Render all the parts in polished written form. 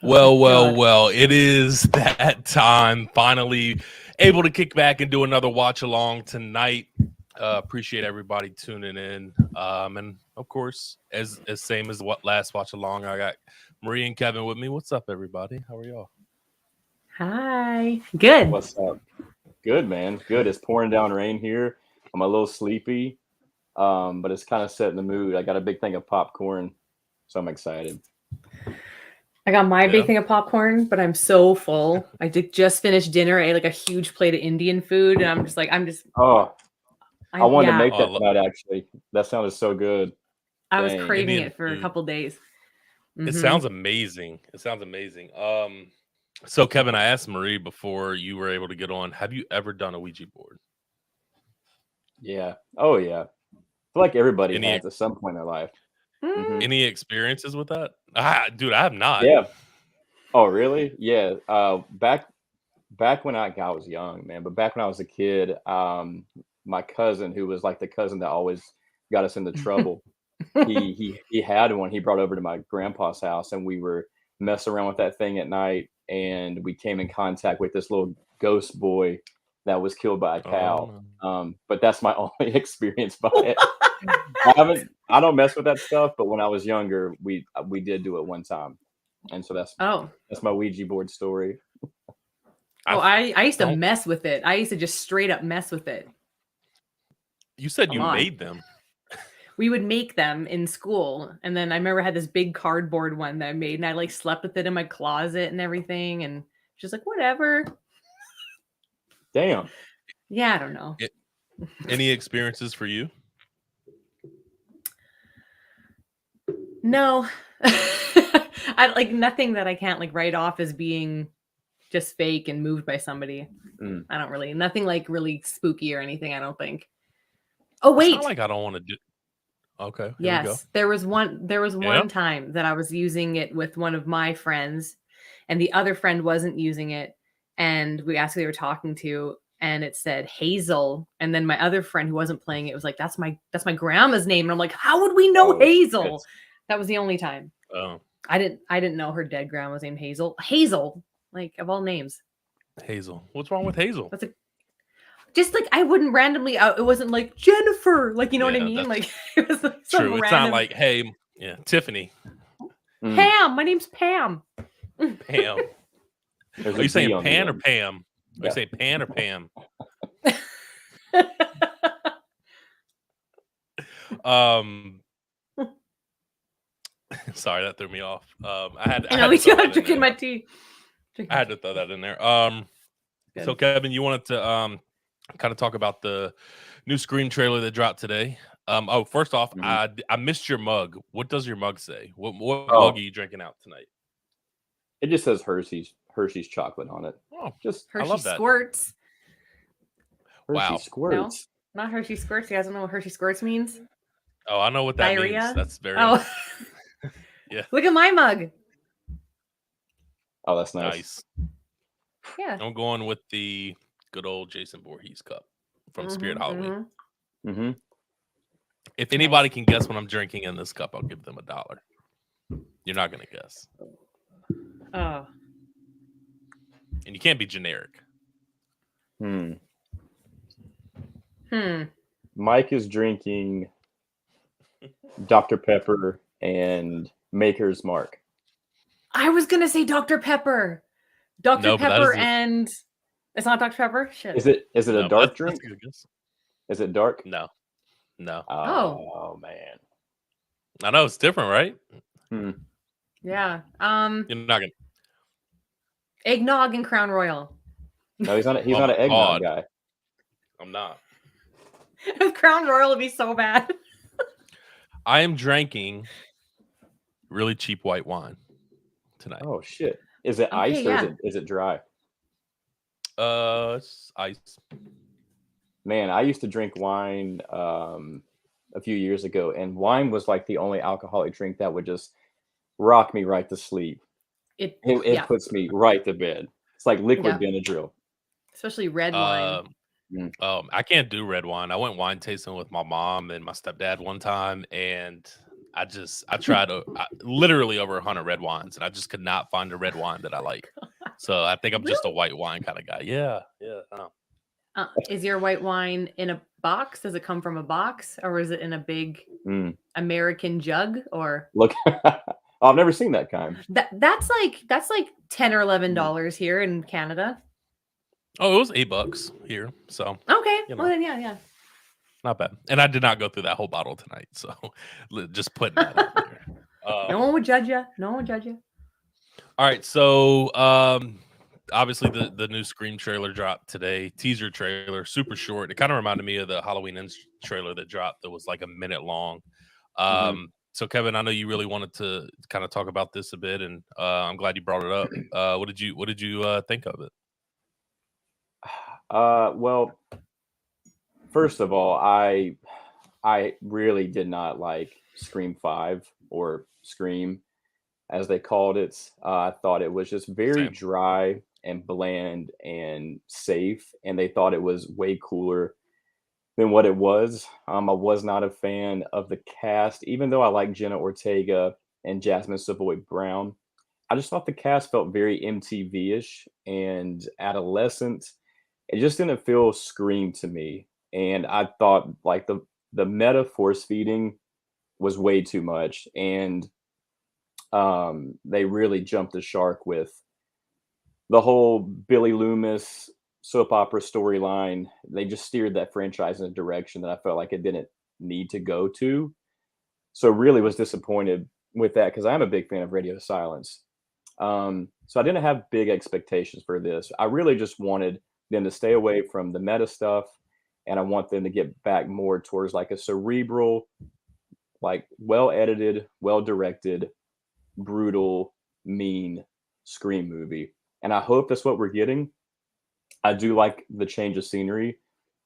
God. Well. It is that time. Finally able to kick back and do another watch along tonight. Appreciate everybody tuning in. And of course, as same as what last watch along, I got Marie and Kevin with me. What's up, everybody? How are y'all? Hi. Good. What's up? Good, man. Good. It's pouring down rain here. I'm a little sleepy, but it's kind of setting the mood. I got a big thing of popcorn, so I'm excited. I got my big Yeah. thing of popcorn, but I'm so full. I did just finish dinner. I ate like a huge plate of Indian food, and Oh, I wanted to yeah. make Oh, that tonight, actually. That sounded so good. I was Dang. craving Indian it for a food. couple days. It Mhm. sounds amazing. So Kevin, I asked Marie before you were able to get on. Have you ever done a Ouija board? Yeah. Oh, yeah. I feel like everybody Any has at some point in their life. Mm. any experiences with that? Dude, I have not. Yeah. Oh, really? Yeah. Back when I was young, man, but back when I was a kid, my cousin, who was like the cousin that always got us into trouble, he had one he brought over to my grandpa's house, and we were messing around with that thing at night, and we came in contact with this little ghost boy that was killed by a Oh cow. no. But that's my only experience by it. I don't mess with that stuff, but when I was younger, we did do it one time. And so Oh. that's my Ouija board story. Oh, I used to don't. mess with it. I used to just straight up mess with it. You said A you lot. made them. We would make them in school, and then I remember I had this big cardboard one that I made, and I like slept with it in my closet and everything, and just like whatever. Damn. Yeah, I don't know. Any experiences for you? No. I like nothing that I can't like write off as being just fake and moved by somebody. Mm. I don't really nothing like really spooky or anything, I don't think. Oh It's wait. not like I don't want to do. Okay, here we go. Yes, there was Yeah. one time that I was using it with one of my friends, and the other friend wasn't using it, and we asked who they were talking to, and it said Hazel, and then my other friend who wasn't playing it was like, that's my grandma's name, and I'm like, how would we know Oh, Hazel? shit. That was the only time. Oh, I didn't know her dead grandma was named Hazel. Hazel, like of all names. Hazel. What's wrong with Hazel? That's a just like I wouldn't randomly it wasn't like Jennifer, like you know what I Yeah, mean? that's Like it was like some true. It's not random like, hey, yeah, Tiffany, Mm. Pam. My name's Pam. Pam. There's Are a you saying D on the Pan or end. Pam? Are Yeah. you saying Pan or Pam? Sorry, that threw me off. I had I to know throw that I'm in drinking there. my tea. I had to throw that in there. Good. So Kevin, you wanted to kind of talk about the new Scream trailer that dropped today. First off, Mhm. I missed your mug. What does your mug say? What Oh, mug are you drinking out tonight? it just says Hershey's chocolate on it. Oh, Just I Hershey love that. Squirts. Hershey Wow. No, squirts. not Hershey Squirts. You guys don't know what Hershey Squirts means? Oh, I know what that means. Diarrhea. That's very Oh, yeah, look at my mug. Oh, that's nice. nice. Yeah. I'm going with the good old Jason Voorhees cup from Spirit Halloween. Mm-hmm. If anybody can guess what I'm drinking in this cup, I'll give them $1. You're not gonna guess, Oh. and you can't be generic. Hmm. Hmm. Mike is drinking Dr. Pepper and Maker's Mark. I was gonna say Dr. Pepper. Dr. No, but that Pepper is and it's not Dr. Pepper? Shit. Is it a no, dark that's drink? a good guess. Is it dark? No. Oh man. I know it's different, right? Hmm. Yeah. You're not gonna. Eggnog and Crown Royal. No, he's not. He's Oh not my an eggnog God. guy. I'm not. Crown Royal would be so bad. I am drinking really cheap white wine tonight. Oh shit! Is it Okay, ice or yeah. is it dry? It's ice. Man, I used to drink wine a few years ago, and wine was like the only alcoholic drink that would just rock me right to sleep. It Yeah. puts me right to bed. It's like liquid Yeah. Benadryl. Especially red wine. I can't do red wine. I went wine tasting with my mom and my stepdad one time, and I tried literally over 100 red wines, and I just could not find a red wine that I like. So I think I'm just a white wine kind of guy. Yeah. Is your white wine in a box? Does it come from a box, or is it in a big American jug? Or Look, I've never seen that kind. that's like $10 or $11 here in Canada. Oh, it was $8 here. So Okay, you know, well then yeah. not bad. And I did not go through that whole bottle tonight. So just putting that out there. No one would judge you. No one would judge you. All right, so obviously the new Scream trailer dropped today. Teaser trailer, super short. It kind of reminded me of the Halloween Ends trailer that dropped that was like a minute long. So Kevin, I know you really wanted to kind of talk about this a bit, and I'm glad you brought it up. What did you think of it? Well, first of all, I really did not like Scream 5 or Scream as they called it. I thought it was just very Same. dry and bland and safe, and they thought it was way cooler than what it was. I was not a fan of the cast, even though I like Jenna Ortega and Jasmine Savoy Brown. I just thought the cast felt very MTV-ish and adolescent. It just didn't feel Scream to me, and I thought like the meta force feeding was way too much, and they really jumped the shark with the whole Billy Loomis soap opera storyline. They just steered that franchise in a direction that I felt like it didn't need to go to. So really was disappointed with that because I'm a big fan of Radio Silence. So I didn't have big expectations for this. I really just wanted them to stay away from the meta stuff, and I want them to get back more towards like a cerebral, like well edited, well directed, brutal, mean Scream movie. And I hope that's what we're getting. I do like the change of scenery.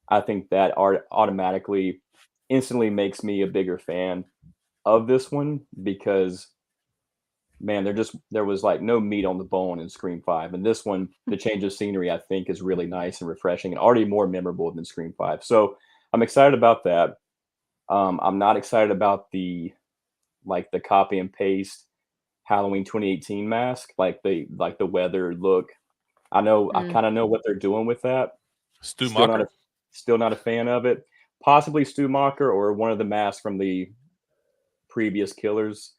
I think that art automatically instantly makes me a bigger fan of this one because man, there was like no meat on the bone in Scream 5. And this one, the change of scenery, I think is really nice and refreshing and already more memorable than Scream 5. So I'm excited about that. I'm not excited about the copy and paste Halloween 2018 mask, like the weather look. I kind of know what they're doing with that. Stu Still Macher? still not a fan of it. Possibly Stu Macher or one of the masks from the previous killers.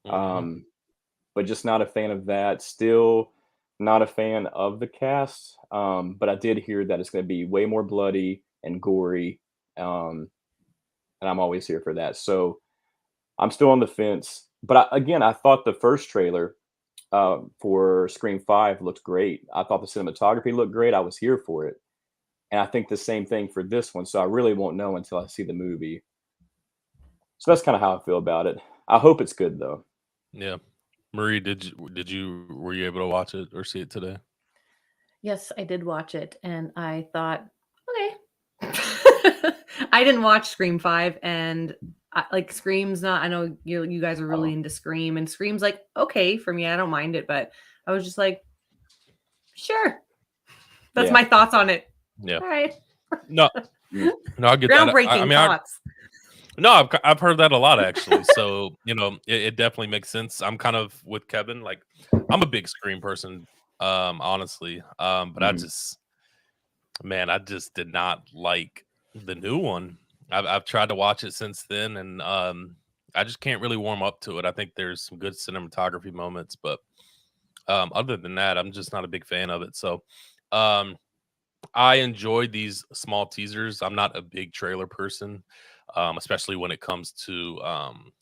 But just not a fan of that. Still not a fan of the cast. But I did hear that it's going to be way more bloody and gory. And I'm always here for that. So I'm still on the fence. But again, I thought the first trailer for Scream 5 looked great. I thought the cinematography looked great. I was here for it. And I think the same thing for this one. So I really won't know until I see the movie. So that's kind of how I feel about it. I hope it's good though. Yeah. Marie, were you able to watch it or see it today? Yes, I did watch it, and I thought, okay. I didn't watch Scream 5, and like Scream's not. I know you guys are really into Scream, and Scream's like okay for me. I don't mind it, but I was just like, sure. That's my thoughts on it. Yeah. All right. No, I get that. Groundbreaking thoughts. No, I've heard that a lot actually. So it definitely makes sense. I'm kind of with Kevin. Like, I'm a big Scream person, honestly. But I just did not like the new one. I've tried to watch it since then, and I just can't really warm up to it. I think there's some good cinematography moments, but other than that, I'm just not a big fan of it. So I enjoyed these small teasers. I'm not a big trailer person. Especially when it comes to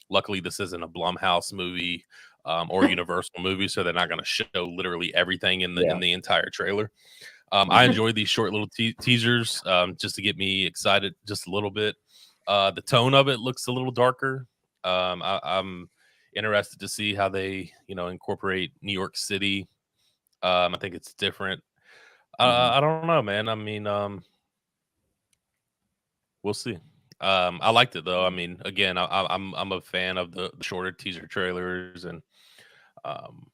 luckily this isn't a Blumhouse movie or Universal movie, so they're not going to show literally everything in the entire trailer. I enjoy these short little teasers just to get me excited just a little bit. The tone of it looks a little darker. I'm interested to see how they incorporate New York City. I think it's different. I don't know, man. I mean, we'll see. I liked it though. I mean, again, I'm a fan of the shorter teaser trailers, and and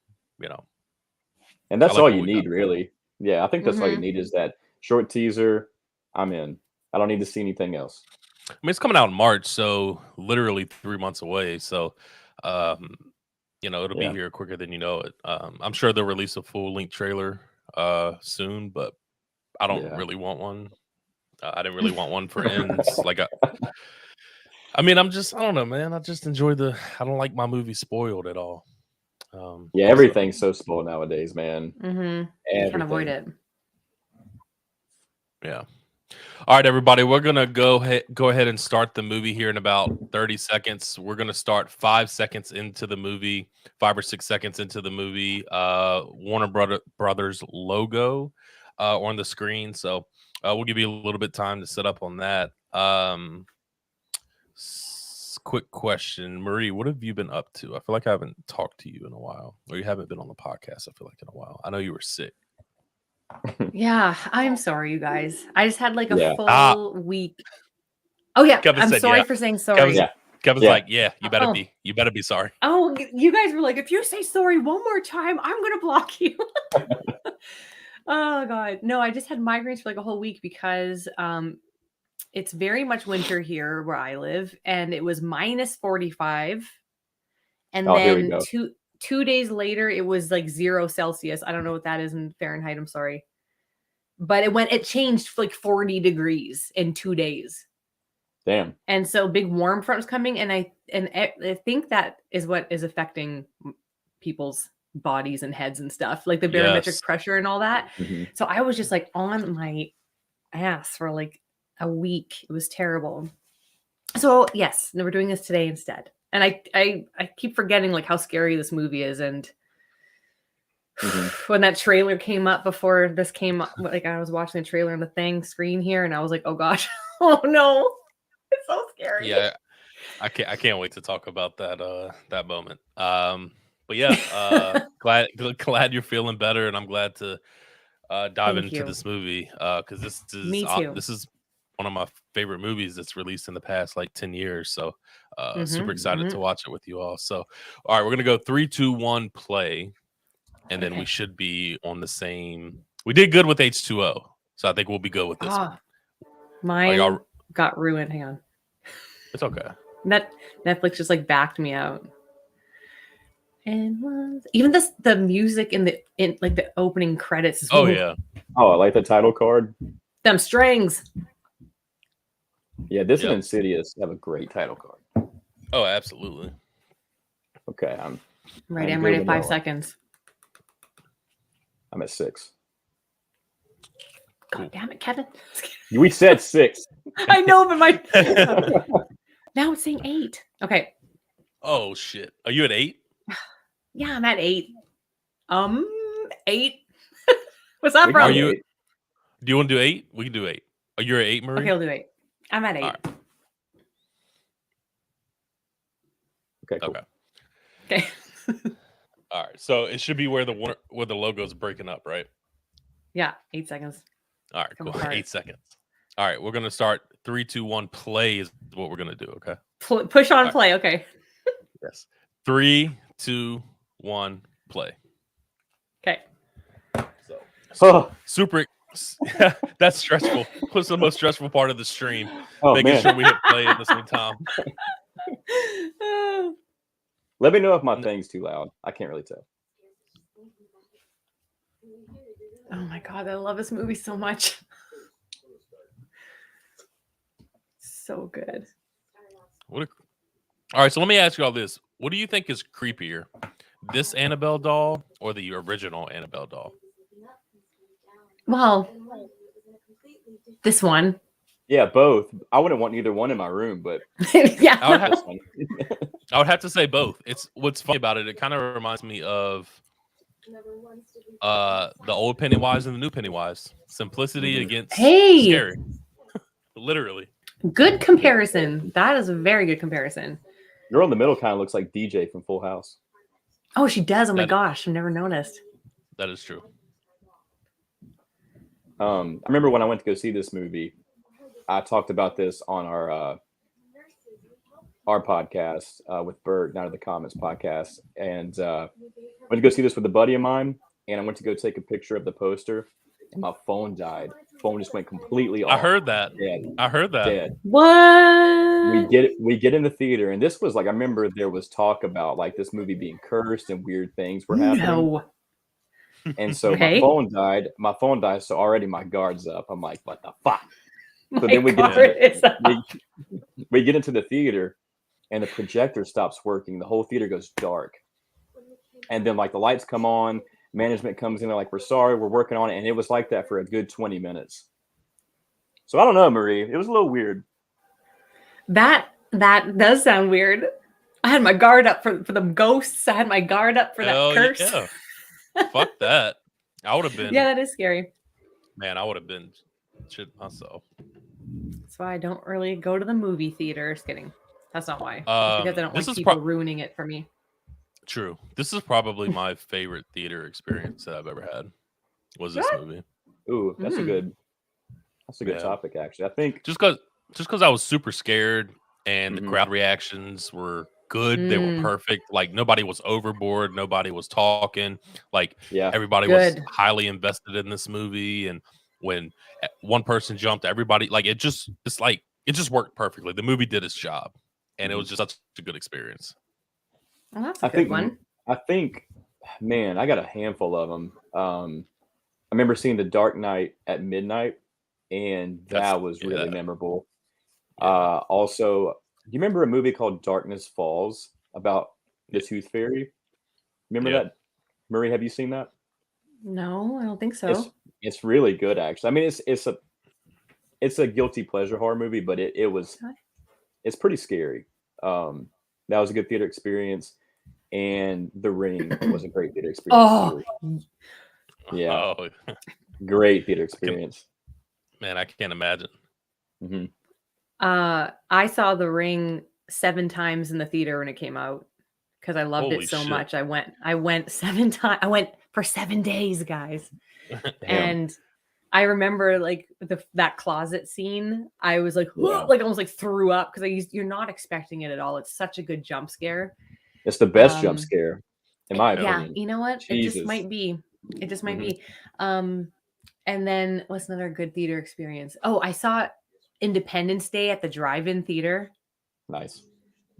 that's like all what you we got. need, really. Yeah, I think that's all you need is that short teaser. I'm in. I don't need to see anything else. I mean, it's coming out in March, so literally 3 months away. So, um, it'll be Yeah. here quicker than you know it. I'm sure they'll release a full length trailer soon, but I don't Yeah. really want one. I didn't really want one for ends. I mean, I don't know, man. I just enjoy I don't like my movie spoiled at all. Yeah, everything's so spoiled nowadays, man. Mm-hmm. You can't avoid it. Yeah. All right, everybody. We're gonna go ahead and start the movie here in about 30 seconds. We're gonna start 5 seconds into the movie, 5 or 6 seconds into the movie. Warner Brothers logo on the screen. So we'll give you a little bit of time to set up on that. Quick question, Marie. What have you been up to? I feel like I haven't talked to you in a while, or you haven't been on the podcast. I feel like in a while. I know you were sick. Yeah, I'm sorry, you guys. I just had like a Yeah. full week. Oh yeah, Kevin I'm said, sorry yeah. for saying sorry. Kevin's Yeah. like, yeah, you better Oh. be sorry. Oh, you guys were like, if you say sorry one more time, I'm gonna block you. Oh god, no, I just had migraines for like a whole week because it's very much winter here where I live, and it was minus 45, and Oh, here we then go. two days later it was like 0 Celsius. I don't know what that is in Fahrenheit. I'm sorry, but it changed like 40 degrees in 2 days. Damn. And so big warm front was coming, and I think that is what is affecting people's bodies and heads and stuff, like the barometric Yes. pressure and all that. Mhm. So I was just like on my ass for like a week. It was terrible. So yes, we're doing this today instead. And I keep forgetting like how scary this movie is. And when that trailer came up before this came up, like I was watching the trailer on the thing screen here, and I was like, oh gosh, oh no, it's so scary. Yeah, I can't wait to talk about that moment. But yeah, glad you're feeling better, and I'm glad to dive Thank into you. this movie because Me too. this is one of my favorite movies that's released in the past like 10 years. So super excited to watch it with you all. So all right, we're gonna go 3, 2, 1, play, and then we should be on the same. We did good with H2O, so I think we'll be good with this one. Mine got ruined. Hang on. It's okay. Netflix just like backed me out. And even the music in like the opening credits. Oh yeah. Oh, I like the title card. Them strings. Yeah, this and Insidious have a great title card. Oh, absolutely. Okay, I'm ready at 5 seconds. I'm at 6. God damn it, Kevin. We said 6. I know, but now it's saying 8. Okay. Oh shit. Are you at 8? Yeah, I'm at 8. 8. What's up, bro? Do you want to do 8? We can do 8. Are you at 8, Marie? Okay, I'll do 8. I'm at 8. Right. Okay, cool. Okay. All right. So it should be where the logo's breaking up, right? Yeah, 8 seconds. All right, cool. 8 seconds. All right, we're gonna start 3, 2, 1. Play is what we're gonna do. Okay. Push on play. Okay. Yes. 3, 2, 1. Play. Okay. So super. That's stressful. What's the most stressful part of the stream? Oh, Making man. sure we hit play at the same time. Let me know if my thing's too loud. I can't really tell. Oh my god, I love this movie so much. So good. All right, so let me ask you all this. What do you think is creepier? This Annabelle doll or the original Annabelle doll? Well, this one. Yeah, both. I wouldn't want either one in my room, but yeah. I would have to say both. It's what's funny about it. It kind of reminds me of the old Pennywise and the new Pennywise. Simplicity against scary. Literally. Good comparison. That is a very good comparison. Girl in the middle kind of looks like DJ from Full House. Oh, she does. Oh my gosh, I've never noticed. That is true. I remember when I went to go see this movie, I talked about this on our podcast with Bert, Night of the Comments podcast, and I went to go see this with a buddy of mine, and I went to go take a picture of the poster, and my phone died. Phone just went completely off. I heard that. Dead. I heard that. Dead. What? We get in the theater, and this was like, I remember there was talk about like this movie being cursed and weird things were happening. No. And so Okay. my phone died. So already my guard's up. I'm like, what the fuck? So My then we guard get is up. we get into the theater, and the projector stops working. The whole theater goes dark, and then like the lights come on. Management comes in. They're like, we're sorry, we're working on it, and it was like that for a good 20 minutes. So I don't know, Marie. It was a little weird. That does sound weird. I had my guard up for the ghosts. I had my guard up for Hell that curse. yeah. Fuck that. I would have been. Yeah, that is scary. Man, I would have been shit myself. That's why I don't really go to the movie theater. Just kidding. That's not why. It's because I don't this like is people ruining it for me. True. This is probably my favorite theater experience that I've ever had. Was this movie? Ooh, that's a good Yeah. topic, actually. I think Just because I was super scared and the crowd reactions were good. They were perfect. Like nobody was overboard. Nobody was talking. Like everybody was highly invested in this movie. And when one person jumped, everybody like it just worked perfectly. The movie did its job, and it was just such a good experience. Well, that's a good one. I think, man, I got a handful of them. I remember seeing The Dark Knight at midnight, and that was really memorable. Also, do you remember a movie called Darkness Falls about the Tooth Fairy? Remember that? Marie, have you seen that? No, I don't think so. It's really good, actually. I mean, it's a guilty pleasure horror movie, but it's pretty scary. That was a good theater experience, and The Ring was a great theater experience too. Yeah, great theater experience. Man, I can't imagine. Mm-hmm. I saw The Ring 7 times in the theater when it came out because I loved it so much. I went 7 times. I went for 7 days, guys. And I remember like that closet scene. I was like, like almost like threw up because you're not expecting it at all. It's such a good jump scare. It's the best jump scare, in my opinion. Yeah, you know what? Jesus. It just might be. It just might be. And then what's another good theater experience? Oh, I saw Independence Day at the drive-in theater. Nice.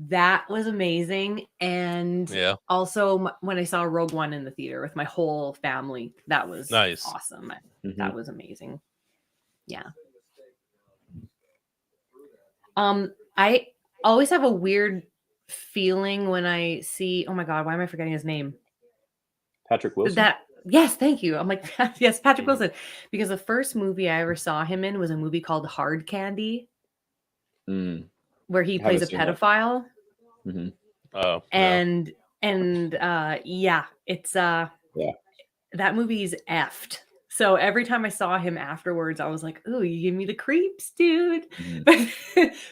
That was amazing. And also when I saw Rogue One in the theater with my whole family, that was awesome. That was amazing. Yeah. I always have a weird feeling when I see, oh my God, why am I forgetting his name? Patrick Wilson. Yes, thank you. I'm like, yes, Patrick Wilson. Because the first movie I ever saw him in was a movie called Hard Candy, where he plays a pedophile. Oh, and it's that movie's effed. So every time I saw him afterwards, I was like, "Ooh, you give me the creeps, dude."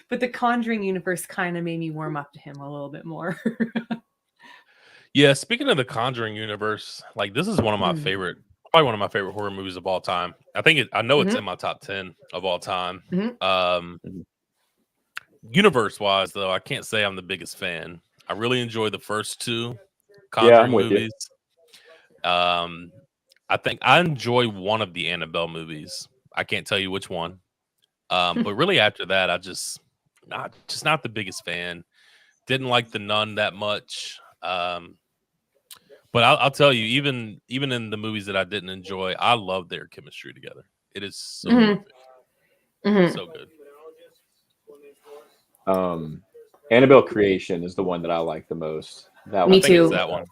But the Conjuring universe kind of made me warm up to him a little bit more. Yeah, speaking of the Conjuring universe, like this is one of my favorite, probably one of my favorite horror movies of all time. I know it's in my top 10 of all time. Universe wise, though, I can't say I'm the biggest fan. I really enjoy the first 2 Conjuring movies. I think I enjoy one of the Annabelle movies. I can't tell you which one. But really after that, I just not the biggest fan. Didn't like The Nun that much. But I'll tell you, even in the movies that I didn't enjoy, I love their chemistry together. It is so perfect. So good. Annabelle Creation is the one that I like the most. Me too. That one.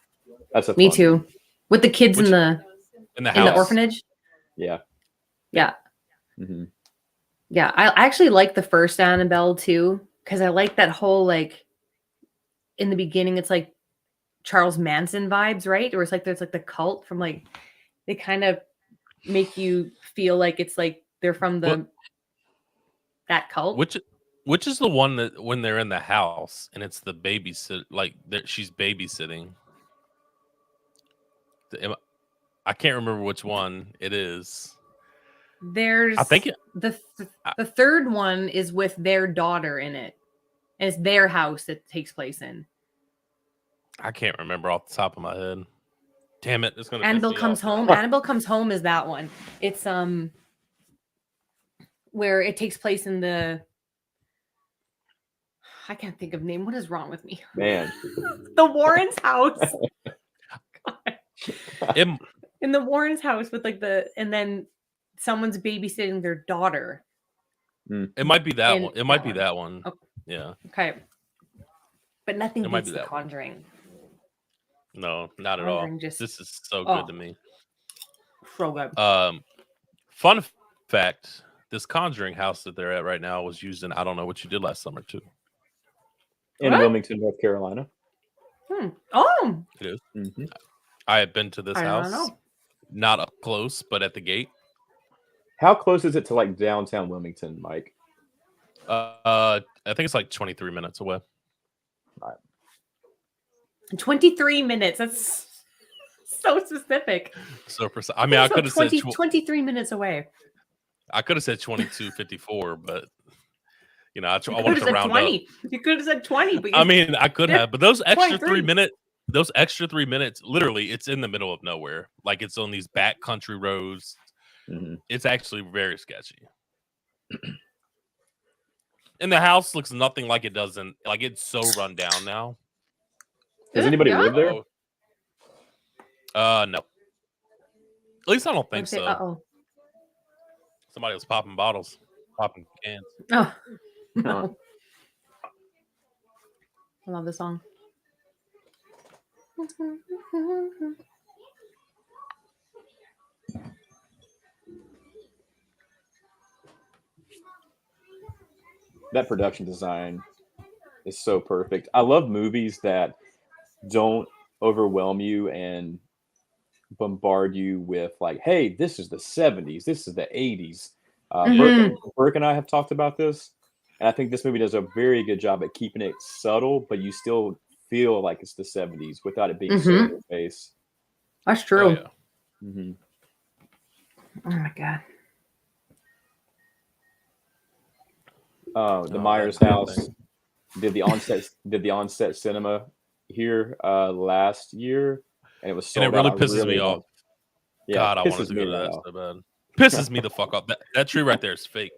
That's Me too. One. With the kids in the orphanage. Yeah. Yeah. Yeah. I actually like the first Annabelle too, because I like that whole like in the beginning, it's like Charles Manson vibes, right? Or it's like there's like the cult from like they kind of make you feel like it's like they're from that cult. Which is the one that when they're in the house and it's the babysit, like she's babysitting. I can't remember which one it is. I think the third one is with their daughter in it. And it's their house that takes place in. I can't remember off the top of my head. Damn it! It's gonna piss Annabelle me Comes off. Home. Annabelle Comes Home is that one. It's where it takes place in the. I can't think of name. What is wrong with me? Man. The Warren's house. It, In the Warren's house with like and then someone's babysitting their daughter. it might be that In one. It might that be one. that one. Oh. Yeah. Okay. But nothing It might beats be The that one. Conjuring. No, not at all. Conjuring just This is so good to me. so good. Fun fact: this Conjuring house that they're at right now was used in I Don't Know What You Did Last Summer too. In What? Wilmington, North Carolina. Oh, It is. Mm-hmm. I have been to this I house, don't know. not up close, but at the gate. How close is it to like downtown Wilmington, Mike? I think it's like 23 minutes away. 23 minutes. That's so specific. So precise. I mean, I could have said 23 minutes away. I could have said 22:54, but you know, I You wanted could have to said round 20. up. You could have said 20, but I mean, I could have, but those extra 23. those extra 3 minutes, literally, it's in the middle of nowhere. Like it's on these back country roads. Mm-hmm. It's actually very sketchy. And the house looks nothing like it does in like it's so run down now. Does anybody Yeah? live there? No. At least I don't think so. Uh-oh. Somebody was popping bottles, popping cans. Oh. No. I love this song. That production design is so perfect. I love movies that don't overwhelm you and bombard you with like, hey, this is the 70s, this is the 80s. Burke and I have talked about this, and I think this movie does a very good job at keeping it subtle, but you still feel like it's the 70s without it being so in your face. That's true. Oh, yeah. Mm-hmm. Oh my god. The Myers house did the onset cinema here last year, and it was sold and it really out. pisses me off. Yeah, God, I wanted to go to that so bad. Pisses me the fuck off. That tree right there is fake.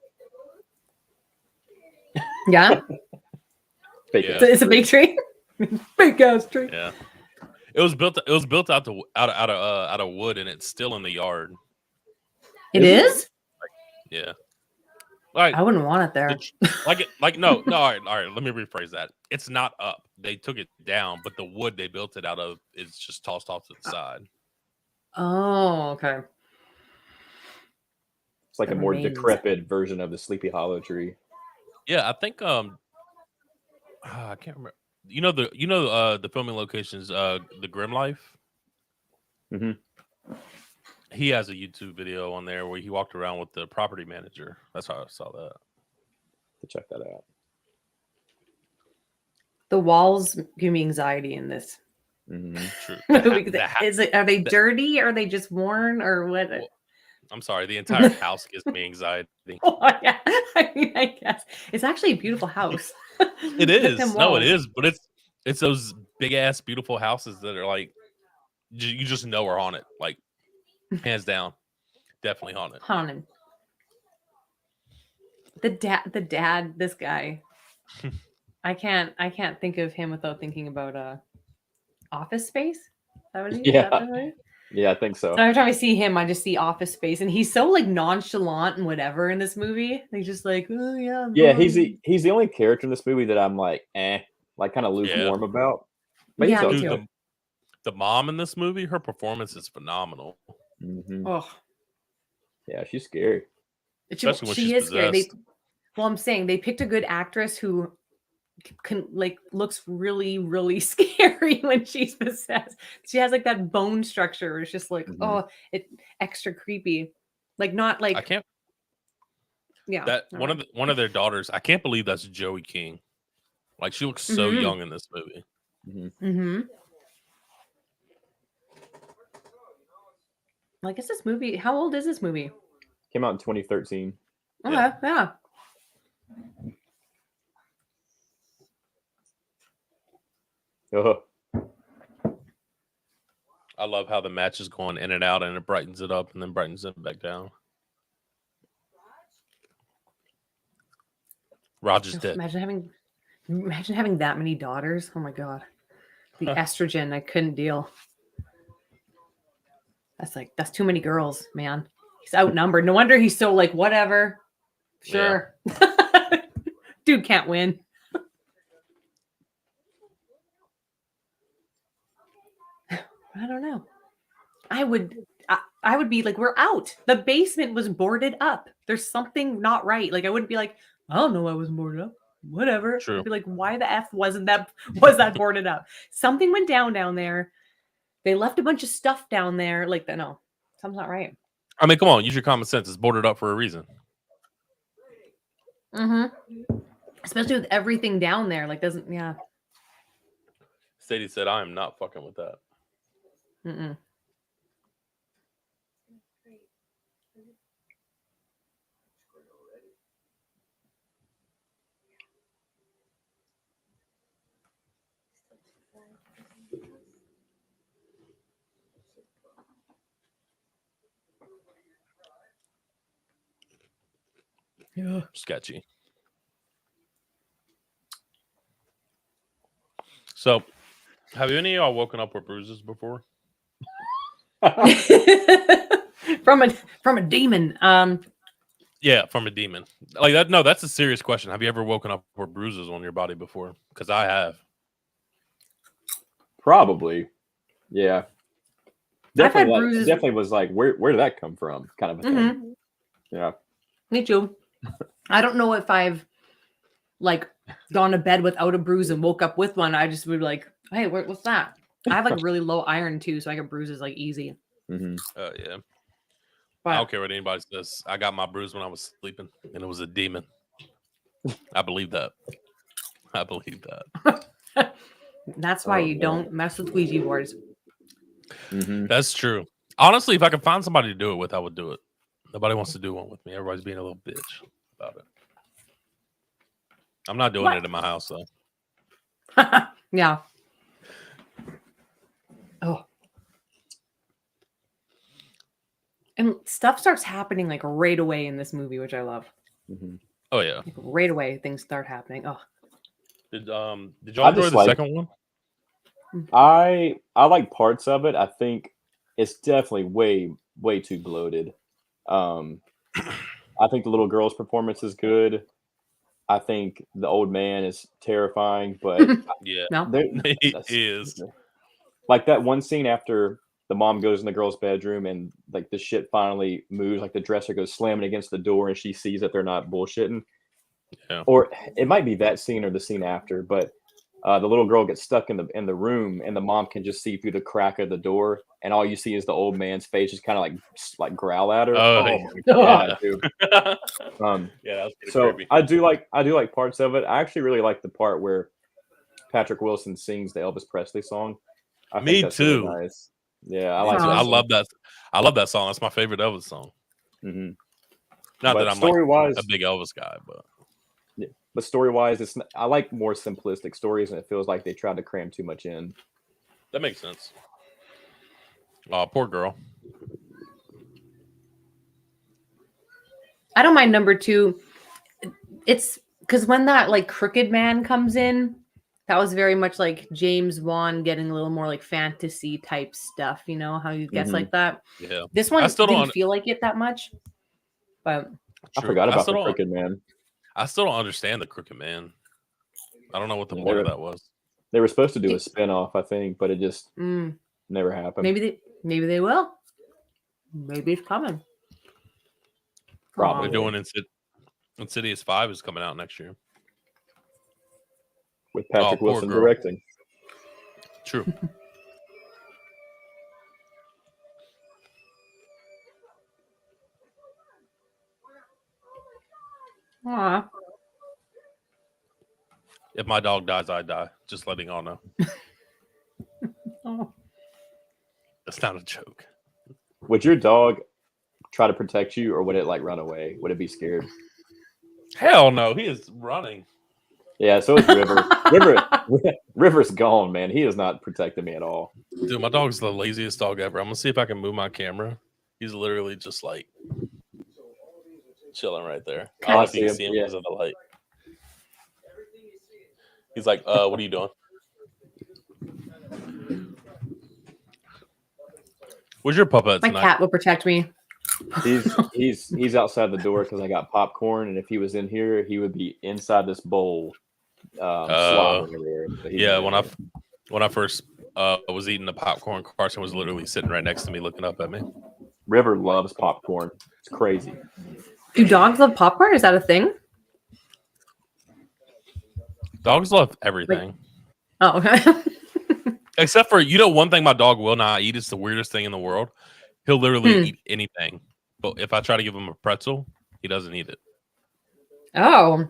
Yeah. Fake Yeah. It's a big tree. Big ass tree. Yeah. It was built out of wood, and it's still in the yard. It is? Yeah. Like I wouldn't want it there. No. All right. Let me rephrase that. It's not up. They took it down, but the wood they built it out of is just tossed off to the side. Oh, okay. It's like a more decrepit version of the Sleepy Hollow tree. Yeah, I think I can't remember. You know the filming locations, the Grim Life. Mm-hmm. He has a YouTube video on there where he walked around with the property manager. That's how I saw that. To check that out. The walls give me anxiety in this. Mm-hmm. True. Are they dirty? Or are they just worn? Or what? Well, I'm sorry. The entire house gives me anxiety. Oh, yeah. I mean, I guess it's actually a beautiful house. It is. No, it is. But it's those big ass beautiful houses that are like you just know are haunted. Like hands down, definitely haunted. Haunted. The dad. This guy. I can't think of him without thinking about Office Space. Is that what he? Yeah. Yeah, I think so. So every time I see him, I just see Office Space, and he's so like nonchalant and whatever in this movie. He's just like, oh yeah. Yeah, he's the only character in this movie that I'm like, like kind of lukewarm about. But yeah, he's me okay. too. The mom in this movie, her performance is phenomenal. Mm-hmm. Oh, yeah, she's scary. Especially when she she's is scary. possessed. I'm saying they picked a good actress who can looks really, really scary when she's possessed. She has like that bone structure where it's just like, it extra creepy. Like not like I can't. Yeah. That one of their daughters. I can't believe that's Joey King. Like she looks so young in this movie. Mm-hmm. Like, is this movie? How old is this movie? Came out in 2013. Okay, yeah. I love how the match is going in and out, and it brightens it up, and then brightens it back down. Raj is dead. Imagine having that many daughters. Oh my god, the estrogen, I couldn't deal. That's too many girls, man. He's outnumbered. No wonder he's so like whatever. Sure, dude can't win. I don't know. I would be like, we're out. The basement was boarded up. There's something not right. Like I wouldn't be like, I don't know, I wasn't boarded up. Whatever. True. I'd be like, why the F was that boarded up? Something went down there. They left a bunch of stuff down there. Like no, something's not right. I mean, come on, use your common sense. It's boarded up for a reason. Mm-hmm. Especially with everything down there. Like Sadie said, I am not fucking with that. Mm-mm. Yeah. Sketchy. So, have any of y'all woken up with bruises before? from a demon. Yeah, from a demon. Like that. No, that's a serious question. Have you ever woken up with bruises on your body before? Because I have. Probably. Yeah. I've had Definitely, bruises. definitely was like, where did that come from? Kind of a thing. Mhm. Yeah. Me too. I don't know if I've like gone to bed without a bruise and woke up with one. I just would be like, hey, what's that? I have like really low iron too, so I get bruises like easy. Mm-hmm. Yeah. But I don't care what anybody says. I got my bruise when I was sleeping, and it was a demon. I believe that. I believe that. that's why you don't mess with Ouija boards. Mm-hmm. That's true. Honestly, if I could find somebody to do it with, I would do it. Nobody wants to do one with me. Everybody's being a little bitch about it. I'm not doing it in my house, though. Yeah. Oh. And stuff starts happening like right away in this movie, which I love. Mm-hmm. Oh yeah. Like, right away, things start happening. Oh. Did y'all enjoy the second one? I like parts of it. I think it's definitely way too bloated. I think the little girl's performance is good. I think the old man is terrifying, but Yeah, No. he is. Like that one scene after the mom goes in the girl's bedroom and like the shit finally moves, like the dresser goes slamming against the door and she sees that they're not bullshitting. Yeah. Or it might be that scene or the scene after, but the little girl gets stuck in the room and the mom can just see through the crack of the door and all you see is the old man's face just kind of like growl at her. Oh my god, dude. yeah, that was pretty So creepy. I do like parts of it. I actually really like the part where Patrick Wilson sings the Elvis Presley song. I Me think that's too. really nice. Yeah, I Me like too. that. I song. love that. I love that song. That's my favorite Elvis song. Mhm. Not But that I'm like story-wise, a big Elvis guy, but but story-wise, I like more simplistic stories, and it feels like they tried to cram too much in. that makes sense. Oh, poor girl. I don't mind number 2. It's because when that like crooked man comes in, that was very much like James Wan getting a little more like fantasy type stuff. You know how he gets Mhm. like that. Yeah, This one I still didn't don't. feel like it that much, but I True. forgot about still the don't- Crooked Man. I still don't understand the Crooked Man. I don't know what the Yeah. point of that was. They were supposed to do a spin-off, I think, but it just never happened. maybe they will. Maybe it's coming. Probably. They're doing Insidious 5 is coming out next year. With Patrick poor Wilson girl. directing. True. Aw. If my dog dies, I die. Just letting y'all know. Oh. That's not a joke. Would your dog try to protect you, or would it like run away? Would it be scared? Hell no, he is running. Yeah, so is River. River's gone, man. He is not protecting me at all. Dude, my dog's the laziest dog ever. I'm gonna see if I can move my camera. He's literally just like chilling right there. I Oh, don't I know if you see can him. see him Yeah. because of the light. He's like, what are you doing? Where's your pup at My tonight? cat will protect me. He's outside the door because I got popcorn, and if he was in here, he would be inside this bowl, slobbering everywhere. But he's Yeah, not in when I first was eating the popcorn, Carson was literally sitting right next to me, looking up at me. River loves popcorn. It's crazy. Do dogs love popcorn? Is that a thing? Dogs love everything. Oh, okay. Except for, one thing my dog will not eat is the weirdest thing in the world. He'll literally eat anything. But if I try to give him a pretzel, he doesn't eat it. Oh,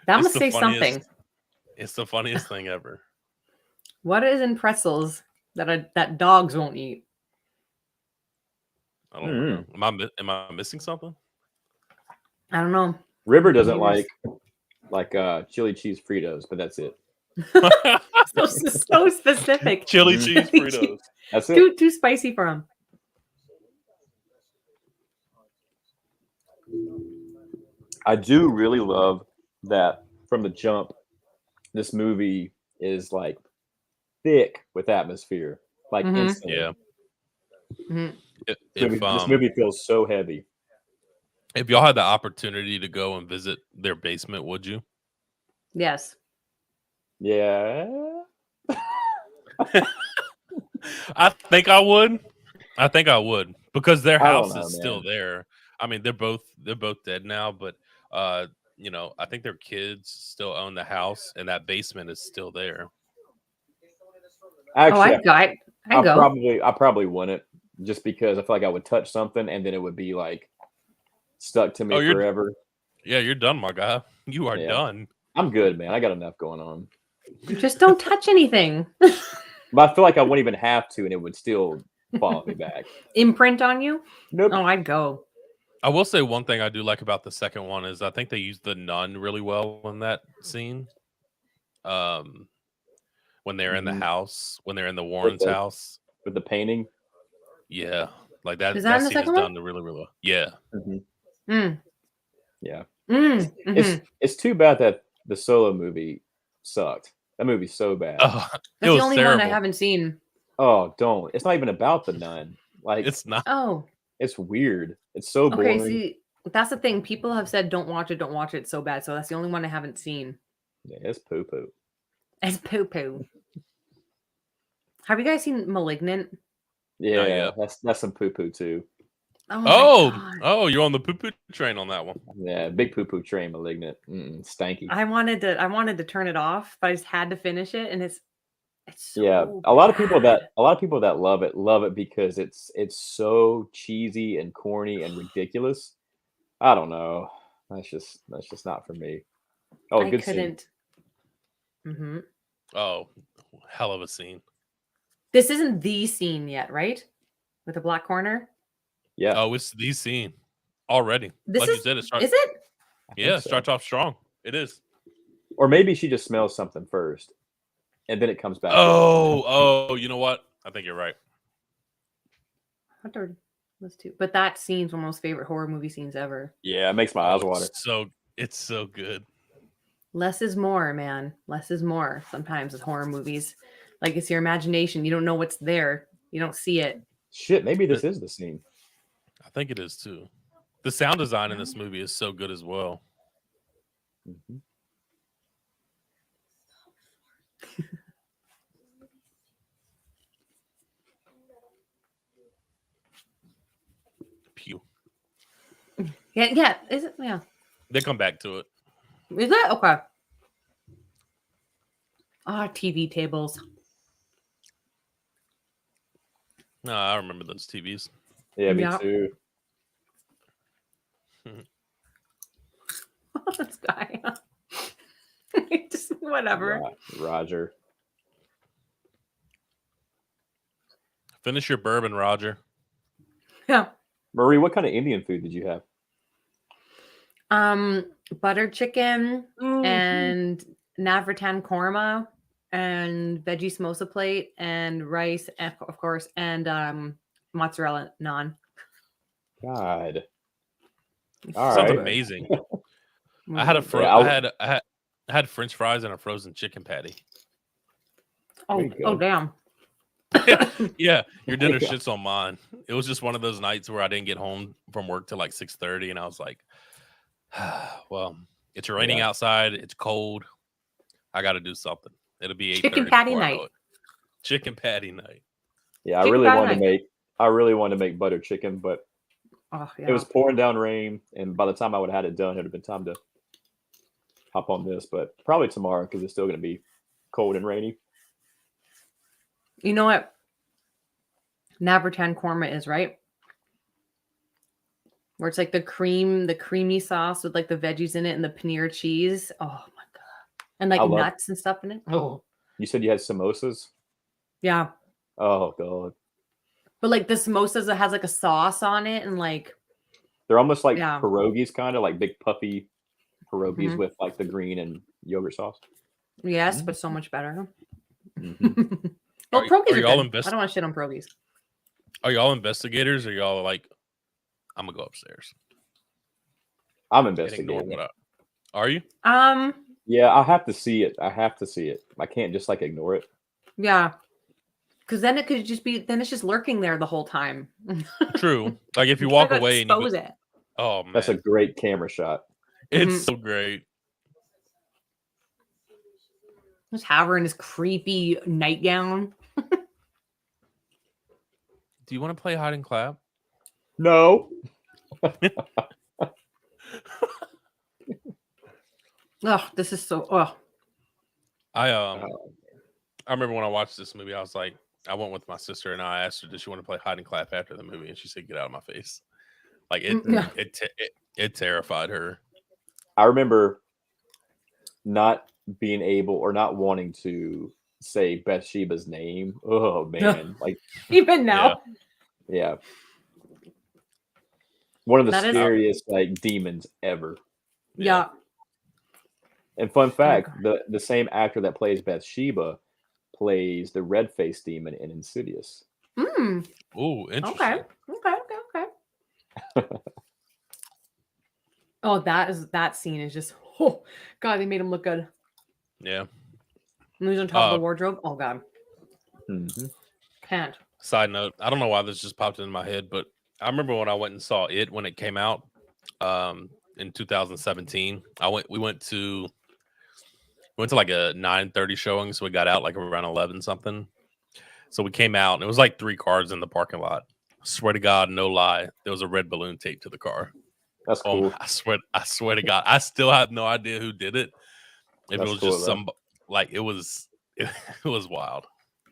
that It's must the say funniest- something. It's the funniest thing ever. What is in pretzels that dogs won't eat? I don't know. Am I missing something? I don't know. River doesn't Maybe like chili cheese Fritos, but that's it. so specific. Chili cheese Fritos. That's it. Too spicy for him. I do really love that from the jump. This movie is like thick with atmosphere, like instantly. Yeah. Mhm. This movie feels so heavy. If y'all had the opportunity to go and visit their basement, would you? Yes. Yeah. I think I would. Because their I don't house know, is still man. there. I mean, they're both dead now, but I think their kids still own the house, and that basement is still there. Actually, I go. I probably wouldn't, just because I feel like I would touch something and then it would be like stuck to me forever. Yeah, you're done, my guy. You are Yeah. done. I'm good, man. I got enough going on. Just don't touch anything. But I feel like I wouldn't even have to, and it would still follow me back. Imprint on you? Nope. Oh, I'd go. I will say one thing I do like about the second one is I think they used the nun really well in that scene. When they're in the house, when they're in the Warren's house. With the painting? Yeah. Like that, Is that in the scene is second one? done really, really well. Yeah. Yeah. Mm-hmm. It's too bad that the Solo movie sucked. That movie's so bad. That's the only one I haven't seen. Oh, don't. It's not even about the nun. Like, it's not. Oh. It's weird. It's so boring. Okay, see, that's the thing. People have said don't watch it it's so bad. So that's the only one I haven't seen. Yeah, it's poo-poo. It's poo-poo. Have you guys seen Malignant? Yeah, that's some poo-poo too. Oh, you're on the poo-poo train on that one. Yeah, big poo-poo train, Malignant. Stanky. I wanted to turn it off, but I just had to finish it, and it's so a lot of people that love it because it's so cheesy and corny and ridiculous. I don't know. That's just not for me. Oh, I good couldn't. scene. Oh, hell of a scene. This isn't the scene yet, right? With the black corner. Yeah. Oh, it's the scene already. You said, is it? Yeah, it starts off strong. It is. Or maybe she just smells something first, and then it comes back. Oh, you know what? I think you're right. But that scene's one of my most favorite horror movie scenes ever. Yeah, it makes my eyes water. It's so good. Less is more, man. Less is more. Sometimes with horror movies, like it's your imagination. You don't know what's there. You don't see it. Shit, maybe this is the scene. I think it is too. The sound design in this movie is so good as well. Pew. Yeah. Is it? Yeah. They come back to it. Is it? Okay. TV tables. No, I remember those TVs. Yeah, me too. This guy. Just whatever. Roger. Finish your bourbon, Roger. Yeah. Marie, what kind of Indian food did you have? Butter chicken and Navratan korma and veggie samosa plate and rice, of course, and mozzarella naan. God. All Sounds right. amazing. Mm. I had I had French fries and a frozen chicken patty. Oh, Pretty oh, good. damn. Yeah, your dinner Yeah. shits on mine. It was just one of those nights where I didn't get home from work till like 6:30, and I was like, well, it's raining Yeah. outside. It's cold. I got to do something. It'll be 8:30 Chicken patty before I night. know it. Chicken patty night. Yeah, I Chicken really patty wanted to night. make butter chicken, but Oh, it was yeah. pouring down rain, and by the time I would have had it done, it would have been time to hop on this. But probably tomorrow because it's still going to be cold and rainy. You know what Navratan korma is, right? Where it's like the creamy sauce with like the veggies in it and the paneer cheese. Oh my god. And I like love. nuts and stuff in it. Oh. You said you had samosas. Yeah. Oh god, But like the samosas that has like a sauce on it and like they're almost like yeah. pierogies, kind of like big puffy pierogies Mhm. with like the green and yogurt sauce. Yes, but so much better. Mhm. Well, Are pierogies are y'all good. I don't want to shit on pierogies. Are y'all investigators or y'all like, I'm gonna go upstairs I'm and ignore investigating. what I are you? Yeah, I have to see it. I have to see it. I can't just like ignore it. Yeah. Because then it could just be then it's just lurking there the whole time. True. Like if you You walk gotta away and you expose go, it. oh man, That's a great camera shot. it's Mhm. so great. Just have her in his creepy nightgown. Do you want to play hide and clap? No. Oh, this is so oh. I Oh, remember when I watched this movie, I was like, I went with my sister and I asked her, "Does she want to play hide and clap after the movie?" And she said, "Get out of my face!" Like Yeah. it terrified her. I remember not being able or not wanting to say Bathsheba's name. Oh man, like Even now. yeah, one of the That is scariest like demons ever. yeah. And fun Oh, fact, God. the same actor that plays Bathsheba plays the red faced demon in Insidious. Mm, Oh, okay. interesting. Okay. Oh, that scene is just oh god, they made him look good. Yeah. When he's on top of the wardrobe. Oh god. Mhm. Can't. Side note, I don't know why this just popped in my head, but I remember when I went and saw it when it came out in 2017. We went to like a 9:30 showing, so we got out like around 11 something. So we came out and it was like 3 cars in the parking lot. Swear to God, no lie, there was a red balloon taped to the car. That's Oh, cool. I swear to God, I still have no idea who did it. If That's it was cool, just though. some like it was wild.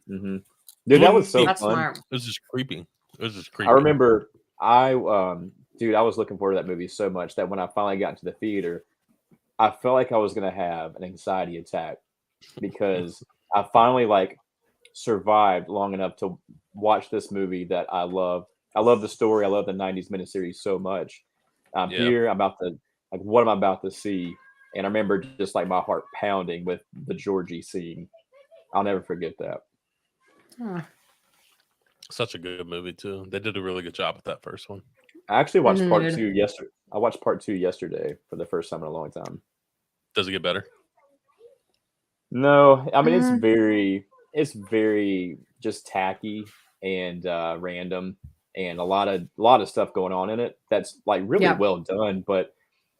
Hmm. Dude, that was so That's fun. smart. It was just creepy. It was just creepy. I remember I was looking forward to that movie so much that when I finally got into the theater, I felt like I was gonna have an anxiety attack because I finally like survived long enough to watch this movie that I love. I love the story. I love the '90s miniseries so much. I'm Yeah. here. I'm about to like, what am I about to see? And I remember just like my heart pounding with the Georgie scene. I'll never forget that. Huh. Such a good movie too. They did a really good job with that first one. I actually watched part Dude. 2 yesterday. I watched part 2 yesterday for the first time in a long time. Does it get better? No, I mean Mm. it's very just tacky and random, and a lot of stuff going on in it that's like really Yeah. well done. But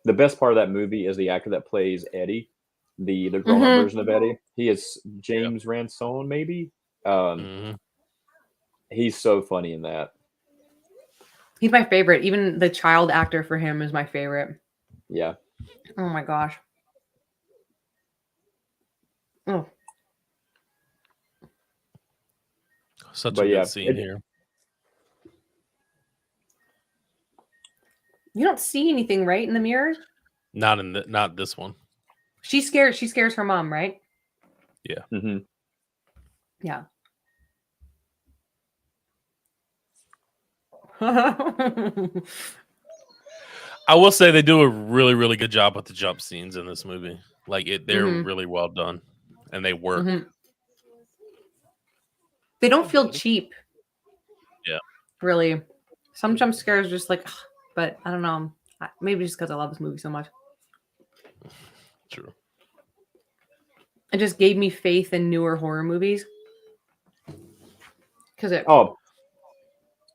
the best part of that movie is the actor that plays Eddie, the grown up Mhm. version of Eddie. He is Yeah. James Ransone, maybe. Um, Mhm. he's so funny in that. He's my favorite. Even the child actor for him is my favorite. Yeah, Oh my gosh. Oh. Such but a yeah, good scene here. You don't see anything, right, in the mirror? Not this one. She scares her mom, right? Yeah. mhm. Yeah. I will say they do a really, really good job with the jump scenes in this movie. Like they're really well done, and they work. They don't feel cheap. Yeah. Really. Some jump scares are just like, ugh, but I don't know. Maybe just because I love this movie so much. True. It just gave me faith in newer horror movies. Oh,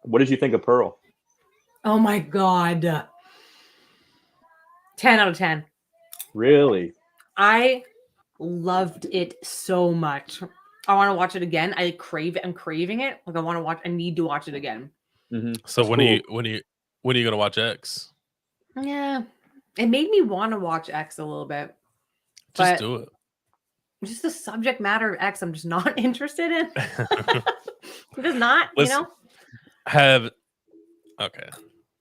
what did you think of Pearl? Oh my God. 10 out of 10. Really? I loved it so much. I want to watch it again. I crave it. I'm craving it. Like I need to watch it again. So when are you gonna watch X? Yeah. It made me want to watch X a little bit. Just do it. Just the subject matter of X, I'm just not interested in. I'm just not, Listen, okay,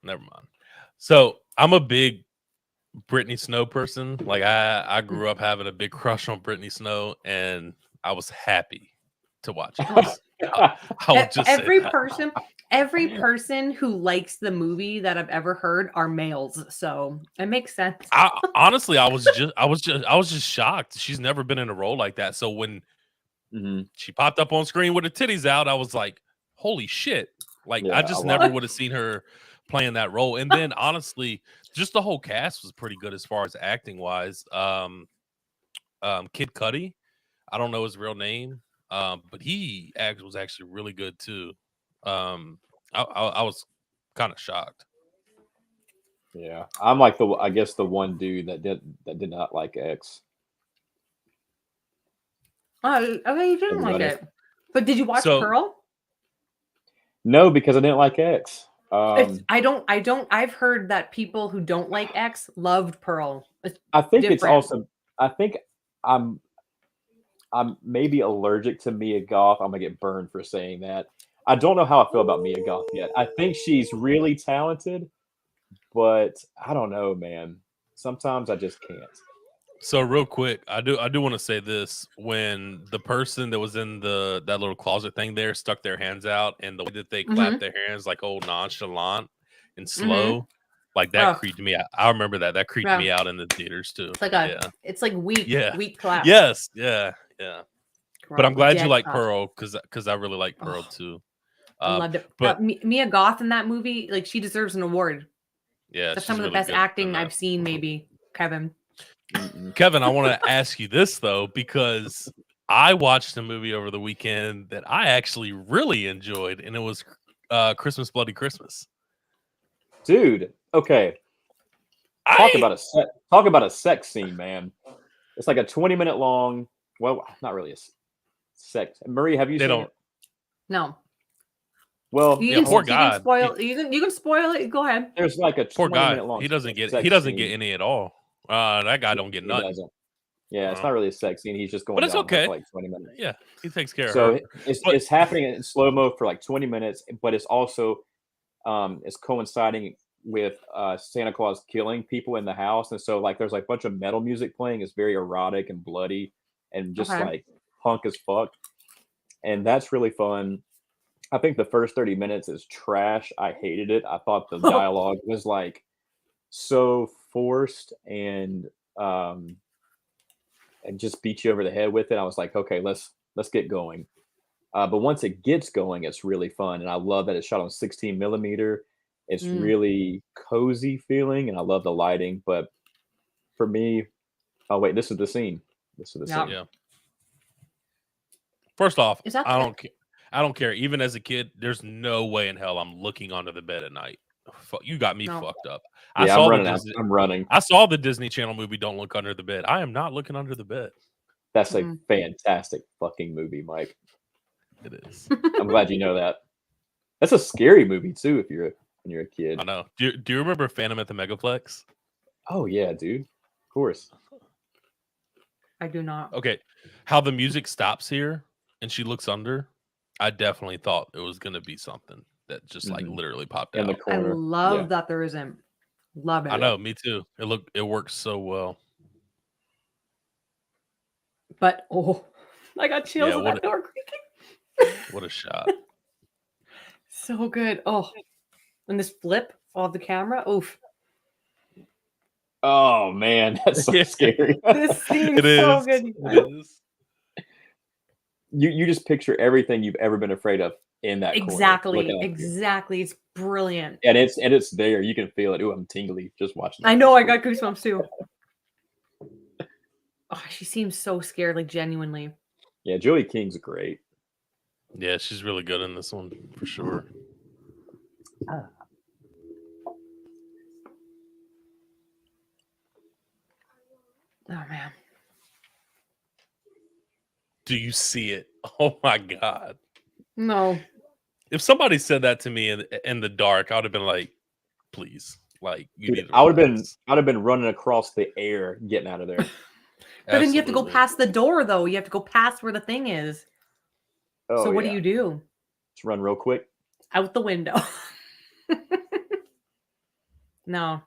never mind. So I'm a big Brittany Snow person. Like I grew up having a big crush on Brittany Snow, and I was happy to watch it. I would just every person who likes the movie that I've ever heard are males, so it makes sense. Honestly, I was just shocked. She's never been in a role like that. So when she popped up on screen with her titties out, I was like, "Holy shit!" Like I just never would have seen her playing that role. And then honestly, just the whole cast was pretty good as far as acting wise. Kid Cudi, I don't know his real name. But he was actually really good too. I was kind of shocked. Yeah, I'm like I guess the one dude that did not like X. Oh, okay, you didn't like it, but did you watch Pearl? No, because I didn't like X. I don't. I've heard that people who don't like X loved Pearl. I think it's also. I think I'm maybe allergic to Mia Goth. I'm gonna get burned for saying that. I don't know how I feel about Mia Goth yet. I think she's really talented, but I don't know, man. Sometimes I just can't. So real quick, I do want to say this: when the person that was in that little closet thing there stuck their hands out, and the way that they clapped their hands like old nonchalant and slow, like that creeped me out. I remember that creeped me out in the theaters too. It's like weak clap. Yes, yeah. But I'm glad you like clap. Pearl because I really like Pearl too. I loved it. But Mia Goth in that movie, like she deserves an award. Yeah, that's some of the best acting I've seen. Maybe Kevin. Kevin, I want to ask you this though, because I watched a movie over the weekend that I actually really enjoyed, and it was Christmas Bloody Christmas. Dude, okay. Talk about a sex scene, man. It's like a 20-minute long. Well, not really a sex. Marie, have you seen it? No. Well, you can spoil. You can spoil it. Go ahead. There's like a 20-minute long. He doesn't get any at all. That guy don't get nothing. Yeah, it's not really a sex scene. He's just going. But it's okay. For like 20 minutes. Yeah, he takes care of her. So it's happening in slow mo for like 20 minutes, but it's also it's coinciding with Santa Claus killing people in the house, and so like there's like a bunch of metal music playing. It's very erotic and bloody and just like punk as fuck, and that's really fun. I think the first 30 minutes is trash. I hated it. I thought the dialogue was like so forced and just beat you over the head with it. I was like, okay, let's get going. But once it gets going, it's really fun, and I love that it's shot on 16 millimeter. It's really cozy feeling, and I love the lighting. But for me, oh wait, this is the scene. Scene. Yeah. First off, I don't care. Even as a kid, there's no way in hell I'm looking under the bed at night. You got me fucked up. Yeah, I'm running. I saw the Disney Channel movie Don't Look Under the Bed. I am not looking under the bed. That's a fantastic fucking movie, Mike. It is. I'm glad you know that. That's a scary movie too when you're a kid. I know. Do you remember Phantom at the Megaplex? Oh yeah, dude. Of course. I do not. Okay. How the music stops here and she looks under. I definitely thought it was gonna be something that just like literally popped out. In the corner. I love that there isn't. Love it. I know, me too. It works so well. But I got chills with that door creaking. What a shot. So good. Oh, and this flip of the camera. Oof. Oh man, that's so scary. This scene's It so is. good. It is. You just picture everything you've ever been afraid of in that corner. Looking at you. Exactly. It's brilliant. And it's there. You can feel it. Ooh, I'm tingly just watching that. I know. I got goosebumps too. Oh, she seems so scared, like genuinely. Yeah, Joey King's great. Yeah, she's really good in this one for sure. Oh man. Do you see it? Oh my god! No. If somebody said that to me in the dark, I would have been like, "Please, like you Dude, need to relax." I'd have been running across the air getting out of there. But then you have to go Absolutely. past the door, though. You have to go past where the thing is. Oh, So what yeah. do you do? Just run real quick. Out the window. No.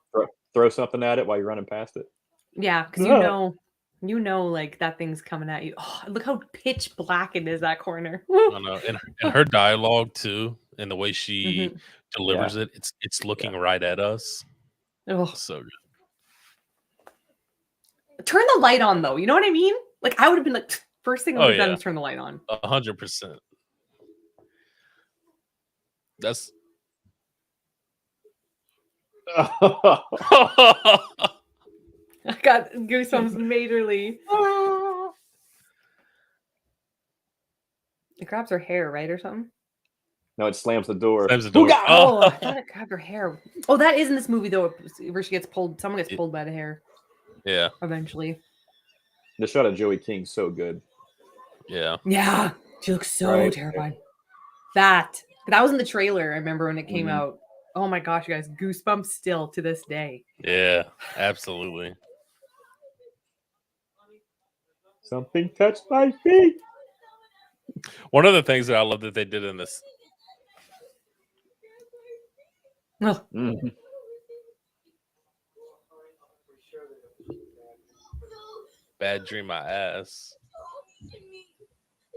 Throw something at it while you're running past it. Yeah, because you know, like that thing's coming at you. Oh, look how pitch black it is, that corner. I know, and her dialogue too, and the way she Mhm. delivers it, it's looking right at us. Oh. So good. Turn the light on, though. You know what I mean? Like, I would have been like, first thing I would have done is turn the light on. 100%. That's I got goosebumps majorly. It grabs her hair, right, or something? No, it slams the door. slams the door. Oh, I thought it grabbed her hair. Oh, that is in this movie, though, where she gets pulled. Someone gets pulled by the hair Yeah, eventually. The shot of Joey King's so good. yeah. Yeah, she looks so Right. terrified. That was in the trailer. I remember when it came Mhm. out. Oh my gosh, you guys, goosebumps still to this day. Yeah, absolutely. Something touched my feet. One of the things that I love that they did in this Oh, Mhm. bad dream my ass.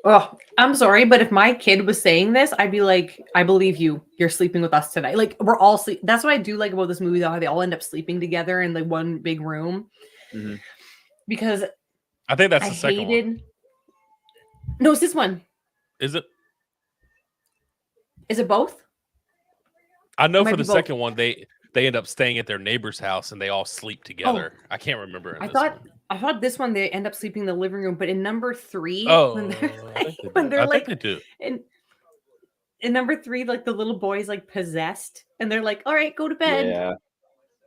oh, I'm sorry, but if my kid was saying this, I'd be like, I believe you. You're sleeping with us tonight. Like, we're all sleep. That's what I do like about this movie, though, how they all end up sleeping together in like one big room. Mhm. Because I think that's I the second hated. one. No, it's this one. Is it? Is it both? I know might for be the both. second one they end up staying at their neighbor's house and they all sleep together. I can't remember. I thought this one they end up sleeping in the living room, but in number 3, Oh, when they're I like, think when they're I like think they do. in number 3, like the little boy's like possessed, and they're like, "All right, go to bed. Yeah.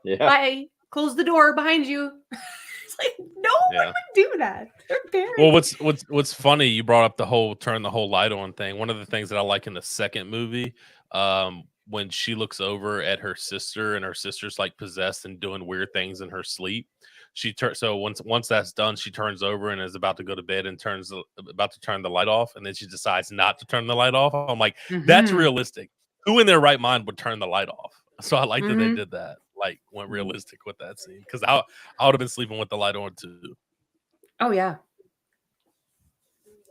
Yeah. Bye. Close the door behind you." It's like no one would do that. They're parents. Well, what's funny? You brought up the whole turn the whole light on thing. One of the things that I like in the second movie, when she looks over at her sister and her sister's like possessed and doing weird things in her sleep. She turns so once that's done, she turns over and is about to go to bed and about to turn the light off, and then she decides not to turn the light off. I'm like, that's Mhm. realistic. Who in their right mind would turn the light off? So I like that they Mhm. did that. Like went realistic with that scene because I would have been sleeping with the light on too. Oh yeah.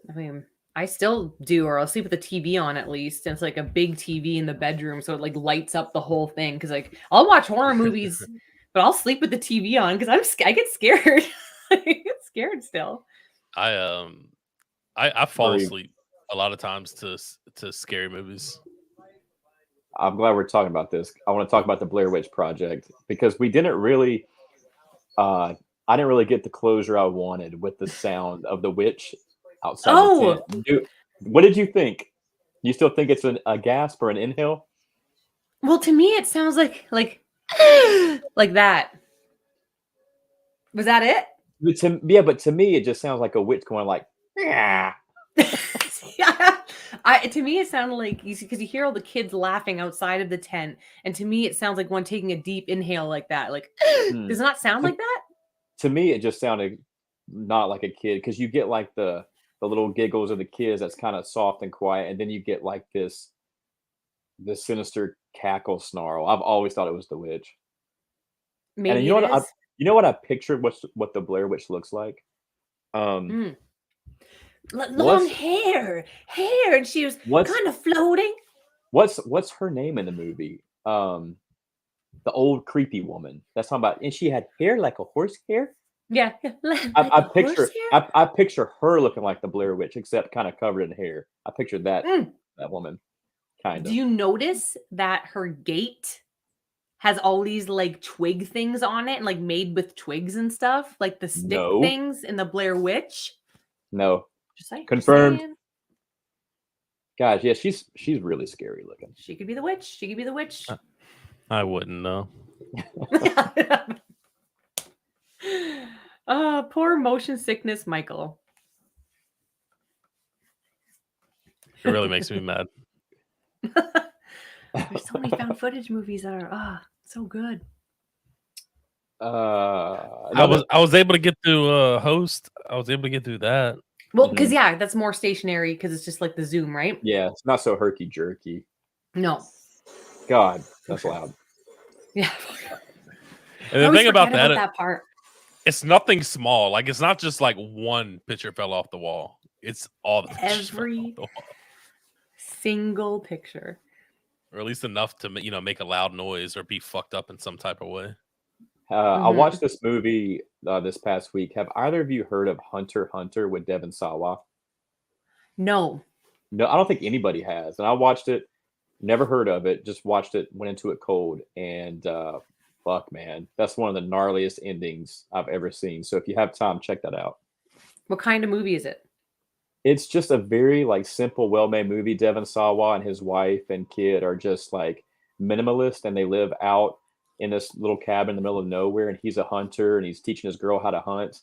I mean, I still do, or I'll sleep with the TV on at least. And it's like a big TV in the bedroom, so it like lights up the whole thing. Because like I'll watch horror movies, but I'll sleep with the TV on because I get scared. I get scared still. I fall Agree. asleep a lot of times to scary movies. I'm glad we're talking about this. I want to talk about the Blair Witch Project because we didn't really I didn't really get the closure I wanted with the sound of the witch outside the tent. What did you think? You still think it's a gasp or an inhale? Well, to me, it sounds like like that. Was that it? But to me, it just sounds like a witch going like, yeah. Yeah. To me, it sounded like because you hear all the kids laughing outside of the tent, and to me, it sounds like one taking a deep inhale like that. Like, does it not sound like that? To me, it just sounded not like a kid because you get like the little giggles of the kids that's kind of soft and quiet, and then you get like this sinister cackle snarl. I've always thought it was the witch. Maybe And you know it what? is. You know what I pictured? What the Blair Witch looks like? Long hair, and she was kind of floating. What's her name in the movie? the old creepy woman. That's talking about, and she had hair like a horse hair. Yeah. I picture her looking like the Blair Witch, except kind of covered in hair. I pictured that woman, kind Do of. you notice that her gate has all these like twig things on it and like made with twigs and stuff, like the stick No. things in the Blair Witch? No, Just saying. confirmed. Just saying. Guys, yeah, she's really scary looking. She could be the witch. She could be the witch. I wouldn't know. Poor motion sickness Michael. It really makes me mad. There's so many found footage movies that are so good. I was able to get through host. I was able to get through that. Well, because that's more stationary because it's just like the zoom, right? Yeah, it's not so herky jerky. No. God, that's loud. Yeah. And the thing about that part, it's nothing small. Like it's not just like one picture fell off the wall. It's all the pictures fell off the wall. Single picture, or at least enough to make a loud noise or be fucked up in some type of way. I watched this movie this past week. Have either of you heard of Hunter x Hunter with Devon Sawa? No, I don't think anybody has. And I watched it, never heard of it, just watched it, went into it cold, and fuck, man, that's one of the gnarliest endings I've ever seen. So if you have time, check that out. What kind of movie is it? It's just a very like simple, well-made movie. Devon Sawa and his wife and kid are just like minimalist, and they live out in this little cabin in the middle of nowhere, and he's a hunter and he's teaching his girl how to hunt.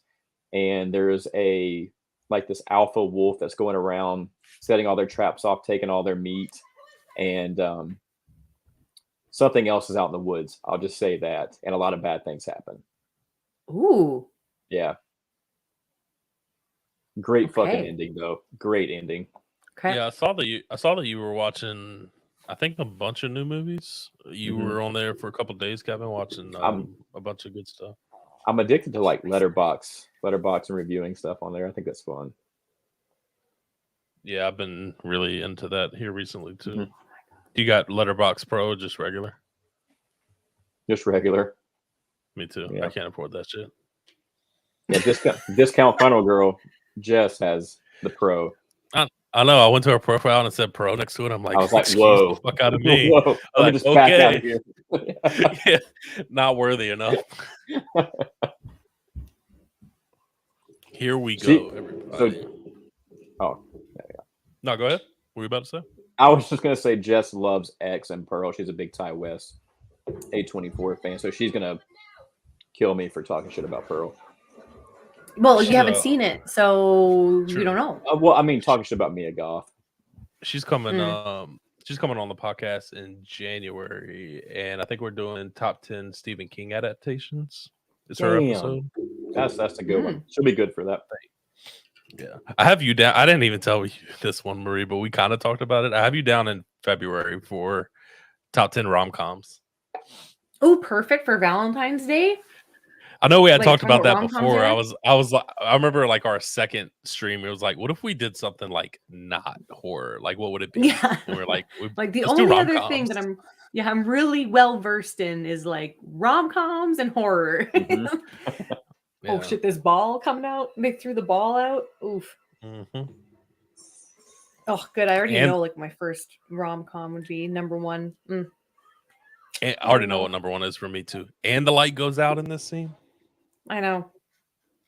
And there's this alpha wolf that's going around setting all their traps off, taking all their meat, and something else is out in the woods. I'll just say that. And a lot of bad things happen. Ooh. Yeah. Great fucking ending though. Great ending. Okay. Yeah, I saw that you were watching, I think, a bunch of new movies. You were on there for a couple of days, Kevin, watching a bunch of good stuff. I'm addicted to like Letterboxd and reviewing stuff on there. I think that's fun. Yeah, I've been really into that here recently too. You got Letterboxd Pro or just regular? Just regular. Me too. Yeah. I can't afford that shit. Yeah, discount funnel girl Jess has the Pro. I know. I went to her profile and it said Pro next to it. I'm like, I was like, whoa, the fuck out of me. Whoa. Let me just back out of here. Yeah, not worthy enough. Here we go, everybody. No, go ahead. What were you about to say? I was just gonna say Jess loves X and Pearl. She's a big Ty West A24 fan, so she's gonna kill me for talking shit about Pearl. Well, you haven't seen it, so True. you don't know. Well, I mean, talking shit about Mia Goth. She's coming. She's coming on the podcast in January, and I think we're doing top 10 Stephen King adaptations. It's her episode. That's a good one. She'll be good for that thing. Yeah, I have you down. I didn't even tell you this one, Marie, but we kind of talked about it. I have you down in February for top 10 rom-coms. Oh, perfect for Valentine's Day. I know we had talked about that before. I remember like our second stream. It was like, what if we did something like not horror? Like, what would it be? Yeah, and we're like the only other thing that I'm really well versed in is like rom-coms and horror. Oh shit! This ball coming out. They threw the ball out. Oof. Oh, good. I already know like my first rom-com would be number one. And I already know what number one is for me too. And the light goes out in this scene. I know.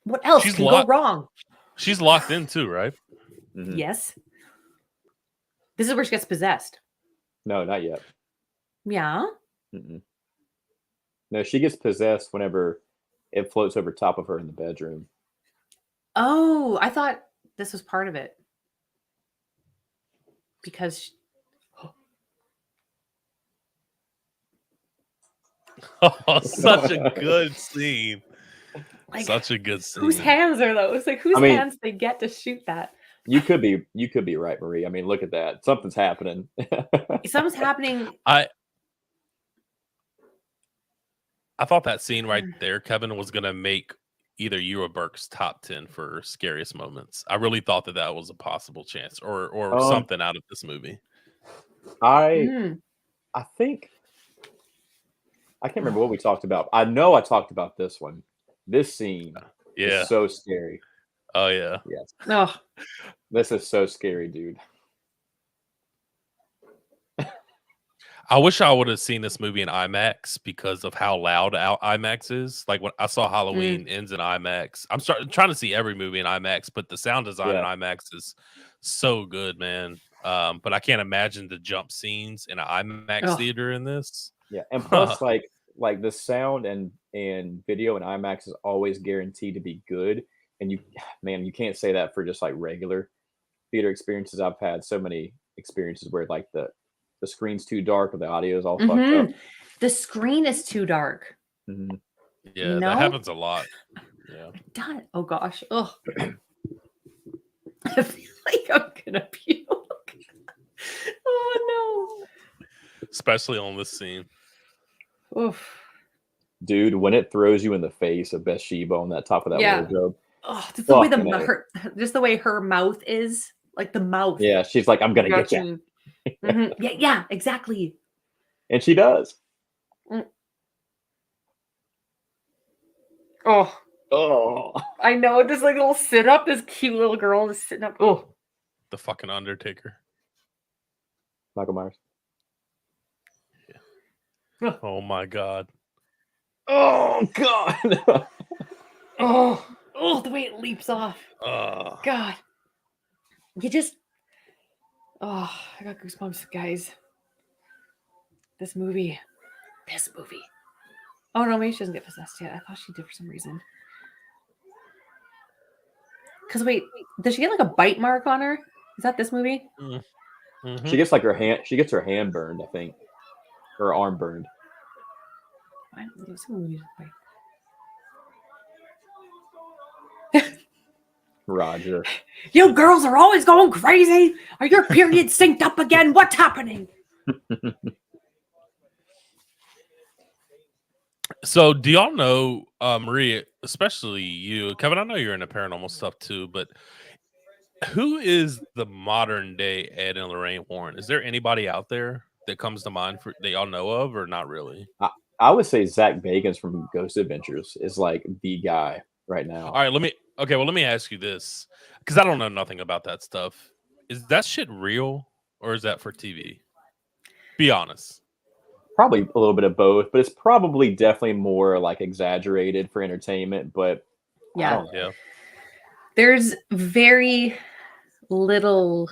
What else can go wrong? She's locked in too, right? Yes. This is where she gets possessed. No, not yet. Yeah. No, she gets possessed whenever it floats over top of her in the bedroom. Oh, I thought this was part of it. Because such a good scene. Like, such a good scene. Whose hands are those? Like whose hands they get to shoot that? You could be right, Marie. I mean, look at that. Something's happening. Something's happening. I thought that scene right there, Kevin, was gonna make either you or Burke's top 10 for scariest moments. I really thought that was a possible chance, or something out of this movie. I think I can't remember what we talked about. I know I talked about this one. This scene Yeah. is so scary. Oh yeah. Yes. Oh, This is so scary, dude. I wish I would have seen this movie in IMAX because of how loud IMAX is. Like when I saw Halloween ends in IMAX, I'm trying to see every movie in IMAX, but the sound design in Yeah. IMAX is so good, man. But I can't imagine the jump scenes in an IMAX Ugh. theater in this. Yeah. And plus, like the sound and video in IMAX is always guaranteed to be good. And you can't say that for just like regular theater experiences. I've had so many experiences where like the screen's too dark or the audio is all fucked up. The screen is too dark. Mhm. Yeah, You that know? happens a lot. Yeah. It does. Oh gosh. Oh. I feel like I'm gonna puke. Oh Especially on this scene. no. Oof. Dude, when it throws you in the face of Bathsheba on that top of that Yeah. wardrobe. Oh, just the way Fucking the way her mouth is, like the mouth. Yeah, she's like, I'm gonna get you. Yeah, exactly. And she does. Oh, Oh. I know. This like little sit up, this cute little girl just sitting up. Oh, The fucking Undertaker. Michael Myers. Oh my god. Oh god. oh, the way it leaps off. God, you just. Oh, I got goosebumps, guys. This movie. Oh no, maybe she doesn't get possessed yet. I thought she did for some reason. Because wait, does she get like a bite mark on her? Is that this movie? Mm-hmm. She gets like her hand. She gets her hand burned, I think. Her arm burned. Roger. You girls are always going crazy. Are your periods synced up again? What's happening? So, do y'all know, Maria, especially you, Kevin? I know you're into paranormal stuff too, but who is the modern day Ed and Lorraine Warren? Is there anybody out there that comes to mind that y'all know of, or not really? I would say Zach Bagans from Ghost Adventures is like the guy right now. All right, let me ask you this, because I don't know nothing about that stuff. Is that shit real, or is that for TV? Be honest. Probably a little bit of both, but it's probably definitely more like exaggerated for entertainment. But I don't know. Yeah. There's very little.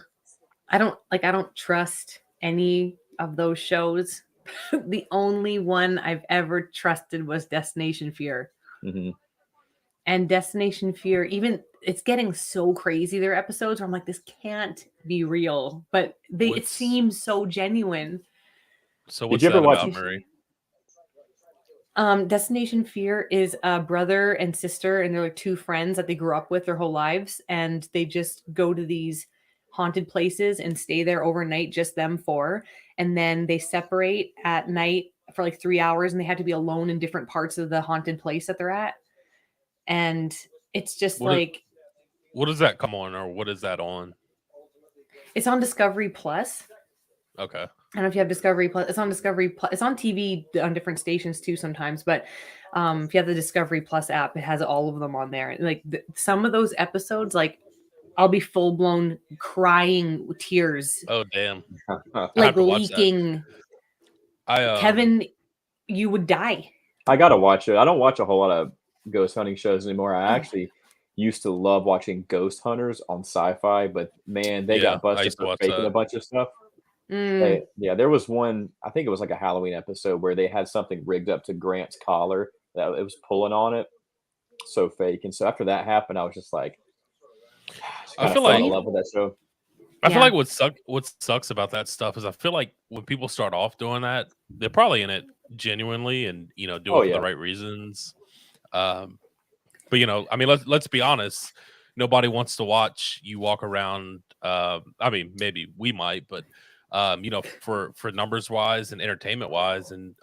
I don't trust any of those shows. The only one I've ever trusted was Destination Fear. Mm-hmm. And Destination Fear, even it's getting so crazy. Their episodes where I'm like, this can't be real, but it seems so genuine. So what's that about, Murray? Destination Fear is a brother and sister, and they're like two friends that they grew up with their whole lives, and they just go to these haunted places and stay there overnight, just them four, and then they separate at night for like 3 hours, and they have to be alone in different parts of the haunted place that they're at, and it's just what does that come on, or what is that on? It's on Discovery Plus. Okay. I don't know if you have Discovery Plus. It's on Discovery Plus. It's on TV on different stations too sometimes. But if you have the Discovery Plus app, it has all of them on there. Like some of those episodes, like I'll be full blown crying tears. Oh damn! Like leaking. Kevin, you would die. I gotta watch it. I don't watch a whole lot of ghost hunting shows anymore. I actually used to love watching Ghost Hunters on Sci-Fi, but man, they got busted for faking a bunch of stuff. There was one, I think it was like a Halloween episode where they had something rigged up to Grant's collar that it was pulling on it. So fake. And so after that happened, I was just like, I feel like in love with that show. I feel like what sucks about that stuff is I feel like when people start off doing that, they're probably in it genuinely and do it for the right reasons. But I mean, let's be honest. Nobody wants to watch you walk around. I mean, maybe we might, but for numbers wise and entertainment wise, and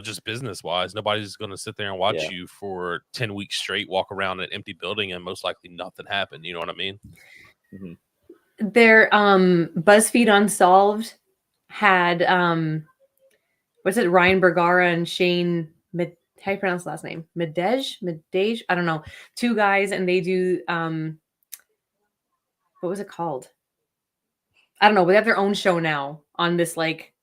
just business wise, nobody's going to sit there and watch you for 10 weeks straight, walk around an empty building, and most likely nothing happened. You know what I mean? Mm-hmm. Their BuzzFeed Unsolved had was it Ryan Bergara and Shane how do you pronounce the last name? Medej. I don't know. Two guys, and they do what was it called? I don't know. But they have their own show now on this like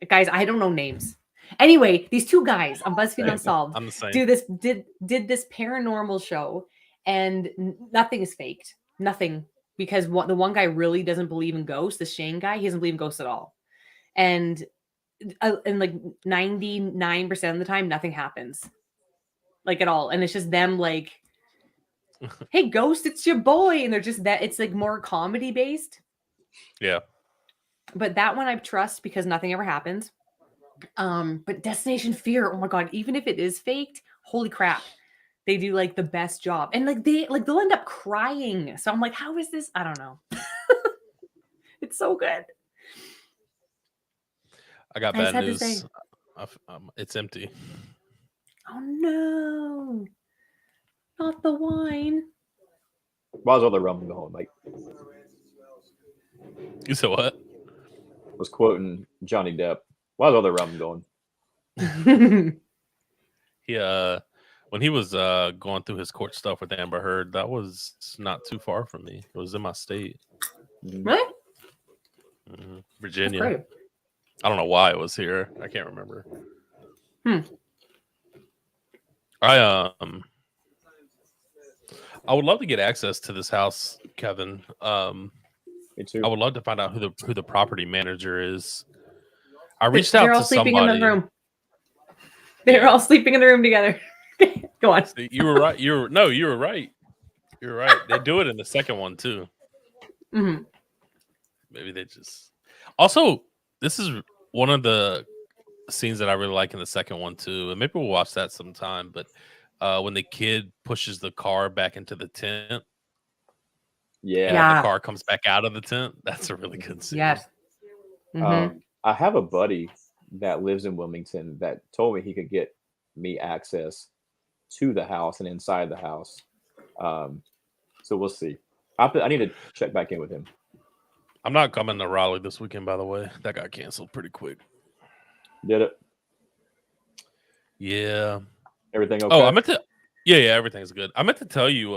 guys. I don't know names. Anyway, these two guys on BuzzFeed Unsolved I'm the same. did this paranormal show, and nothing is faked. Nothing, because the one guy really doesn't believe in ghosts. The Shane guy, he doesn't believe in ghosts at all, and like 99% of the time, nothing happens, like at all, and it's just them like, "Hey, ghost, it's your boy," and they're just that. It's like more comedy based. Yeah. But that one I trust because nothing ever happens. But Destination Fear, oh my god, even if it is faked, holy crap, they do like the best job, and like they'll end up crying. So I'm like, how is this? I don't know. It's so good. I got I just bad had to news. say. It's empty. Oh no, not the wine. Why's all the rum going? Like, You said what? was quoting Johnny Depp. Why's all the rum going? He when he was going through his court stuff with Amber Heard, that was not too far from me. It was in my state. Really? Virginia. That's great. I don't know why it was here. I can't remember. I would love to get access to this house, Kevin. Me too. I would love to find out who the property manager is. I reached They're out all to sleeping somebody. in the room. They're all sleeping in the room together. Go on. You were right. You were right. You're right. They do it in the second one too. Mm-hmm. Maybe they just. Also, this is one of the scenes that I really like in the second one too, and maybe we'll watch that sometime. But when the kid pushes the car back into the tent, Yeah. and the car comes back out of the tent, that's a really good scene. Yes. Mm-hmm. I have a buddy that lives in Wilmington that told me he could get me access to the house and inside the house. So we'll see. I need to check back in with him. I'm not coming to Raleigh this weekend, by the way. That got canceled pretty quick. Did it? Yeah. Everything okay? Oh, I meant to. Yeah, everything's good. I meant to tell you,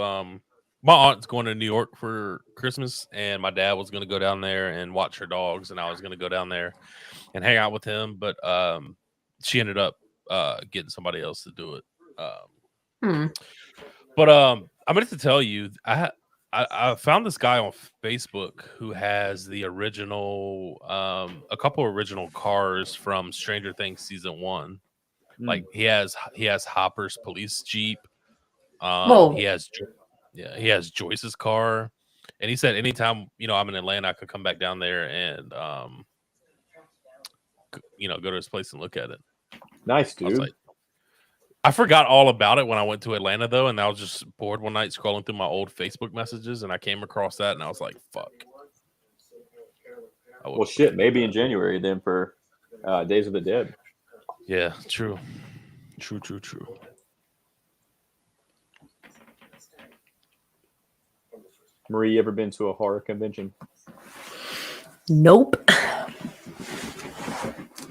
my aunt's going to New York for Christmas, and my dad was going to go down there and watch her dogs, and I was going to go down there and hang out with him, but she ended up getting somebody else to do it. But I meant to tell you, I found this guy on Facebook who has the original, a couple original cars from Stranger Things season 1. Like he has Hopper's police jeep. He has Joyce's car, and he said anytime I'm in Atlanta, I could come back down there and go to his place and look at it. Nice, dude. I forgot all about it when I went to Atlanta though, and I was just bored one night scrolling through my old Facebook messages, and I came across that, and I was like, "Fuck." Well, shit. Maybe in January then for Days of the Dead. Yeah, true. Marie, you ever been to a horror convention? Nope.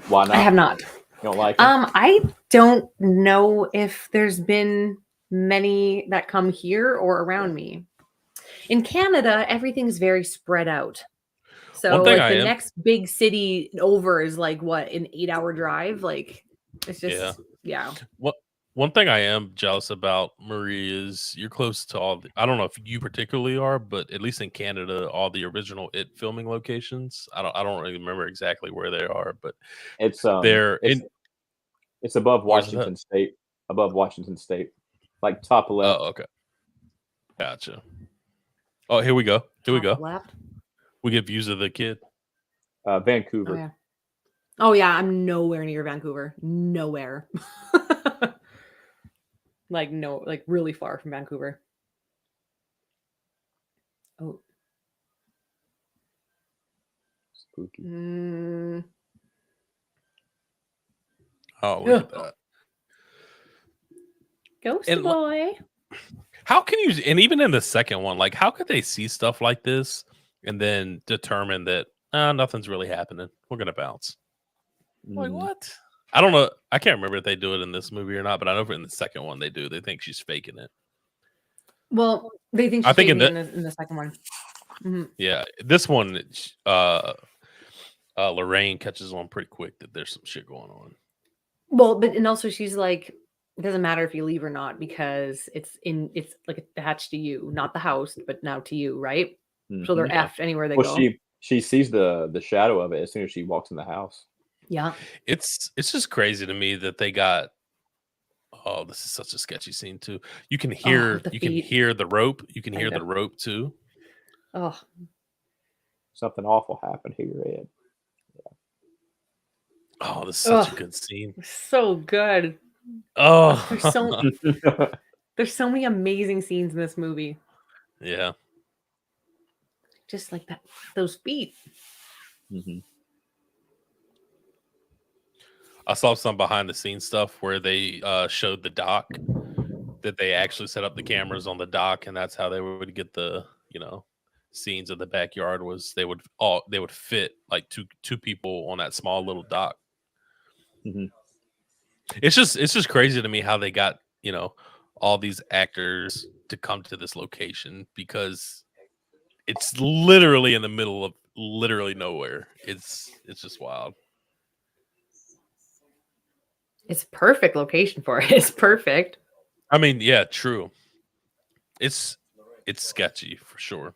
Why not? I have not. You don't like it? I don't know if there's been many that come here or around me. In Canada, everything's very spread out. So like the next big city over is like what, an 8-hour drive? Like it's just yeah. One thing I am jealous about, Marie, is you're close to all I don't know if you particularly are, but at least in Canada, all the original It filming locations. I don't really remember exactly where they are, but it's it's above Washington State. Above Washington State. Like top left. Oh, okay. Gotcha. Oh, here we go. Left. We get views of the kid. Vancouver. Oh yeah, I'm nowhere near Vancouver. Nowhere. Like really far from Vancouver. Oh. Spooky. Oh, look at that. Ghost boy. How can you, and even in the second one, like how could they see stuff like this and then determine that nothing's really happening? We're gonna bounce. Like what? I don't know. I can't remember if they do it in this movie or not, but I know in the second one they do. They think she's faking it. Well, they think I she's think in faking the it in the second one. Mhm. yeah, this one, Lorraine catches on pretty quick that there's some shit going on. Well, but and also she's like, it doesn't matter if you leave or not because it's like attached to you, not the house, but now to you, right? So they're Yeah. effed anywhere they Well, go. she sees the shadow of it as soon as she walks in the house. Yeah. It's just crazy to me that they got. Oh, this is such a sketchy scene too. You can hear with the you can feet. hear the rope. You can I hear know. the rope too. Oh, Something awful happened here, Ed. Oh, this is such a good scene. so good. Oh, There's so many amazing scenes in this movie. yeah. Just like that, those feet. hmm I saw some behind the scenes stuff where they showed the dock that they actually set up the cameras on the dock, and that's how they would get the scenes of the backyard. Was they would fit like two people on that small little dock. hmm It's just crazy to me how they got all these actors to come to this location because it's literally in the middle of literally nowhere. It's just wild. It's perfect location for it. It's perfect. I mean, yeah, true. It's sketchy for sure.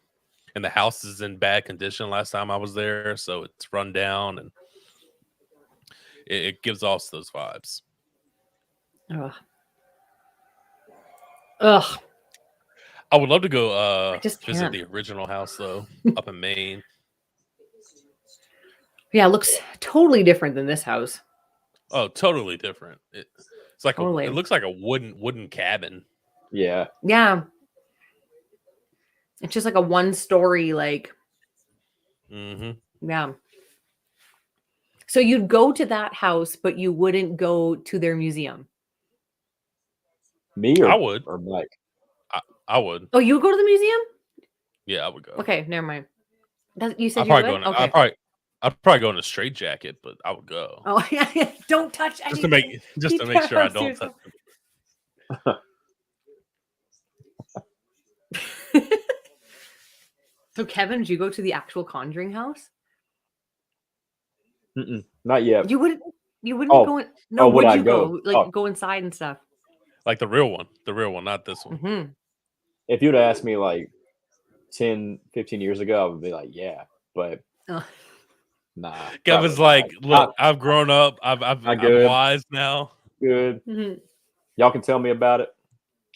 And the house is in bad condition last time I was there, so it's run down and it gives off those vibes. Ugh. Ugh. I would love to go I just visit can't. the original house though, up in Maine. Yeah, it looks totally different than this house. Oh, totally different. It's like Totally. it looks like a wooden cabin. Yeah. Yeah. It's just like a one-story, like, yeah. So you'd go to that house, but you wouldn't go to their museum. Me I would. or Mike? I would. Oh, you would go to the museum? Yeah, I would go. Okay, never mind. You said I'd you probably would? go. Okay. I'd probably go in a straight jacket, but I would go. Oh, yeah. Don't touch anything. Just to make sure I don't touch. So, Kevin, did you go to the actual Conjuring house? Not yet. You wouldn't Oh. go in. No, would would I you go? go? Like, go inside and stuff. Like the real one, not this one. Mm-hmm. If you'd asked me like 10, 15 years ago, I would be like, yeah, but nah. Kevin's like, look, I've grown up. I'm wise now. Good. Mm-hmm. Y'all can tell me about it.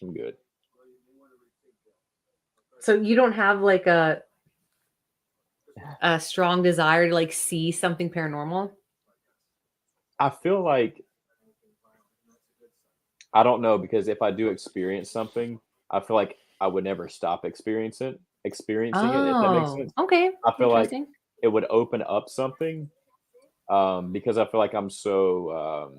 I'm good. So you don't have like a strong desire to like see something paranormal? I feel like I don't know, because if I do experience something, I feel like I would never stop experiencing it, if that makes sense. Okay. I feel like it would open up something, because I feel like I'm so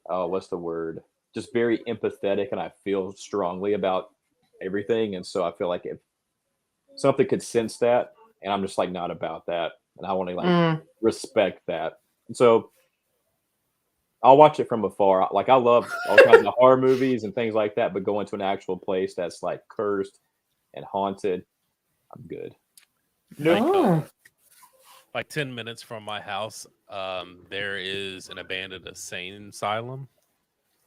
what's the word? Just very empathetic, and I feel strongly about everything, and so I feel like if something could sense that, and I'm just like not about that, and I want to like respect that, and so I'll watch it from afar. Like I love all kinds of horror movies and things like that, but going to an actual place that's like cursed and haunted, I'm good. Like 10 minutes from my house, there is an abandoned insane asylum.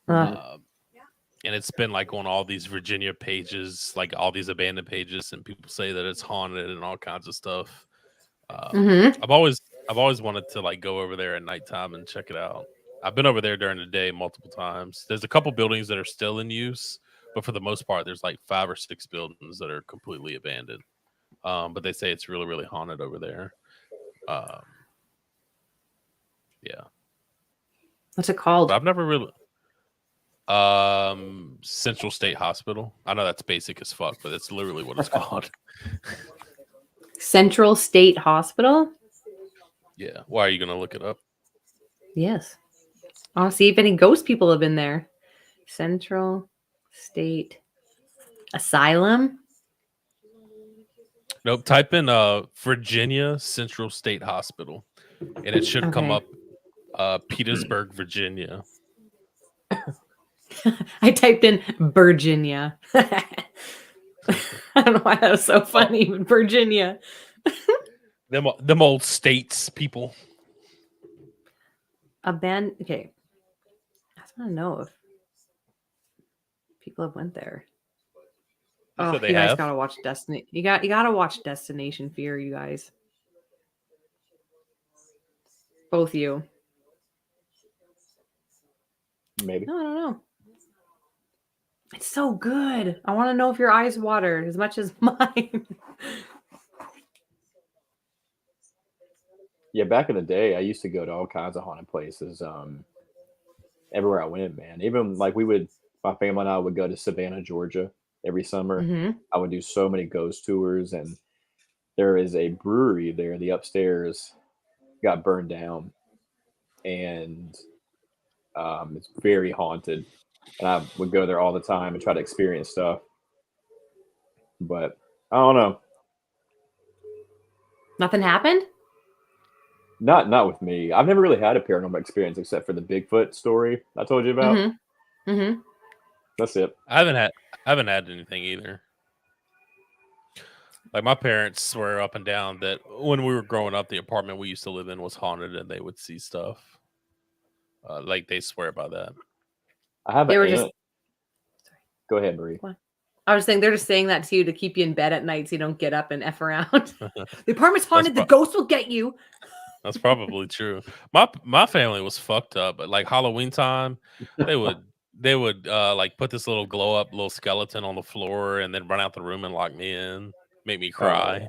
And it's been like on all these Virginia pages, like all these abandoned pages, and people say that it's haunted and all kinds of stuff. I've always wanted to like go over there at nighttime and check it out. I've been over there during the day multiple times. There's a couple buildings that are still in use, but for the most part, there's like 5 or 6 buildings that are completely abandoned. But they say it's really, really haunted over there. Yeah. What's it called? But I've never really. Central State Hospital. I know that's basic as fuck, but it's literally what it's called. Central State Hospital? Yeah. Why are you gonna look it up? Yes. I'll see if any ghost people have been there. Central State Asylum? Nope. Type in Virginia Central State Hospital, and it should come up Petersburg, Virginia. I typed in Virginia. I don't know why that was so funny, but Virginia. Them old states people. Okay. I just want to know if people have went there. You said they you guys have? gotta watch Destiny. You gotta watch Destination Fear, you guys. Both you. Maybe. No, I don't know. It's so good. I want to know if your eyes watered as much as mine. Yeah, back in the day, I used to go to all kinds of haunted places. Everywhere I went, man. Even like my family and I would go to Savannah, Georgia every summer. Mm-hmm. I would do so many ghost tours, and there is a brewery there. The upstairs got burned down, and it's very haunted. And I would go there all the time and try to experience stuff. But I don't know. Nothing happened? Not with me. I've never really had a paranormal experience except for the Bigfoot story I told you about. Mm-hmm. Mm-hmm. That's it. I haven't had anything either. Like my parents swear up and down that when we were growing up, the apartment we used to live in was haunted, and they would see stuff. Like they swear by that. I have They an were aunt. just. Go ahead, Marie. What? I was saying they're just saying that to you to keep you in bed at night so you don't get up and F around. The apartment's haunted, the ghost will get you. That's probably true. My family was fucked up, but like Halloween time, they would like put this little glow up little skeleton on the floor and then run out the room and lock me in, make me cry.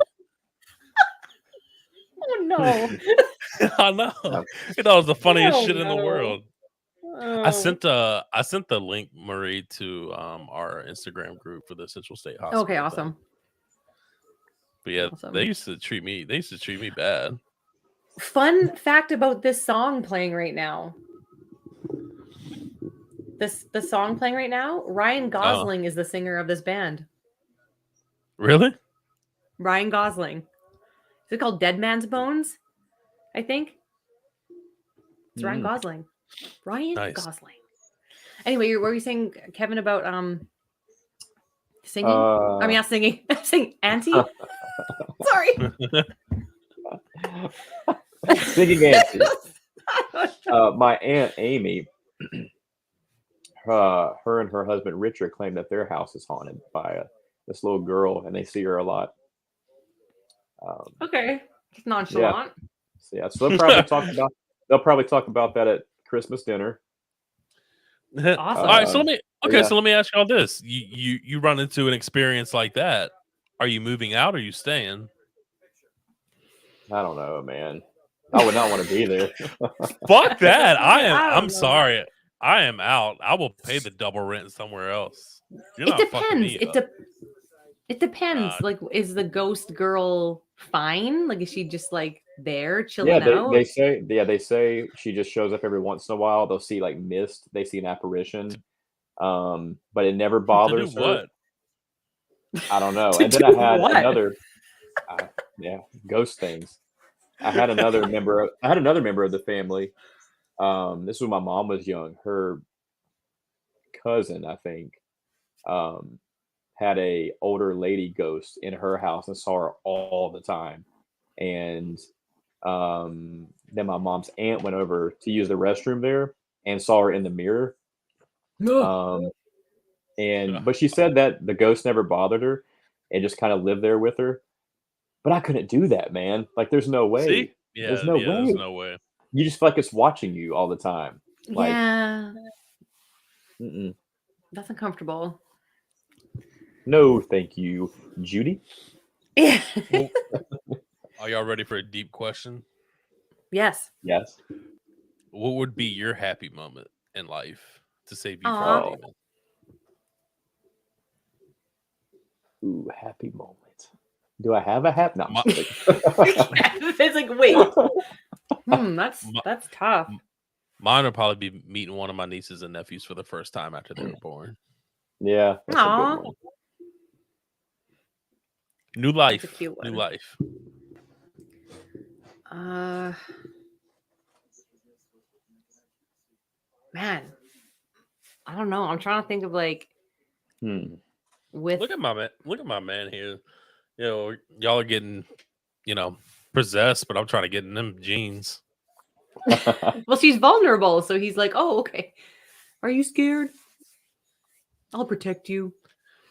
Oh no. I know. It was the funniest shit in the world. I sent the link, Marie, to our Instagram group for the Central State Hospital. Okay, awesome. Thing. But yeah, awesome. they used to treat me bad. Fun fact about this song playing right now. The song playing right now, Ryan Gosling is the singer of this band. Really? Ryan Gosling. Is it called Dead Man's Bones? I think. It's Ryan Gosling. Ryan Gosling. Anyway, what were you saying, Kevin, about singing? I mean, not singing. Singing Auntie? Sorry. Singing Auntie. My Aunt Amy, her and her husband Richard claim that their house is haunted by this little girl, and they see her a lot. Okay, it's nonchalant. Yeah, so they'll probably talk about that at Christmas dinner. Awesome. All right, so let me ask y'all this: you run into an experience like that, are you moving out or are you staying? I don't know, man. I would not want to be there. Fuck that! I'm sorry. I am out. I will pay the double rent somewhere else. You're not fucking me up. It depends. Like, is the ghost girl fine? Like, is she just like there chilling out? They say she just shows up every once in a while. They'll see like mist. They see an apparition, but it never bothers her. What? I don't know. And then I had another, ghost things. I had another member of the family. This was when my mom was young. Her cousin, I think, had a older lady ghost in her house and saw her all the time. And then my mom's aunt went over to use the restroom there and saw her in the mirror. But she said that the ghost never bothered her and just kind of lived there with her. But I couldn't do that, man. Like, there's no way. See? Yeah, there's no way. You just feel like it's watching you all the time. Like, That's uncomfortable. No, thank you, Judy. Yeah. Are y'all ready for a deep question? Yes. Yes. What would be your happy moment in life to save you from a demon? Ooh, happy moment. Do I have a happy? No. It's like, wait. That's tough. Mine would probably be meeting one of my nieces and nephews for the first time after they were born. Yeah. That's a good one. New life. New life. man, I don't know. I'm trying to think of like with Look at my man here. You know, y'all are getting, possessed, but I'm trying to get in them jeans. well, she's vulnerable, so he's like, oh, okay. Are you scared? I'll protect you.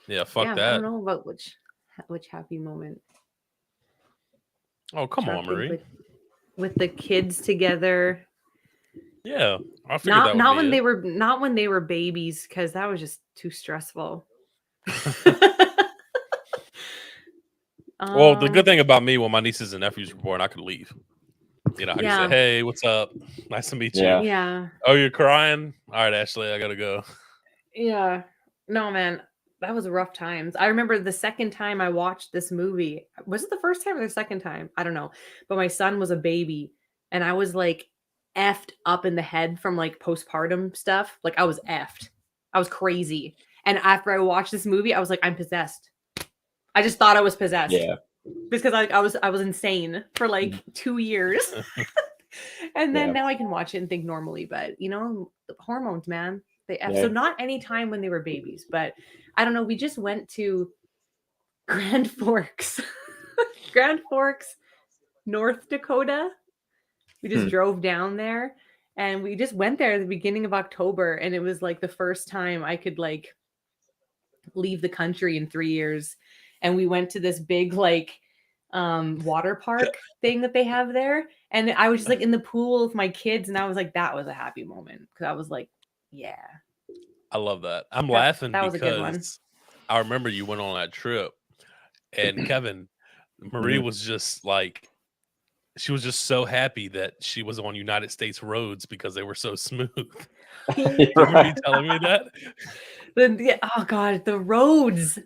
Yeah, fuck I that. don't know about which happy moment. Oh, come on, Marie. With the kids together. Yeah, I figured that would not be when it. they were babies, because that was just too stressful. Well, the good thing about me, when my nieces and nephews were born, I could leave. I could say, "Hey, what's up? Nice to meet you." Yeah. Oh, you're crying? All right, Ashley, I gotta go. Yeah. No, man, that was rough times. I remember the second time I watched this movie. Was it the first time or the second time? I don't know. But my son was a baby, and I was like effed up in the head from like postpartum stuff. Like I was effed. I was crazy. And after I watched this movie, I was like, I'm possessed. I just thought I was possessed. Yeah. Because I was insane for like 2 years. And then now I can watch it and think normally, but hormones, man. So not any time when they were babies, but I don't know. We just went to Grand Forks, North Dakota. We just drove down there, and we just went there at the beginning of October, and it was like the first time I could like leave the country in 3 years. And we went to this big like water park thing that they have there, and I was just like in the pool with my kids, and I was like, that was a happy moment, because I was like, yeah, I love that. I'm laughing that was a good one. because I remember you went on that trip, and Kevin, Marie was just like, she was just so happy that she was on United States roads because they were so smooth. Do you remember you telling me that? Oh god, the roads.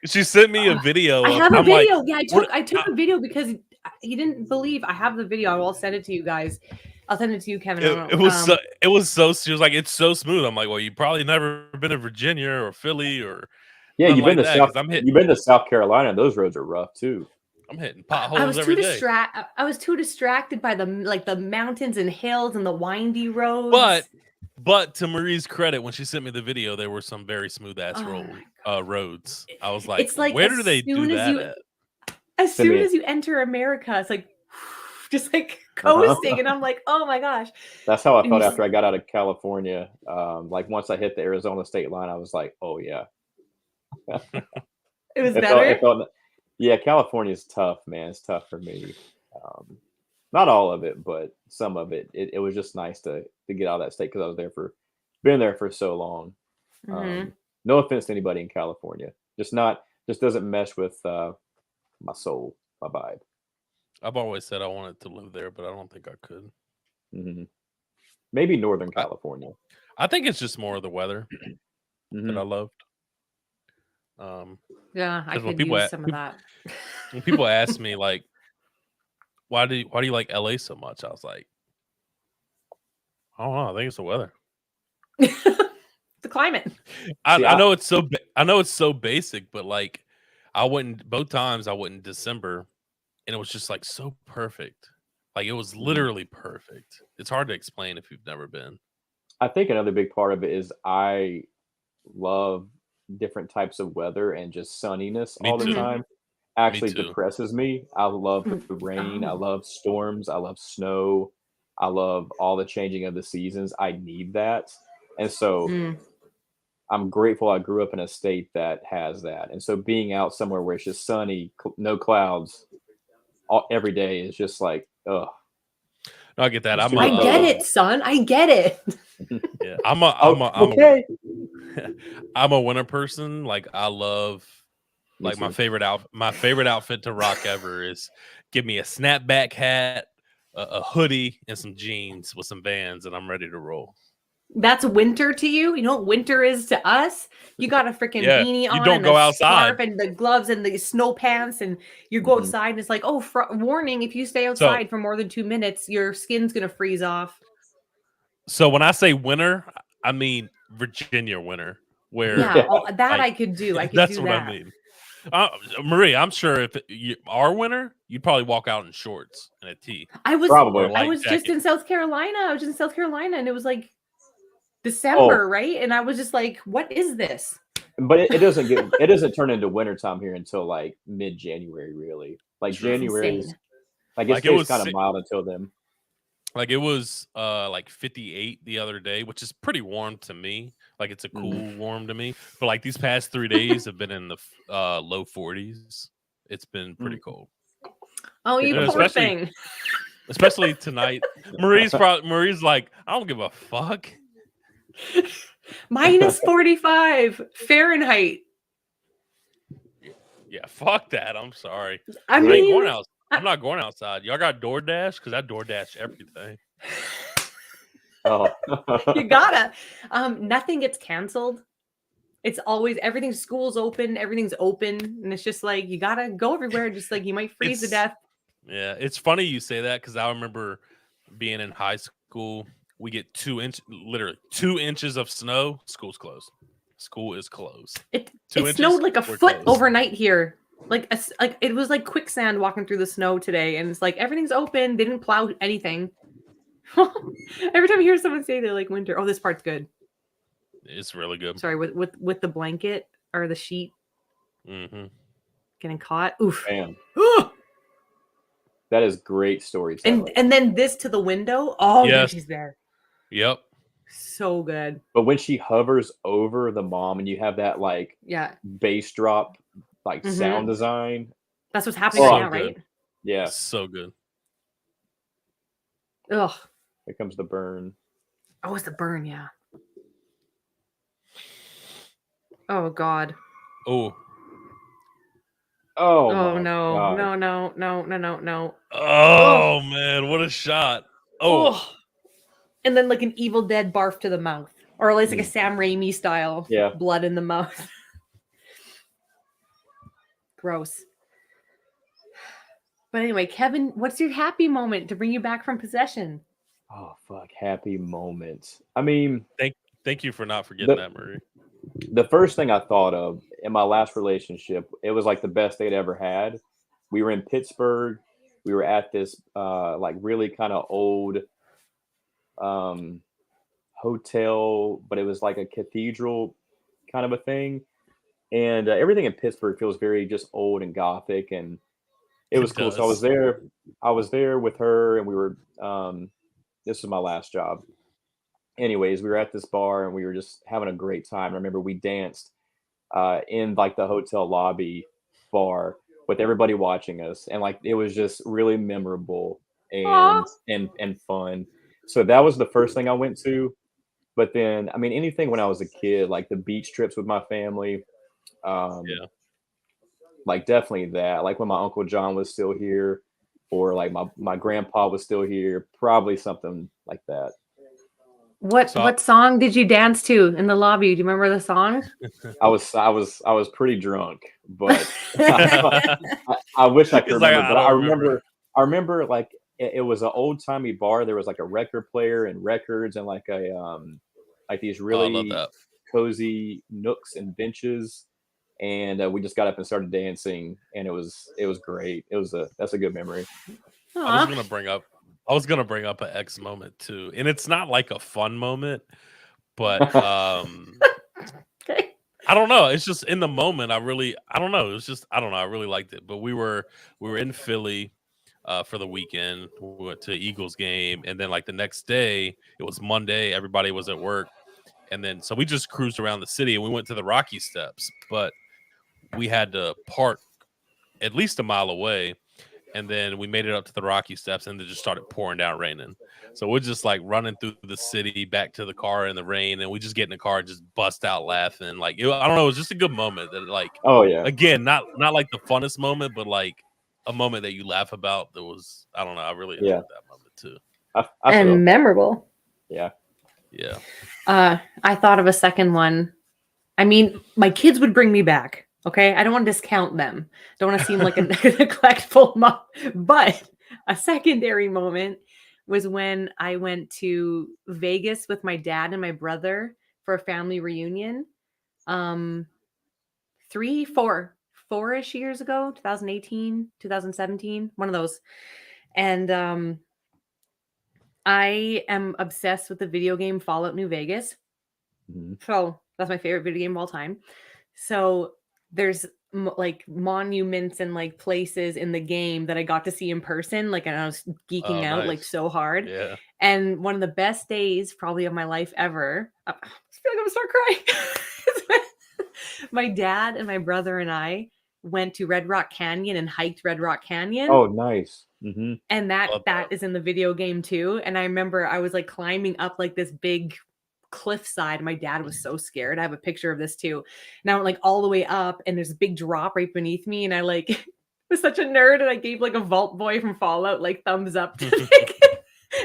She sent me a video. I have a video. Like, I took a video because he didn't believe. I have the video. I will send it to you guys. I'll send it to you, Kevin. It was so. She was like, "It's so smooth." I'm like, "Well, you probably never been to Virginia or Philly or you've been to South. You've been to South Carolina. Those roads are rough too. I'm hitting potholes every day. I was too distracted by the mountains and hills and the windy roads. But to Marie's credit, when she sent me the video, there were some very smooth ass roads. I was like, it's like, where do they do that at? As soon as you enter America, it's like just like coasting, and I'm like, oh my gosh. That's how I felt after I got out of California. Like once I hit the Arizona state line, I was like, oh yeah. It was better. Yeah, California's tough, man. It's tough for me. Not all of it, but some of it. It was just nice to get out of that state because I was been there for so long. No offense to anybody in California, just doesn't mesh with my soul, my vibe. I've always said I wanted to live there, but I don't think I could. Maybe Northern California. I think it's just more of the weather that I loved. Yeah, I could use some of that. When people ask me like, why do you like LA so much? I was like, I don't know. I think it's the weather. The climate. I know it's so basic, but like both times I went in December, and it was just like so perfect. Like it was literally perfect. It's hard to explain if you've never been. I think another big part of it is I love different types of weather, and just sunniness all the time actually depresses me. I love the rain. I love storms. I love snow. I love all the changing of the seasons. I need that. And so I'm grateful I grew up in a state that has that. And so being out somewhere where it's just sunny, no clouds every day is just like, ugh. No, I get that. I get it, son. I get it. Yeah, I'm a winter person. Like I love, like my favorite outfit to rock ever is give me a snapback hat, a hoodie, and some jeans with some Vans, and I'm ready to roll. That's winter to you. You know what winter is to us? You got a freaking beanie on. You don't go outside. And the gloves and the snow pants, and you go outside, and it's like, oh, warning! If you stay outside for more than 2 minutes, your skin's gonna freeze off. So when I say winter, I mean Virginia winter. Where I could do. That's what I mean. Marie, I'm sure if our winter, you'd probably walk out in shorts and a tee. I was just in South Carolina. And it was like December, right? And I was just like, what is this? But it doesn't turn into wintertime here until like mid-January, really. Like True. It's January's insane. like it Like it stays was kind of si- mild until then. like it was like 58 the other day, which is pretty warm to me. Like it's a Mhm. cool warm to me. But like these past 3 days have been in the low 40s. It's been pretty cold. Oh, you And poor thing. especially tonight. Marie's like, I don't give a fuck. Minus 45 Fahrenheit. Yeah, fuck that. I'm sorry. I I ain't mean, going out. I'm not going outside. Y'all got DoorDash? Because I DoorDash everything. Oh. you gotta. Nothing gets canceled. It's always everything's school's open, everything's open, and it's just like you gotta go everywhere. Just like you might freeze to death. Yeah, it's funny you say that because I remember being in high school. We get literally 2 inches of snow. School's closed. School is closed. It 2 it inches, snowed like a we're foot closed. overnight here. Like it was like quicksand walking through the snow today, and it's like everything's open. They didn't plow anything. Every time I hear someone say they're like winter, oh, this part's good. It's really good. Sorry, with the blanket or the sheet Mm-hmm. getting caught. Oof. Man, that is great storytelling. And then this to the window. Oh, yeah, Yes. she's there. Yep. So good. But when she hovers over the mom and you have that like Yeah, bass drop like Mhm. sound design, that's what's happening Oh, right now, good. right? yeah, So good. Ugh. here comes the burn. Oh, it's the burn. Yeah. Oh God. Oh. Oh, Oh my no. God. No. Oh man, what a shot. Oh. Oh. And then like an Evil Dead barf to the mouth, or at least like a Mm. Sam Raimi style. Yeah. Blood in the mouth. Gross. But anyway, Kevin, what's your happy moment to bring you back from possession? Oh, fuck. Happy moments. I mean, Thank you for not forgetting The- that, Marie. the first thing I thought of in my last relationship, it was like the best they'd ever had. We were in Pittsburgh. We were at this like really kind of old um, hotel, but it was like a cathedral kind of a thing. And everything in Pittsburgh feels very just old and gothic, and it was cool. So I was does. there. I was there with her, and we were. This was my last job. Anyways, we were at this bar, and we were just having a great time. I remember we danced in like the hotel lobby bar with everybody watching us, and like it was just really memorable Aw. and fun. So that was the first thing I went to. But then, I mean, anything when I was a kid, like the beach trips with my family, Yeah. like definitely that. Like when my Uncle John was still here, or like my grandpa was still here, probably something like that. So- What song did you dance to in the lobby? Do you remember the song? I was pretty drunk, but I wish I could It's like, remember. I But I don't remember. remember like it was an old timey bar. There was like a record player and records and like these Oh, I love really that. cozy nooks and benches. And we just got up and started dancing, and it was great. That's a good memory. I was Aw. gonna bring up an X moment too, and it's not like a fun moment, but Okay. I don't know. It's just in the moment. I don't know. It's just I don't know. I really liked it. But we were in Philly for the weekend. We went to Eagles game, and then like the next day, it was Monday. Everybody was at work, and then so we just cruised around the city, and we went to the Rocky Steps, but we had to park at least a mile away. And then we made it up to the Rocky Steps, and it just started pouring down, raining. So we're just like running through the city back to the car in the rain, and we just get in the car and just bust out laughing. Like I don't know, it was just a good moment. That like Oh yeah, again, not like the funnest moment, but like a moment that you laugh about. That was I don't know. I really enjoyed that moment too. I feel, And memorable. yeah. Yeah, I thought of a second one. I mean, my kids would bring me back. Okay, I don't want to discount them. Don't want to seem like a neglectful mom. But a secondary moment was when I went to Vegas with my dad and my brother for a family reunion. 4-ish years ago, 2018, 2017, one of those. And I am obsessed with the video game Fallout New Vegas. So that's my favorite video game of all time. So there's like monuments and like places in the game that I got to see in person. Like, and I was geeking out like nice. so hard. Yeah. And one of the best days probably of my life ever. I feel like I'm gonna start crying. My dad and my brother and I went to Red Rock Canyon and hiked Red Rock Canyon. Oh, nice. And that Love that. is in the video game too. And I remember I was like climbing up like this big cliffside. My dad was so scared. I have a picture of this too. Now I'm like all the way up, and there's a big drop right beneath me, and I like was such a nerd, and I gave like a Vault Boy from Fallout like thumbs up to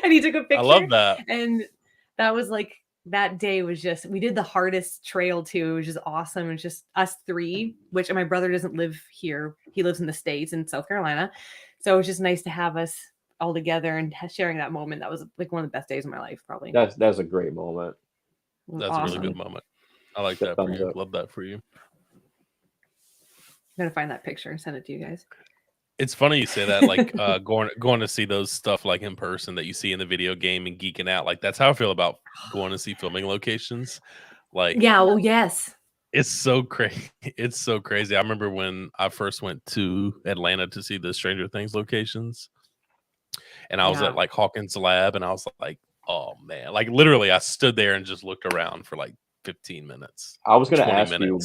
and he took a picture. I love that. And that was like that day was just, we did the hardest trail too. It was just awesome. It was just us three, which my brother doesn't live here. He lives in the States in South Carolina. So it was just nice to have us all together and sharing that moment. That was like one of the best days of my life, probably. That's a great moment. That's awesome. a really good moment. I like that for you. Love that for you. I'm gonna find that picture and send it to you guys. It's funny you say that, like going to see those stuff like in person that you see in the video game and geeking out. Like that's how I feel about going to see filming locations. Like, yeah, well, yes, it's so crazy. It's so crazy. I remember when I first went to Atlanta to see the Stranger Things locations, and I was at like Hawkins Lab, and I was like, oh man, like literally, I stood there and just looked around for like 15 minutes. I was going to ask you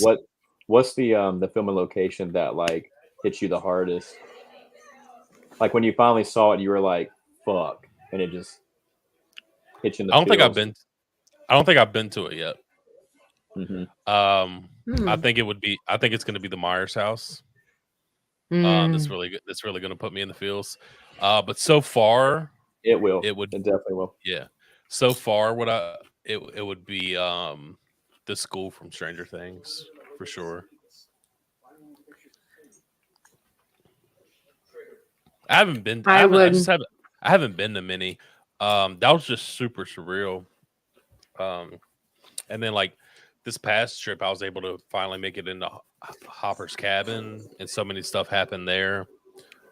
what's the filming location that like hit you the hardest? Like when you finally saw it, you were like, "Fuck," and it just hit you in the. I don't think I've been to it yet. I think it would be. I think it's going to be the Myers house. That's really good. That's really going to put me in the feels. But so far, it will. It would. It definitely will. Yeah. So far, it would be the school from Stranger Things for sure. I haven't been. I haven't been to many. That was just super surreal. And then like this past trip, I was able to finally make it into Hopper's cabin, and so many stuff happened there.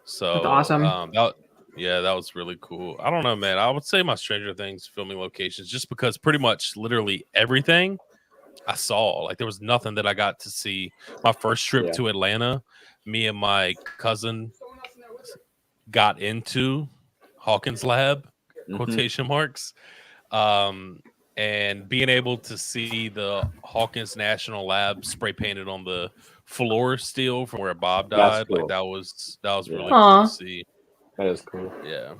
So that's awesome. That was really cool. I don't know, man. I would say my Stranger Things filming locations, just because pretty much literally everything I saw, like there was nothing that I got to see. My first trip to Atlanta, me and my cousin got into Hawkins Lab, quotation marks, and being able to see the Hawkins National Lab spray painted on the floor still from where Bob died, cool. Like that was really cool to see. That is cool. Yeah.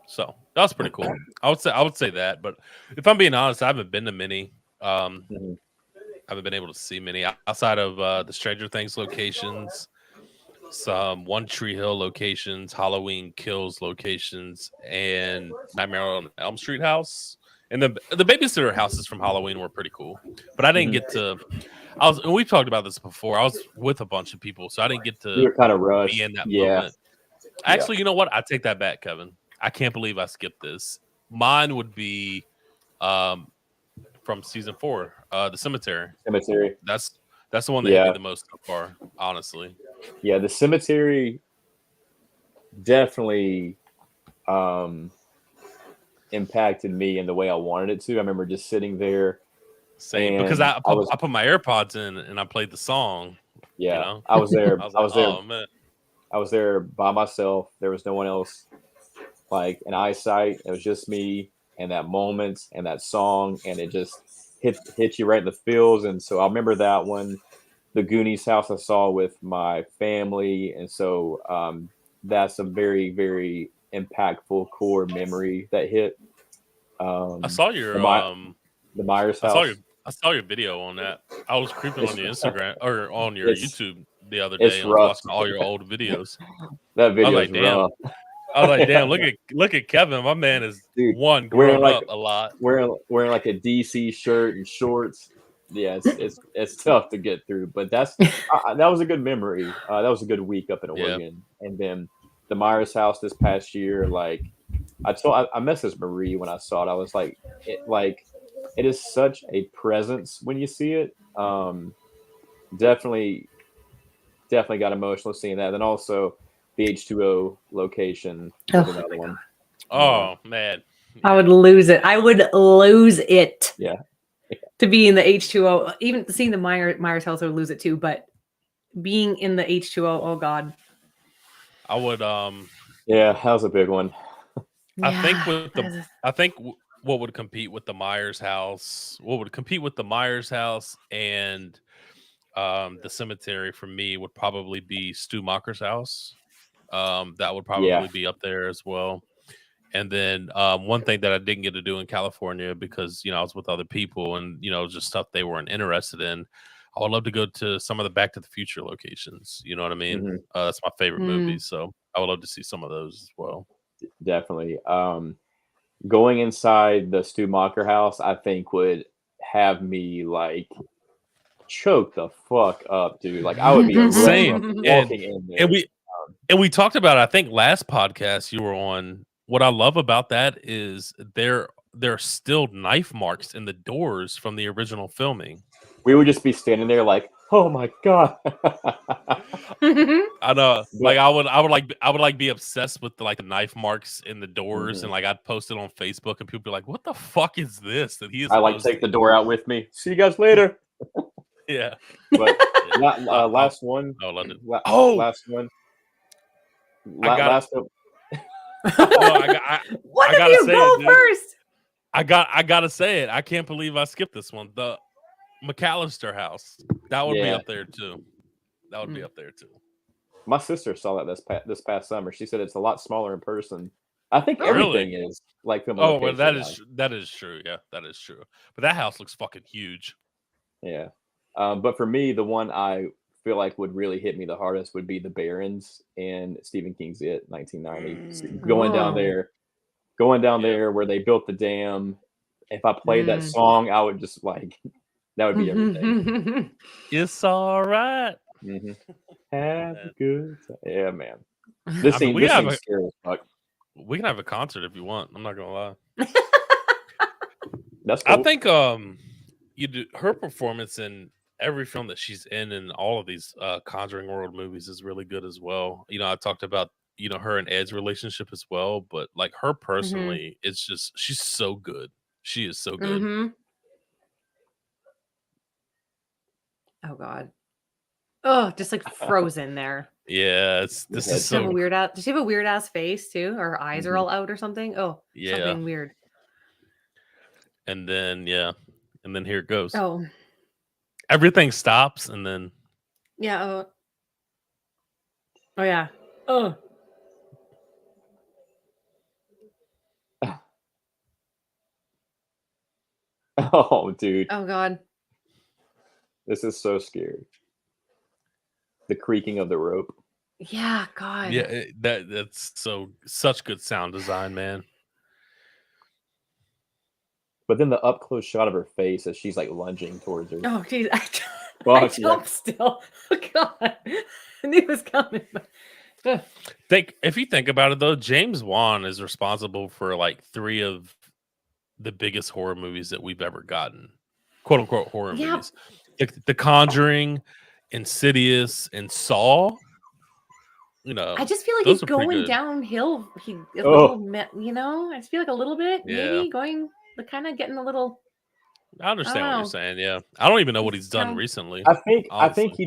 So that was pretty cool. I would say that, but if I'm being honest, I haven't been to many. I haven't been able to see many outside of the Stranger Things locations, some One Tree Hill locations, Halloween Kills locations, and Nightmare on Elm Street house. And the babysitter houses from Halloween were pretty cool, but I didn't get to. We've talked about this before. I was with a bunch of people, so I didn't get to. You were kind of rushed. Be in that moment. Actually, you know what? I take that back, Kevin. I can't believe I skipped this. Mine would be from season 4, the cemetery. Cemetery. That's the one that hit me the most so far, honestly. Yeah, the cemetery definitely impacted me in the way I wanted it to. I remember just sitting there. Same, because I put my AirPods in and I played the song. Yeah, you know? I was there. I was there. Oh, man. I was there by myself. There was no one else like in eyesight. It was just me and that moment and that song, and it just hit you right in the feels. And so I remember that one. The Goonies house I saw with my family, and so that's a very, very impactful core memory that hit. I saw your the Myers house. I saw your video on that. I was creeping on your Instagram or on your YouTube the other day and watching all your old videos. That video is rough. I was like, damn, look at Kevin. My man is growing up a lot. Wearing like a DC shirt and shorts. Yeah, it's tough to get through, but that was a good memory. That was a good week up in Oregon. And then the Myers house this past year, like I messaged Marie when I saw it. I was like, it is such a presence when you see it. Definitely got emotional seeing that. And then also the H2O location. Another one. Oh man, I would lose it. Yeah. to be in the H2O. Even seeing the Myers house, I would lose it too. But being in the H2O, oh god. I would Yeah, that was a big one. I think Yeah, with the what would compete with the Myers house, and the cemetery for me would probably be Stu Macher's house. That would Yeah. probably be up there as well. And then one thing that I didn't get to do in California because I was with other people and just stuff they weren't interested in. I would love to go to some of the Back to the Future locations. You know what I mean? Mhm. That's my favorite Mm. movies, so I would love to see some of those as well. Definitely. Going inside the Stu Macher house, I think would have me like choke the fuck up, dude. Like I would be a wreck Same. walking in there. And we talked about, I think last podcast you were on. What I love about that is there are still knife marks in the doors from the original filming. We would just be standing there like, oh my god. I know, But- like I would be obsessed with the knife marks in the doors, Mhm. and like I'd post it on Facebook, and people be like, "What the fuck is this?" That he is. I like take the door out with me. See you guys later. Yeah. But Yeah. last one. No, London. Last one. I got- Last one. What I did gotta you say go it, dude. first? I gotta say it. I can't believe I skipped this one. The McAllister house. That would be Yeah. up there too. That would be up there too. My sister saw that this past summer. She said it's a lot smaller in person. I think Really? everything is like film. Oh, well, that location is true. Yeah, that is true. But that house looks fucking huge. now. Yeah. But for me, the one I feel like would really hit me the hardest would be the Barrens and Stephen King's It, 1990. Going down Whoa. there where they built the dam. If I played that song, I would just like that would be everything. It's all right. Mm-hmm. Have a good time. Yeah, man. I This mean, scene, this scary as fuck. We can have a concert if you want. I'm not gonna lie. That's cool. I think you do her performance in every film that she's in and all of these Conjuring World movies is really good as well. I talked about her and Ed's relationship as well, but like her personally, it's just she's so good. She is so good. Mm-hmm. Oh god. Oh, just like frozen there. Yeah, this is Does she have so a weird ass? Does she have a weird ass face too? Or her eyes are all out or something? Oh, Yeah. something weird. And then here it goes. Oh, Everything stops and then yeah. Oh yeah. Oh. Oh, dude, Oh god. this is so scary. The creaking of the rope. Yeah, god. yeah, that's such good sound design, man. But then the up close shot of her face as she's like lunging towards her. Oh geez. I Fuck, jumped still. Oh god. I knew it was coming. Ugh. If you think about it though, James Wan is responsible for like 3 of the biggest horror movies that we've ever gotten, quote unquote horror Yeah. movies. The Conjuring, Insidious, and Saw. I just feel like those he's are pretty going good. downhill. Oh. I just feel like a little bit, Yeah. maybe going, kind of getting a little. I understand what know. you're saying. Yeah, I don't even know what he's done Sound- recently. I think honestly. he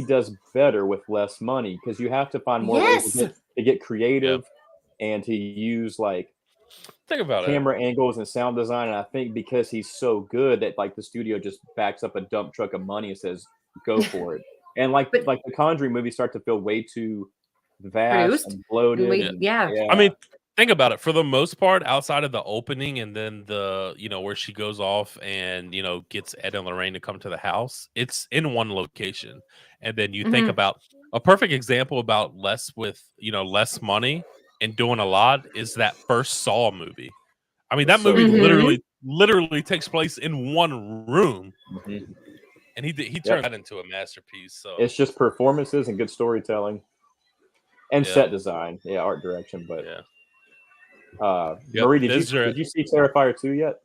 does better with less money because you have to find more ways Yes. to get creative and to use like Think about camera angles and sound design. And I think because he's so good that like the studio just backs up a dump truck of money and says, "Go for it." And like But- the Conjuring movies start to feel way too vast Produced? and bloated. Yeah. it. I mean, think about it. For the most part, outside of the opening and then the where she goes off and gets Ed and Lorraine to come to the house, it's in one location. And then you think Mhm. about a perfect example about less with less money and doing a lot is that first Saw movie. I mean, that So movie good. literally takes place in one room, Mhm. and he turned that into a masterpiece. So It's just performances and good storytelling and Yeah. set design. Yeah, art direction. But yeah. Yep, Marie, did those are- you see Terrifier 2 yet?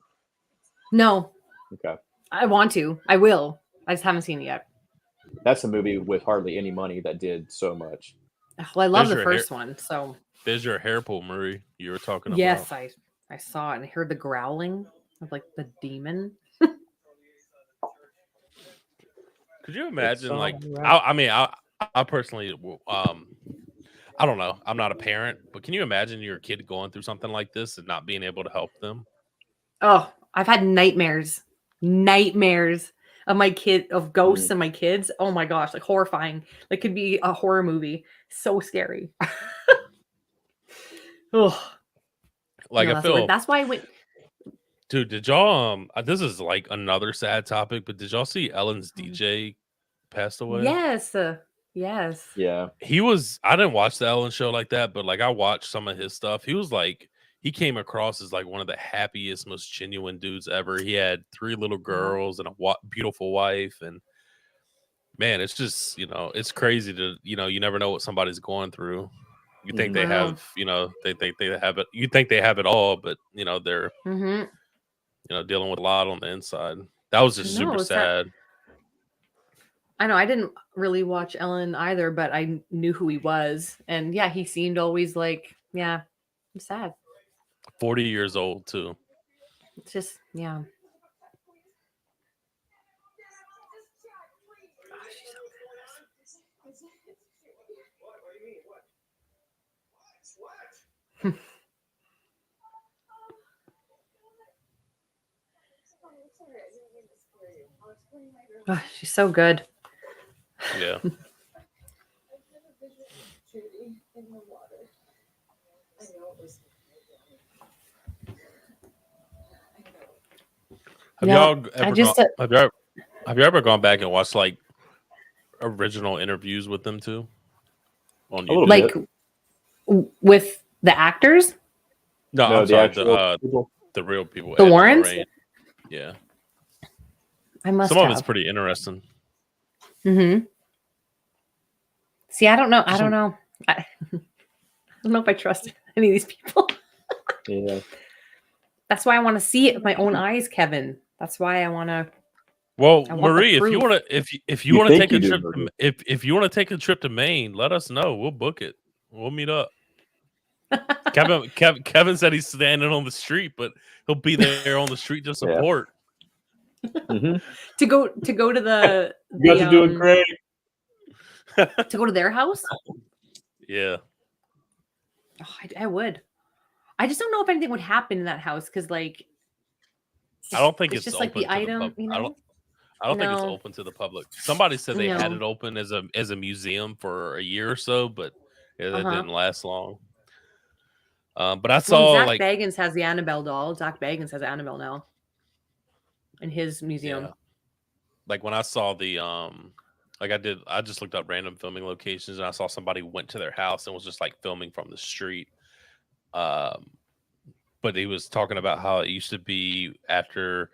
No, Okay. I want to. I will. I just haven't seen it yet. That's a movie with hardly any money that did so much. Well, I love There's the your hair- first one. So There's your hair pull, Murray. You were talking yes, about. I saw it and I heard the growling of like the demon. Could you It's imagine? Like, all right. I personally, I don't know. I'm not a parent, but can you imagine your kid going through something like this and not being able to help them? Oh, I've had nightmares of my kid, of ghosts and my kids. Oh my gosh, like horrifying. Like could be a horror movie. So scary. Oh, Like, no, I that's the word. feel, That's why I went. dude. Did y'all? This is like another sad topic, but did y'all see Ellen's DJ passed away? Yes, yes. Yeah. He was. I didn't watch the Ellen show like that, but like I watched some of his stuff. He was like, he came across as like one of the happiest, most genuine dudes ever. He had 3 little girls and a beautiful wife, and man, it's just, it's crazy to, you never know what somebody's going through. You think Mhm. they I know. have, they think they have it. You think they have it all, but they're, Mm-hmm. dealing with a lot on the inside. That was just super No, it's not. sad. I know I didn't really watch Ellen either, but I knew who he was, and yeah, he seemed always like, yeah, I'm sad. 40 years old too. It's just, yeah. Oh, she's so good. Oh, she's so good. Yeah. Have Yeah, y'all I ever gone? just Have you ever gone back and watched like original interviews with them too on A little YouTube? like bit. with the actors, No, No, I'm the sorry. actual people. The real people, the Ed and Warrens. Lorraine. Yeah, I must some of it's have. pretty interesting. Mm-hmm. See, I don't know. I Just don't know. I don't know if I trust any of these people. Yeah. That's why I want to see it with my own eyes, Kevin. That's why I want to. Well, I want the Marie, if you proof. want to, if you You want to think take a you do, trip, Marie. if you want to take a trip to Maine, let us know. We'll book it. We'll meet up. Kevin said he's standing on the street, but he'll be there on the street to Yeah. support. Mhm. to go to the You guys are doing great. to go to their house. Yeah, Oh, I would. I just don't know if anything would happen in that house because, like, I don't think it's it's just like the open to the item, public. you I know. don't think it's No, open to the public. Somebody said they had no. it open as a museum for a year or so, but yeah, that Uh-huh. didn't last long. But I Well, saw Zach like, Bagans has the Annabelle doll. Zach Bagans has Annabelle now in his museum. yeah, like when I saw the like I just looked up random filming locations and I saw somebody went to their house and was just like filming from the street. Um, but he was talking about how it used to be after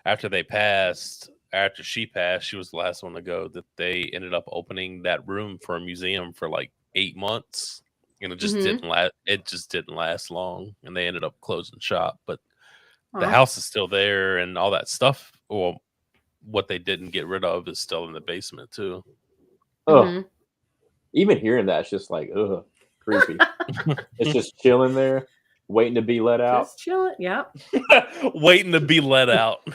they passed, after she passed, she was the last one to go, that they ended up opening that room for a museum for like 8 months. And it just Mm-hmm. didn't last long, and they ended up closing shop. But the Huh. house is still there, and all that stuff. Well, what they didn't get rid of is still in the basement too. Ugh. Mm-hmm. Even hearing that's just like, ugh, creepy. It's just chilling there, waiting to be let out. Just chill it. Yeah. Waiting to be let out.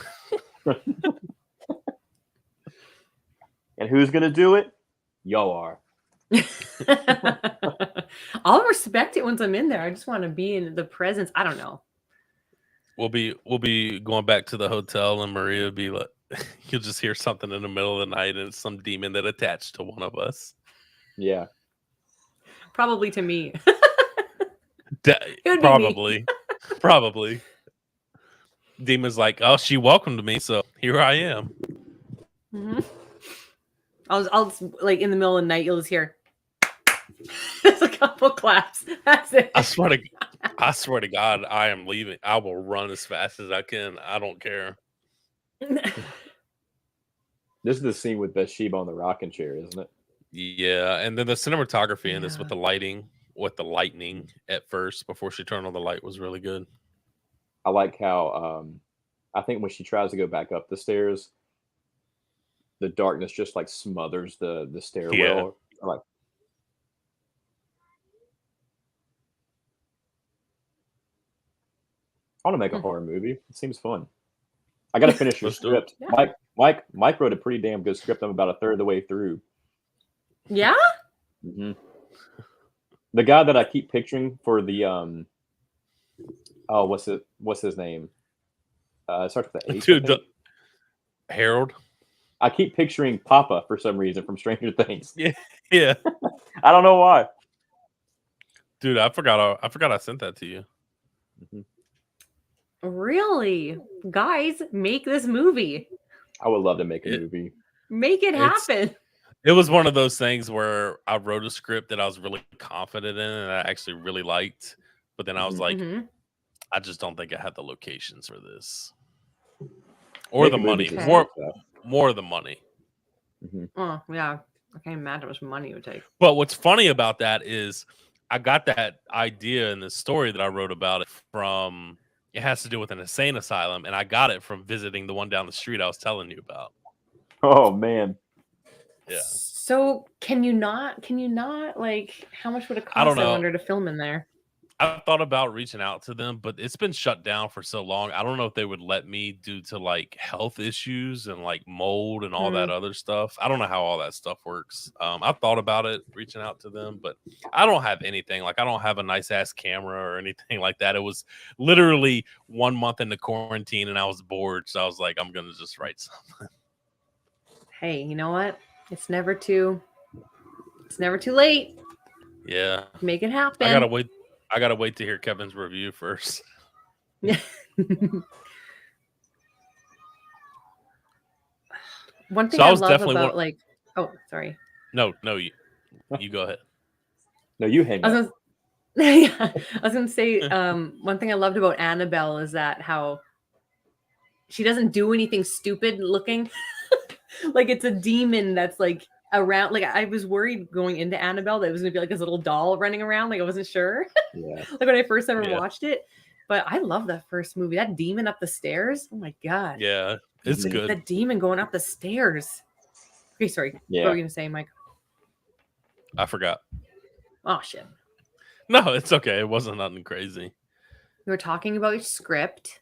And who's gonna do it? Y'all are. I'll respect it once I'm in there. I just want to be in the presence. I don't know. We'll be going back to the hotel, and Maria will be like, you'll just hear something in the middle of the night, and it's some demon that attached to one of us. Yeah. Probably to me. It would be me. Probably. Demon's like, oh, she welcomed me, so here I am. Mm-hmm. I'll just, like in the middle of the night, you'll just hear just a couple claps. That's it. I swear to God, I am leaving. I will run as fast as I can. I don't care. This is the scene with Bathsheba on the rocking chair, isn't it? Yeah, and then the cinematography in this Yeah. with the lightning at first before she turned on the light was really good. I like how I think when she tries to go back up the stairs, the darkness just like smothers the stairwell. I like, I want to make a horror movie. It seems fun. I got to finish your Let's do it. script. Yeah. Mike wrote a pretty damn good script. I'm about a third of the way through. Yeah? hmm The guy that I keep picturing for the what's his name? It starts with an H. I Dude, think. Harold. I keep picturing Papa for some reason from Stranger Things. Yeah. I don't know why. Dude, I forgot I sent that to you. Mhm. Really? Guys, make this movie. I would love to make a It- movie. Make it It's- happen. It was one of those things where I wrote a script that I was really confident in and I actually really liked. But then I was Mhm. like, Mhm. I just don't think I had the locations for this. Or the Making money. movies is Okay. tough. More the money. Oh, yeah. I can't imagine how much money it would take. But what's funny about that is I got that idea in the story that I wrote about it from, it has to do with an insane asylum, and I got it from visiting the one down the street I was telling you about. Oh man. Yeah. So can you not like how much would it I don't cost, I know. wonder, to film in there? I thought about reaching out to them, but it's been shut down for so long. I don't know if they would let me due to like health issues and like mold and all that other stuff. I don't know how all that stuff works. I thought about it, reaching out to them, but I don't have anything. Like I don't have a nice ass camera or anything like that. It was literally 1 month into quarantine and I was bored. So I was like, I'm going to just write something. Hey, you know what? It's never too late. Yeah. Make it happen. I gotta wait to hear Kevin's review first. One thing So I was love definitely about like, oh, sorry. No, you go ahead. No, you hang I up. was gonna, yeah, I was gonna say, one thing I loved about Annabelle is that how she doesn't do anything stupid looking. Like it's a demon that's like around. Like I was worried going into Annabelle that it was gonna be like this little doll running around. Like I wasn't sure. Yeah. Like when I first ever Yeah. watched it. But I love that first movie. That demon up the stairs. Oh my god. Yeah, it's Mhm. good. That demon going up the stairs. Okay, sorry. Yeah. What were you gonna say, Mike? I forgot. Oh shit. No, it's okay. It wasn't nothing crazy. We were talking about your script.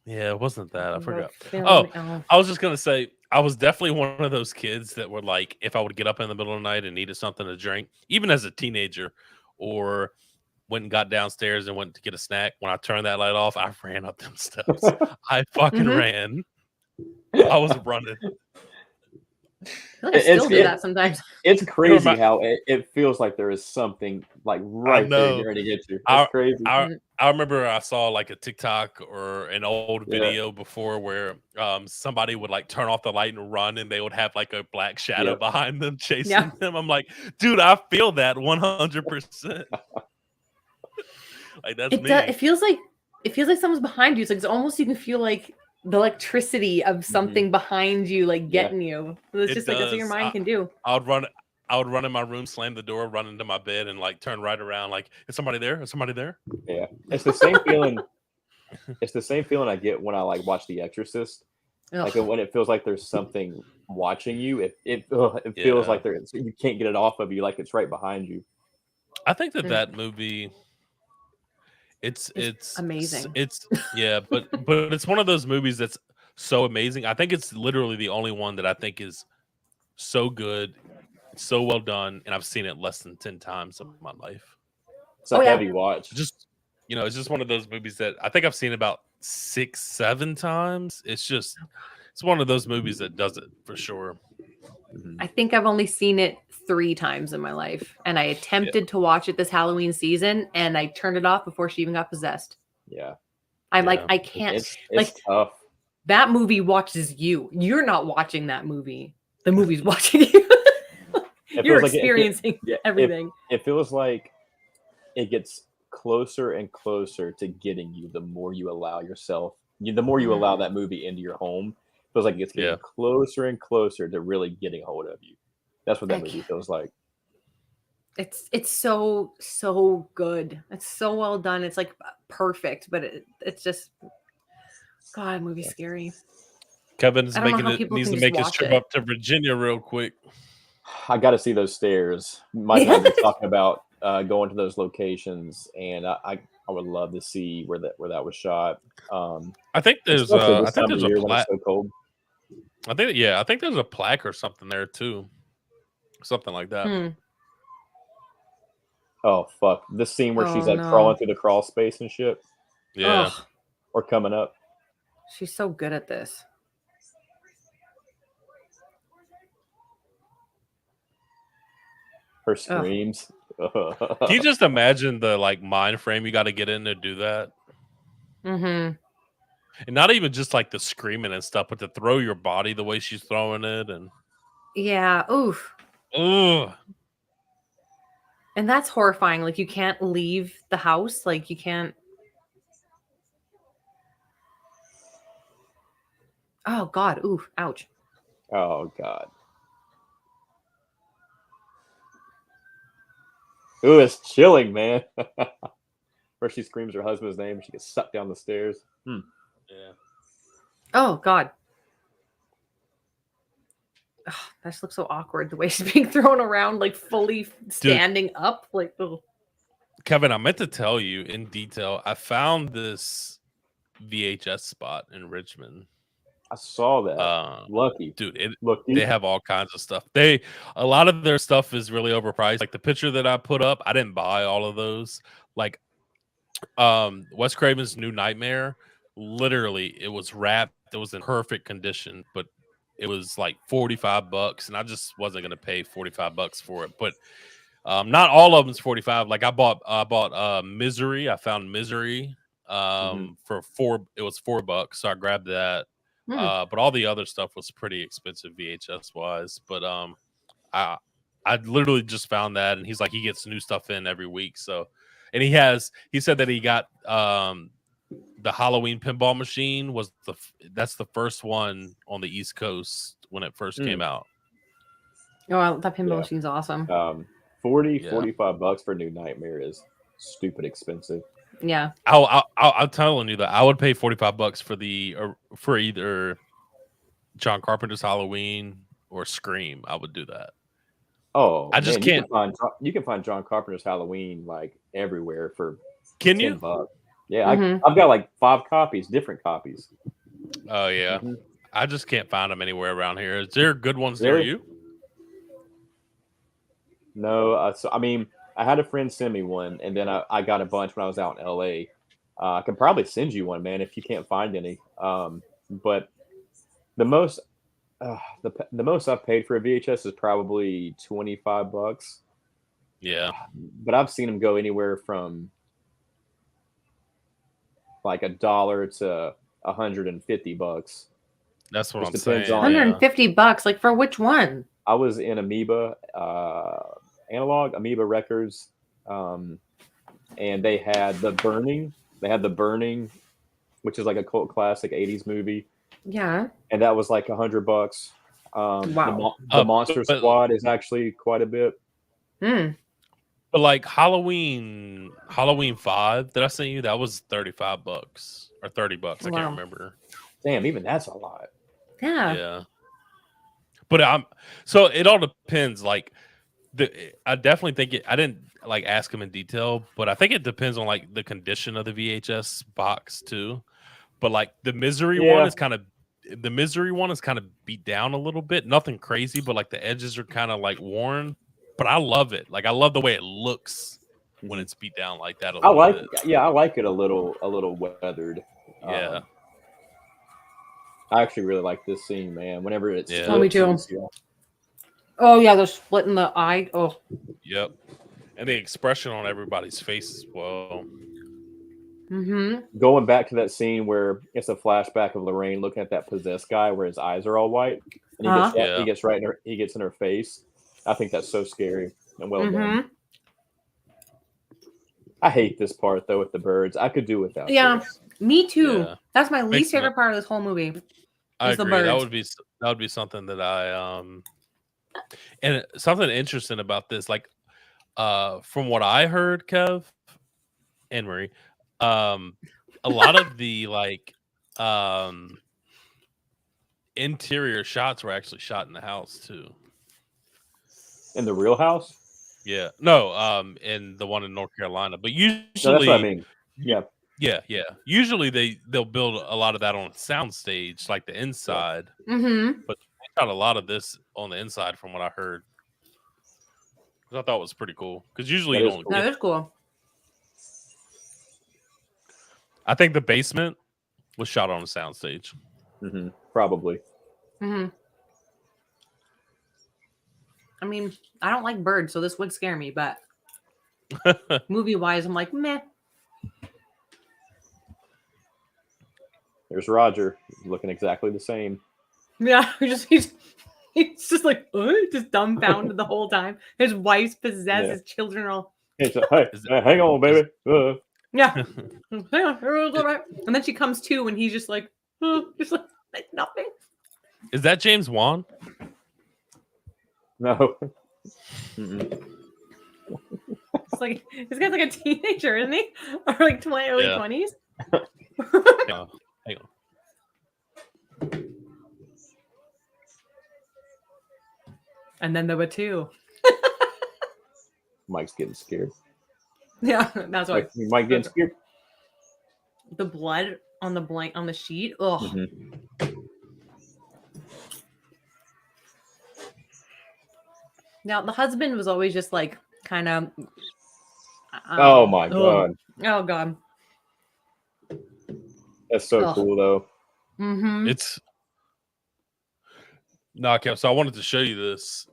Yeah, it wasn't that. I About forgot. film- I was just gonna say I was definitely one of those kids that were like, if I would get up in the middle of the night and needed something to drink, even as a teenager, or went and got downstairs and went to get a snack, when I turned that light off, I ran up them steps. I fucking Mhm. ran. I was running. I feel like I still do that sometimes. It's crazy remi- how it feels like there is something like right there know. getting ready to get you. I- It's crazy. I remember I saw like a TikTok or an old Yeah. video before where somebody would like turn off the light and run and they would have like a black shadow Yep. behind them chasing Yeah. them. I'm like, dude, I feel that 100%. Like that's It me. does. It feels like someone's behind you. It's like it's almost you can feel like the electricity of something behind you, like Yeah. getting you. It's It just like that's what your does. mind can do. I would run in my room, slam the door, run into my bed, and like turn right around. Like, is somebody there? Is somebody there? Yeah. It's the same feeling. It's the same feeling I get when I like watch The Exorcist. Like Ugh. when it feels like there's something watching you. It feels Yeah. like you can't get it off of you. Like it's right behind you. I think that Mm. that movie, it's amazing. It's yeah, but it's one of those movies that's so amazing. I think it's literally the only one that I think is so good, so well done, and I've seen it less than 10 times in my life. It's a Oh, yeah. heavy watch. Just it's just one of those movies that I think I've seen about 6-7 times. It's one of those movies that does it for sure. Mhm. I think I've only seen it 3 times in my life, and I attempted to watch it this Halloween season, and I turned it off before she even got possessed. Yeah. I'm like, Yeah. I can't. It's like tough. that movie watches you. You're not watching that movie. The movie's watching you. It You're feels like experiencing yeah, everything. It feels like it gets closer and closer to getting you the more you allow yourself. The more you allow that movie into your home, it feels like it's getting Yeah. closer and closer to really getting a hold of you. That's what that I movie can't- feels like. It's so good. It's so well done. It's like perfect, but it's just God, movie's scary. Kevin's I don't know making how it people needs can to just make his watch trip it. up to Virginia real quick. I got to see those stairs. Mike and I have been talking about going to those locations, and I would love to see where that was shot. I think there's Especially I this think time of there's a year when it's plaque. so cold. I think there's a plaque or something there too. Something like that. Hmm. Oh fuck! This scene where she's Oh like crawling no. through the crawl space and shit, Yeah. Ugh, or coming up. she's so good at this. Her Ugh. screams. Can you just imagine the like mind frame you got to get in to do that? Mm-hmm. And not even just like the screaming and stuff, but to throw your body the way she's throwing it, and Yeah. Oof. ugh. And that's horrifying. Like you can't leave the house. Like you can't. Oh God. Oof. Ouch. Oh god. Ooh, it's chilling, man. Where she screams her husband's name, she gets sucked down the stairs. Yeah. Oh God. Ugh, that just looks so awkward. The way she's being thrown around, like fully standing up. Like. Ugh. Kevin, I meant to tell you in detail. I found this VHS spot in Richmond. I saw that. Lucky. Dude, Lucky. they have all kinds of stuff. A lot of their stuff is really overpriced. Like the picture that I put up, I didn't buy all of those. Like Wes Craven's New Nightmare, literally it was wrapped, it was in perfect condition, but it was like $45 and I just wasn't gonna pay $45 for it. But not all of them's 45. Like I bought Misery. I found Misery for it was $4, so I grabbed that. But all the other stuff was pretty expensive VHS wise. But I literally just found that, and he's like, he gets new stuff in every week. So, and he said that he got the Halloween pinball machine was that's the first one on the East Coast when it first came out. Oh, that pinball machine's awesome. $45 for New Nightmare is stupid expensive. Yeah. I'm telling you that I would pay $45 for either John Carpenter's Halloween or Scream. I would do that. Oh, I just man, can't. You can find John Carpenter's Halloween like everywhere for Can $10. you? Yeah, I've got like 5 copies, different copies. Oh yeah, I just can't find them anywhere around here. Is there good ones near you? No, so, I mean, I had a friend send me one, and then I got a bunch when I was out in LA. I can probably send you one, man, if you can't find any. But the most I've paid for a VHS is probably $25. Yeah, but I've seen them go anywhere from like $1 to $150. That's what Just I'm depends saying. on- $150. Like for which one? I was in Amoeba, Analog Amoeba Records, and they had the Burning. They had the Burning, which is like a cult classic '80s movie, Yeah. and that was like $100. Wow. The Monster Squad is actually quite a bit. But like Halloween 5 that I sent you, that was $35 or $30. I can't remember. Damn, even that's a lot. Yeah. But so it all depends. Like I definitely think I didn't like ask him in detail, but I think it depends on like the condition of the VHS box too. But like the Misery one is kind of beat down a little bit. Nothing crazy, but like the edges are kind of like worn. But I love it. Like I love the way it looks when it's beat down like that. I like it a little weathered. Yeah. I actually really like this scene, man. Whenever it's me too. Oh yeah, they're splitting the eye. Oh. Yep. And the expression on everybody's face as well. Going back to that scene where it's a flashback of Lorraine looking at that possessed guy where his eyes are all white, and he gets in her face. I think that's so scary and well done. I hate this part though with the birds. I could do without. Yeah, this. Me too. Yeah. That's my least favorite part of this whole movie. I agree. The birds. That would be something that I and something interesting about this, like from what I heard, Kev and Marie, a lot of the like interior shots were actually shot in the house too. In the real house? Yeah. No, in the one in North Carolina. But usually that's what I mean. Yeah. Yeah. Usually they'll build a lot of that on sound stage, like the inside. Mm-hmm. But they shot a lot of this on the inside, from what I heard. Which I thought was pretty cool. Because usually That you is don't cool. That get. is cool. I think the basement was shot on a sound stage. Probably. Mm-hmm. I mean, I don't like birds, so this would scare me, but movie-wise, I'm like, meh. There's Roger looking exactly the same. Yeah, he's just like, just dumbfounded the whole time. His wife's possessed, Yeah. his children are all, It's like, hey, Is it- hey, hang on, baby. yeah. Hang on, everyone's all right. And then she comes to, and he's just like nothing. Is that James Wan? No. Mm-mm. It's like this guy's like a teenager, isn't he? Or like early Yeah. 20s. Hang on. And then there were two. Mike's getting scared. Yeah, that's why. Mike getting scared. The blood on the sheet. Ugh. Mm-hmm. Now the husband was always just like kind of. Oh my god, Oh god. that's so cool though. Mm-hmm. It's Kev, so I wanted to show you this.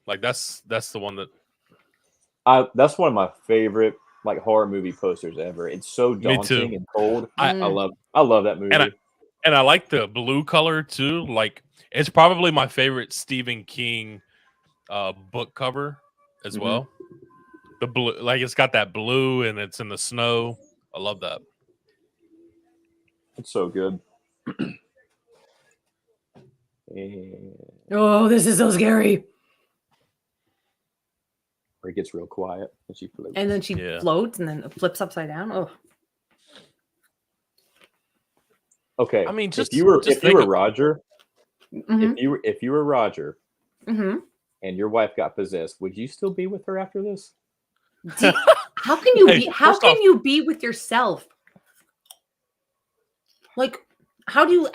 Like that's the one that That's one of my favorite like horror movie posters ever. It's so Me daunting too. and cold. I love that movie. and I like the blue color too. Like it's probably my favorite Stephen King book cover as well. The blue, like it's got that blue and it's in the snow. I love that. It's so good. And Oh, this is so scary. where it gets real quiet and she floats. And then she floats and then it flips upside down. Oh. Okay. I mean, if you were Roger, Mm-hmm. if you were Roger, Mm-hmm. and your wife got possessed, would you still be with her after this? How can you Hey, be? How first can off- you be with yourself? Like, how do you?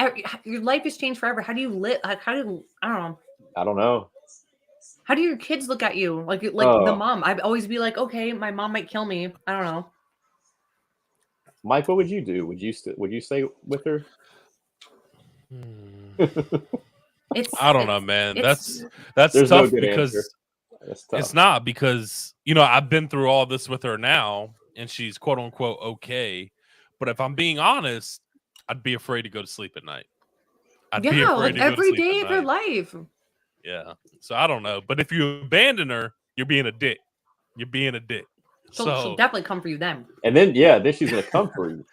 Your life has changed forever. How do you live? Like, how do I don't know? I don't know. How do your kids look at you? Like the Oh. mom. I'd always be like, okay, my mom might kill me. I don't know. Mike, what would you do? Would you stay with her? I don't know, man. it's- That's There's no tough good because answer. That's tough. it's not because I've been through all this with her now, and she's quote unquote okay. But if I'm being honest, I'd be afraid to go to sleep at night. I'd be Yeah, afraid like to go to every sleep day at of your night. life. Yeah. So I don't know. But if you abandon her, you're being a dick. You're being a dick. She'll definitely come for you then. And then then she's gonna come for you.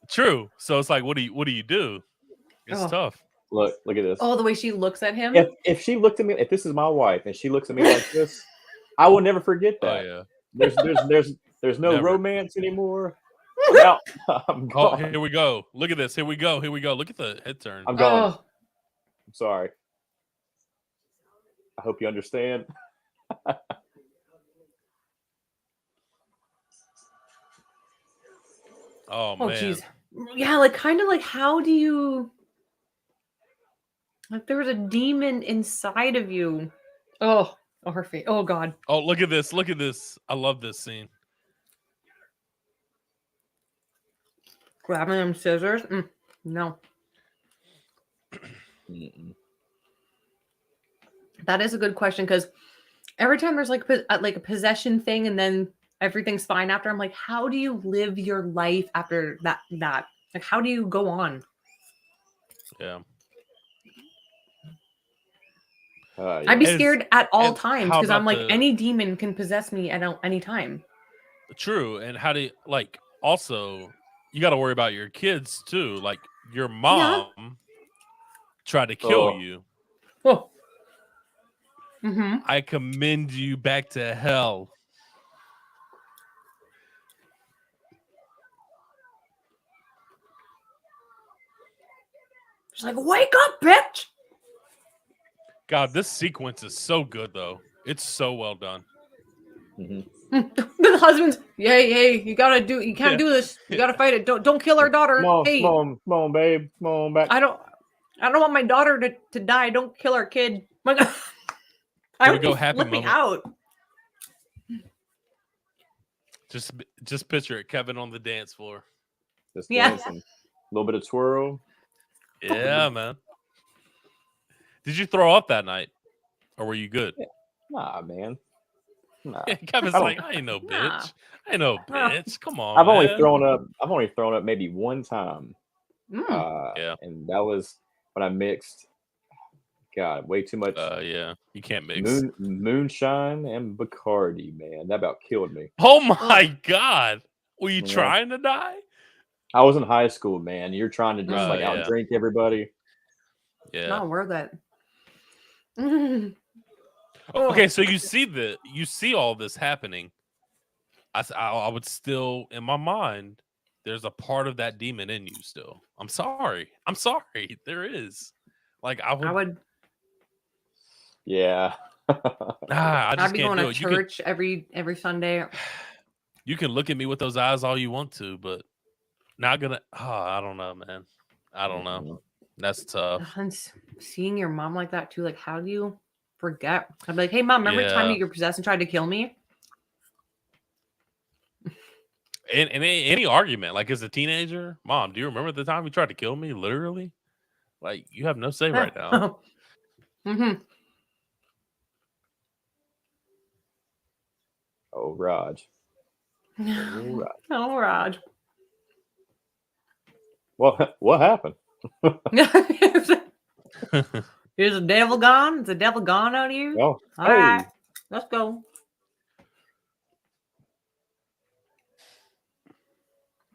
True. So it's like, what do you do? It's tough. Look at this. Oh, the way she looks at him. If she looked at me, if this is my wife and she looks at me like this, I will never forget that. Oh yeah. There's no Never. romance anymore. Now, I'm Oh, gone. here we go. Look at this. Here we go. Look at the head turn. I'm gone. Oh, I'm sorry. I hope you understand. Oh oh, man. jeez. Yeah, like kind of like how do you? Like there was a demon inside of you. Oh, her face. Oh God. Oh, look at this. Look at this. I love this scene. Grabbing them scissors. No. That is a good question because every time there's like a possession thing and then everything's fine after, I'm like, how do you live your life after that? Like, how do you go on? Yeah. I'd be scared at all and times how because I'm about like, the- any demon can possess me at any time. True. And how do you also you got to worry about your kids too. Like your mom tried to kill you. Oh. Mm-hmm. I commend you back to hell. She's like, wake up, bitch. God, this sequence is so good though. It's so well done. The husbands, hey, you can't do this. You gotta fight it. Don't kill our daughter. Hey, come on, babe. Come on back. I don't want my daughter to die. Don't kill our kid. My God. I would go be happy flipping moment. out. Just picture it, Kevin on the dance floor. Just Yeah. dancing. A little bit of twirl. Yeah, man. Did you throw up that night, or were you good? Nah, man. Nah. Kevin's like, I ain't no bitch. Nah. I ain't no bitch. Come on, I've man. only thrown up maybe one time. Yeah. And that was when I mixed. God, way too much. Yeah, you can't mix. Moonshine and Bacardi, man. That about killed me. Oh my God. Were you Yeah. trying to die? I was in high school, man. You're trying to just Yeah. outdrink everybody. Yeah. Not worth it. Okay, so you see all this happening. I would still, in my mind, there's a part of that demon in you still. I'm sorry. There is. Like I would. Yeah. I just I'd be can't going do to it. church every Sunday. You can look at me with those eyes all you want to, but not gonna. I don't know, man. I don't know. That's tough. And seeing your mom like that too, like how do you forget? I'd be like, hey mom, remember the time that you're possessed and tried to kill me? In any argument, like as a teenager, Mom, do you remember the time you tried to kill me? Literally, like you have no say right now. Oh, Raj. Oh, Raj. What happened? Is the devil gone? Is the devil gone out of you? Oh, All right, let's go.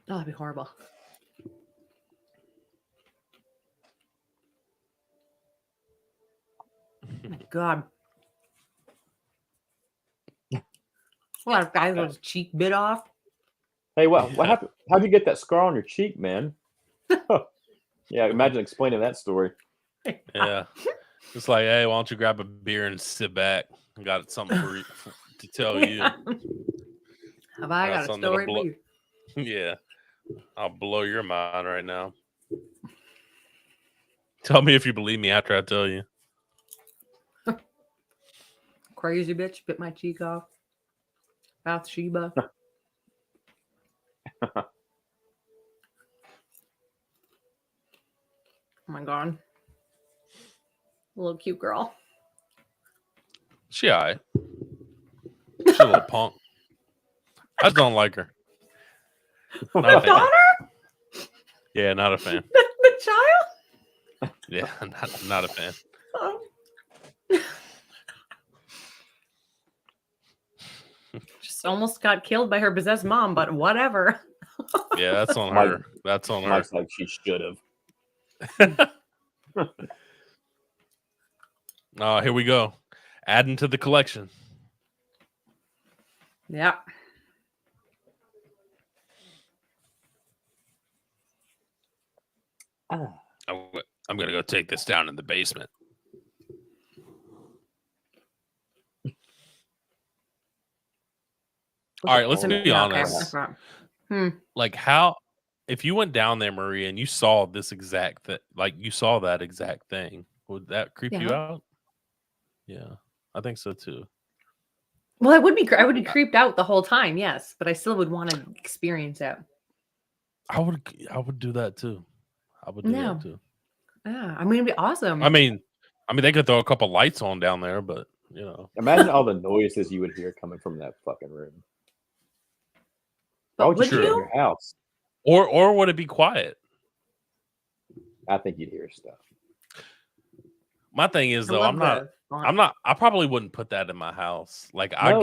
Oh, that'd be horrible. Oh my God. Well, that guy got his cheek bit off. Hey, what happened? How'd you get that scar on your cheek, man? Yeah, imagine explaining that story. Yeah. It's like, hey, why don't you grab a beer and sit back? I got something to tell you. Have I got a story for you? Yeah. I'll blow your mind right now. Tell me if you believe me after I tell you. Crazy bitch bit my cheek off. Bathsheba. Oh my God. A little cute girl. She alright. She's a little punk. I just don't like her. Not a fan. Daughter? Yeah, not a fan. The child? Yeah, not a fan. Oh. Just almost got killed by her possessed mom, but whatever. Yeah, that's on her. That's on her. Mike's like she should have. Oh, here we go. Adding to the collection. Yeah. I'm gonna go take this down in the basement. All right, let's be honest. Like how, if you went down there, Maria, and you saw this exact you saw that exact thing, would that creep you out? Yeah, I think so too. Well, I would be creeped out the whole time, yes, but I still would want to experience it. I would do that too. I would do that too. Yeah, I mean, it'd be awesome. I mean, they could throw a couple lights on down there, but you know, imagine all the noises you would hear coming from that fucking room. But would you in your house? Or would it be quiet? I think you'd hear stuff. My thing is though, I probably wouldn't put that in my house. Like I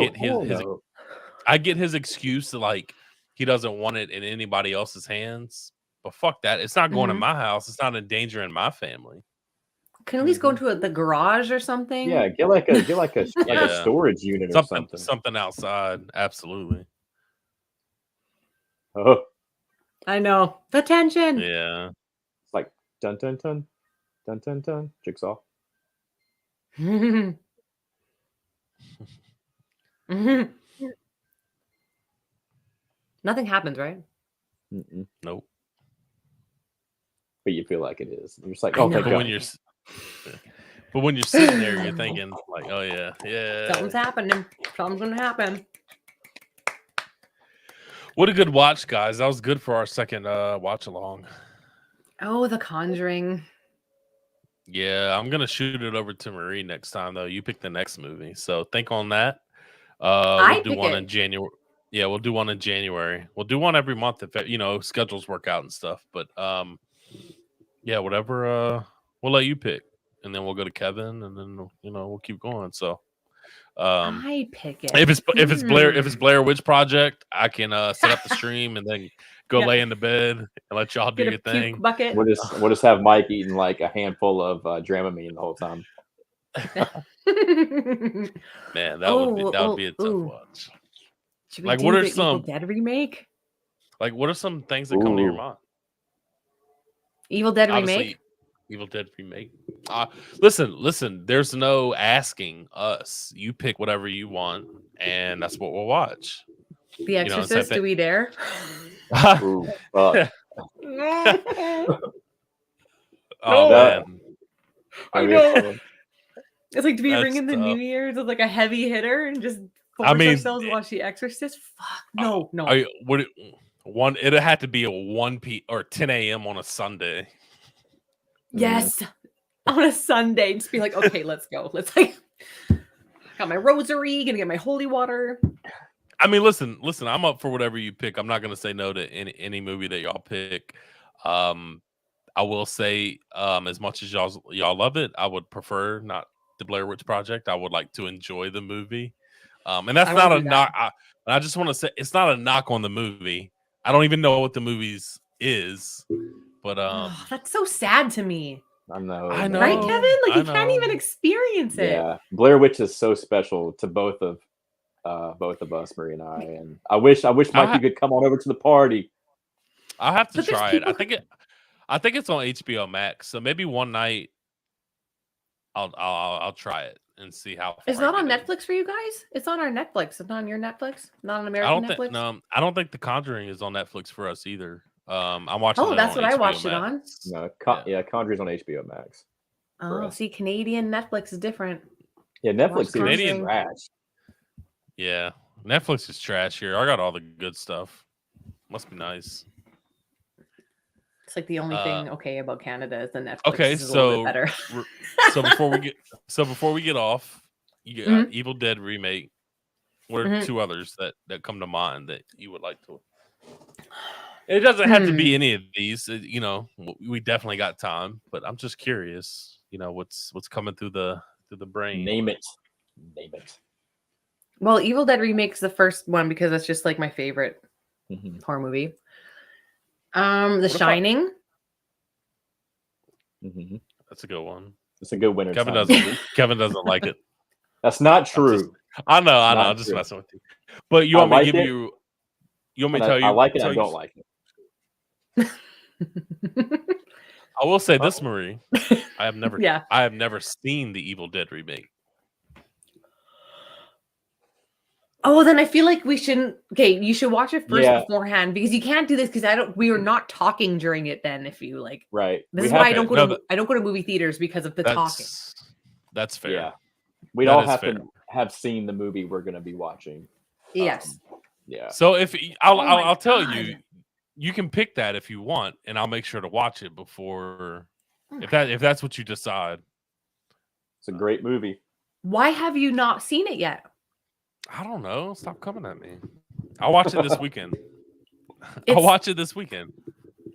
get his excuse to like he doesn't want it in anybody else's hands. But fuck that. It's not going in my house. It's not endangering my family. Can at least go to the garage or something. Yeah, get like a storage unit or something. Something outside. Absolutely. Oh. I know. The tension. Yeah. It's like dun dun dun dun dun dun. Jigsaw. Nothing happens, right? Mm-mm. Nope. But you feel like it is. You're just like, I oh, know. thank But God. when you're sitting there, you're thinking like, oh yeah. Something's happening. Something's gonna happen. What a good watch, guys. That was good for our second watch along. Oh, The Conjuring. Yeah, I'm gonna shoot it over to Marie next time though. You pick the next movie, so think on that. I We'll do pick one it. in January. Yeah, we'll do one in January. We'll do one every month if schedules work out and stuff. But yeah, whatever. We'll let you pick, and then we'll go to Kevin, and then we'll keep going. So I pick it. if it's Blair Witch Project, I can set up the stream and then go Yeah. lay into bed and let y'all do Get a your puke thing. bucket. We'll just have Mike eating like a handful of Dramamine the whole time. Man, that would be a tough watch. Should we Like, do what are the some- Evil Dead remake? Like, what are some things that come to your Ooh. mind? Evil Dead Obviously, remake? Evil Dead remake. Listen. There's no asking us. You pick whatever you want, and that's what we'll watch. The Exorcist, do we dare? Ooh, fuck. Oh That- man, I mean, know. It's like, do we That's ring in the New tough. Year's with like a heavy hitter and just force mean, ourselves to watch The Exorcist? Fuck, no. It had to be a 1 p or 10 a.m. on a Sunday. Yes, on a Sunday, just be like, okay, let's go. Let's like, got my rosary, gonna get my holy water. I mean, listen. I'm up for whatever you pick. I'm not gonna say no to any movie that y'all pick. I will say, as much as y'all love it, I would prefer not the Blair Witch Project. I would like to enjoy the movie, and that's I not will a do knock. I just want to say it's not a knock on the movie. I don't even know what the movie's is, but Oh, that's so sad to me. I know. I know. Right, Kevin? Like, I you can't know. even experience it. Yeah, Blair Witch is so special to both of us, Marie and I. And I wish Mikey could come on over to the party. I'll have to But there's try it. people I think it's on HBO Max. So maybe one night I'll try it and see how far It's I not on get in. Netflix for you guys? It's on our Netflix. It's not on your Netflix? Not on I American don't Netflix? think I don't think The Conjuring is on Netflix for us either. I'm watching Oh, it that's on what I HBO watched it Max. on. No, yeah, Conjuring's on HBO Max. Oh, us. see, Canadian Netflix is different. Yeah, Netflix is Canadian- trash. Yeah. Netflix is trash here. I got all the good stuff. Must be nice. It's like the only thing okay about Canada is the Netflix Okay, is a little so bit better. so before we get off, you got Evil Dead remake. What are two others that come to mind that you would like to? It doesn't have to be any of these. We definitely got time, but I'm just curious. What's coming through the brain. Name it. Well, Evil Dead remake's the first one because that's just like my favorite Mhm. horror movie. The Shining. Mhm. That's a good one. It's a good winner. Kevin time. doesn't like it. That's not true. I know. Not I'm just true. messing with you. But you I want me to like give it, you? You want me to And tell you? I like it. tell I you- don't like it. I will say this, Marie. I have never. Yeah. I have never seen the Evil Dead remake. Oh, then I feel like we shouldn't. Okay, you should watch it first Yeah. beforehand because you can't do this because we are not talking during it. Then if you like, Right. this We is why I have don't to- go to I don't go to movie theaters because of the talking. That's fair. Yeah. We'd That all is have fair. to have seen the movie we're going to be watching. Yes. Yeah. So if Oh my I'll tell God. you, you can pick that if you want, and I'll make sure to watch it before. If that's what you decide. It's a great movie. Why have you not seen it yet? I don't know. Stop coming at me. I'll watch it this weekend. I'll It's- watch it this weekend.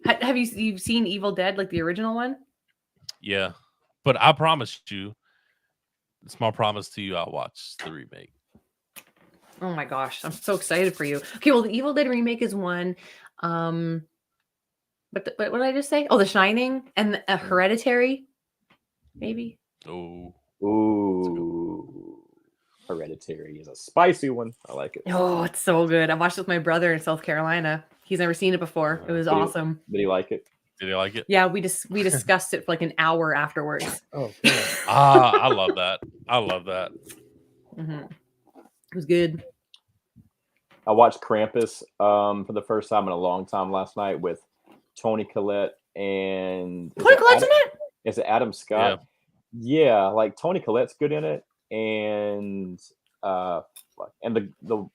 Have you've seen Evil Dead, like the original one? Yeah, but I promised you. It's my promise to you. I'll watch the remake. Oh my gosh, I'm so excited for you. Okay, well, the Evil Dead remake is one. But what did I just say? Oh, The Shining and Hereditary, maybe. Oh, Ooh. Hereditary is a spicy one. I like it. Oh, it's so good. I watched it with my brother in South Carolina. He's never seen it before. It was Did he- awesome. Did he like it? did you like it? Yeah, we discussed it for like an hour afterwards. Oh, I love that. I love that. It was good. I watched Krampus for the first time in a long time last night with Tony Collette and Tony Collette's in it? is it Adam Scott? Yeah, like Tony Collette's good in it, and the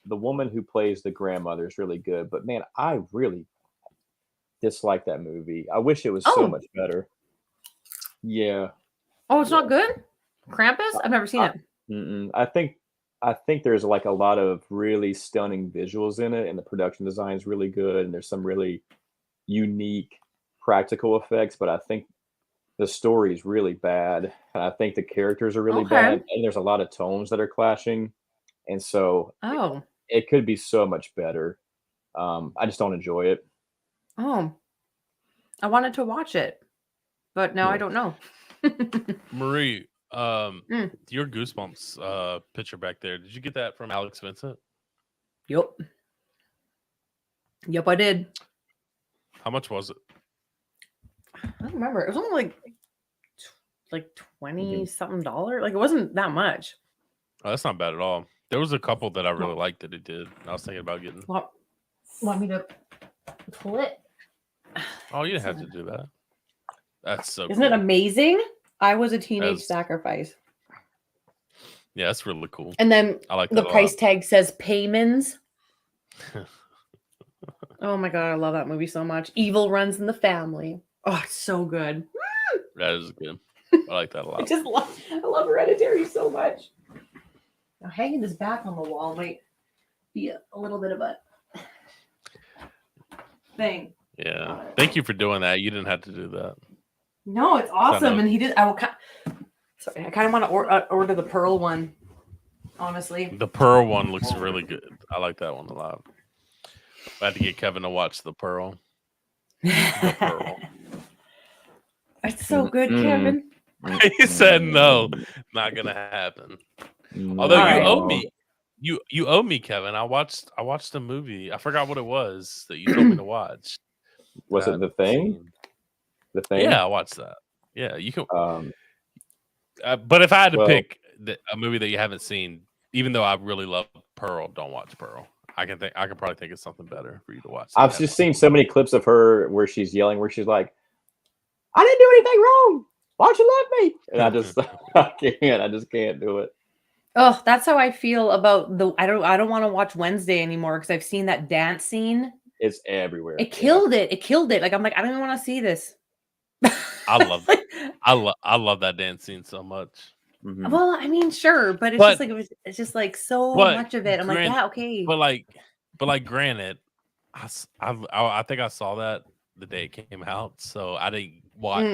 woman who plays the grandmother is really good. But man, I really dislike that movie. I wish it was so much better. Yeah. Oh, it's not good? Krampus? I've never seen it. I think there's like a lot of really stunning visuals in it, and the production design is really good, and there's some really unique practical effects, but I think the story is really bad, and I think the characters are really bad, and there's a lot of tones that are clashing, and so it could be so much better. I just don't enjoy it. Oh, I wanted to watch it, but now I don't know. Marie, your Goosebumps picture back there, did you get that from Alex Vincent? Yep, I did. How much was it? I don't remember. It was only like $20 something. Like, it wasn't that much. Oh, that's not bad at all. There was a couple that I really liked that it did. I was thinking about getting. Want me to pull it? Oh, you didn't have to do that. That's so. Isn't it amazing? I was a teenage sacrifice. Yeah, that's really cool. And then I like the price tag says Paymans. Oh my god, I love that movie so much. Evil runs in the family. Oh, it's so good. That is good. I like that a lot. I love Hereditary so much. Now, hanging this back on the wall might be a little bit of a thing. Yeah. Thank you for doing that. You didn't have to do that. No, it's awesome. And he did. Sorry, I kind of want to order the pearl one, honestly. The pearl one looks really good. I like that one a lot. I had to get Kevin to watch the pearl. The pearl. It's so good, Kevin. He said no, not gonna happen. Although you owe me, you owe me, Kevin. I watched a movie. I forgot what it was that you told me to watch. Was it The Thing? The Thing? Yeah, I watched that. Yeah, you can. But if I had to pick a movie that you haven't seen, even though I really love Pearl, don't watch Pearl. I can probably think of something better for you to watch. I've just seen so many clips of her where she's yelling, where she's like, "I didn't do anything wrong. Why'd you love me?" And I just can't do it. Oh, that's how I feel about I don't want to watch Wednesday anymore because I've seen that dance scene. It's everywhere. It killed it. It killed it. Like, I'm like, I don't even want to see this. I love that dance scene so much. Mm-hmm. Well, I mean, sure, but it's just like so much of it. I'm like, yeah, okay. But like, granted, I think I saw that the day it came out, so I didn't watch.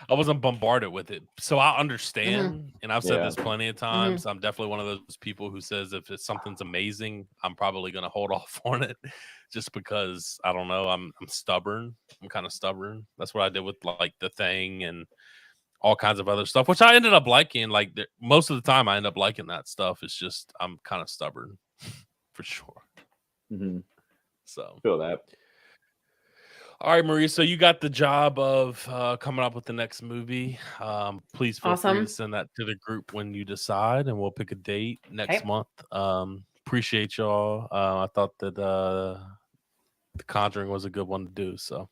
I wasn't bombarded with it, so I understand. And I've said this plenty of times. I'm definitely one of those people who says if something's amazing, I'm probably going to hold off on it, just because I don't know. I'm stubborn. I'm kind of stubborn. That's what I did with like The Thing and all kinds of other stuff, which I ended up liking. Like most of the time, I end up liking that stuff. It's just I'm kind of stubborn, for sure. Mm-hmm. So feel that. All right, Marie. So you got the job of coming up with the next movie. Please feel free to send that to the group when you decide, and we'll pick a date next month. Appreciate y'all. I thought that the Conjuring was a good one to do. So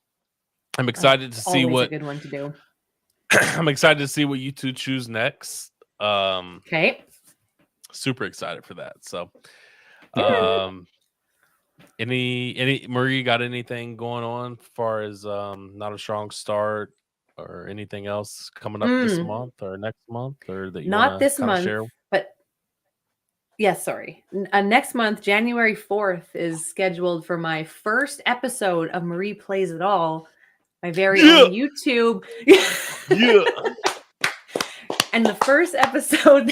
I'm excited to see what. A good one to do. I'm excited to see what you two choose next. Super excited for that. So, any Marie got anything going on as far as Not a Strong Start or anything else coming up this month or next month, or that you not this month share? But yes, sorry, next month, January 4th is scheduled for my first episode of Marie Plays It All, my very own YouTube. And the first episode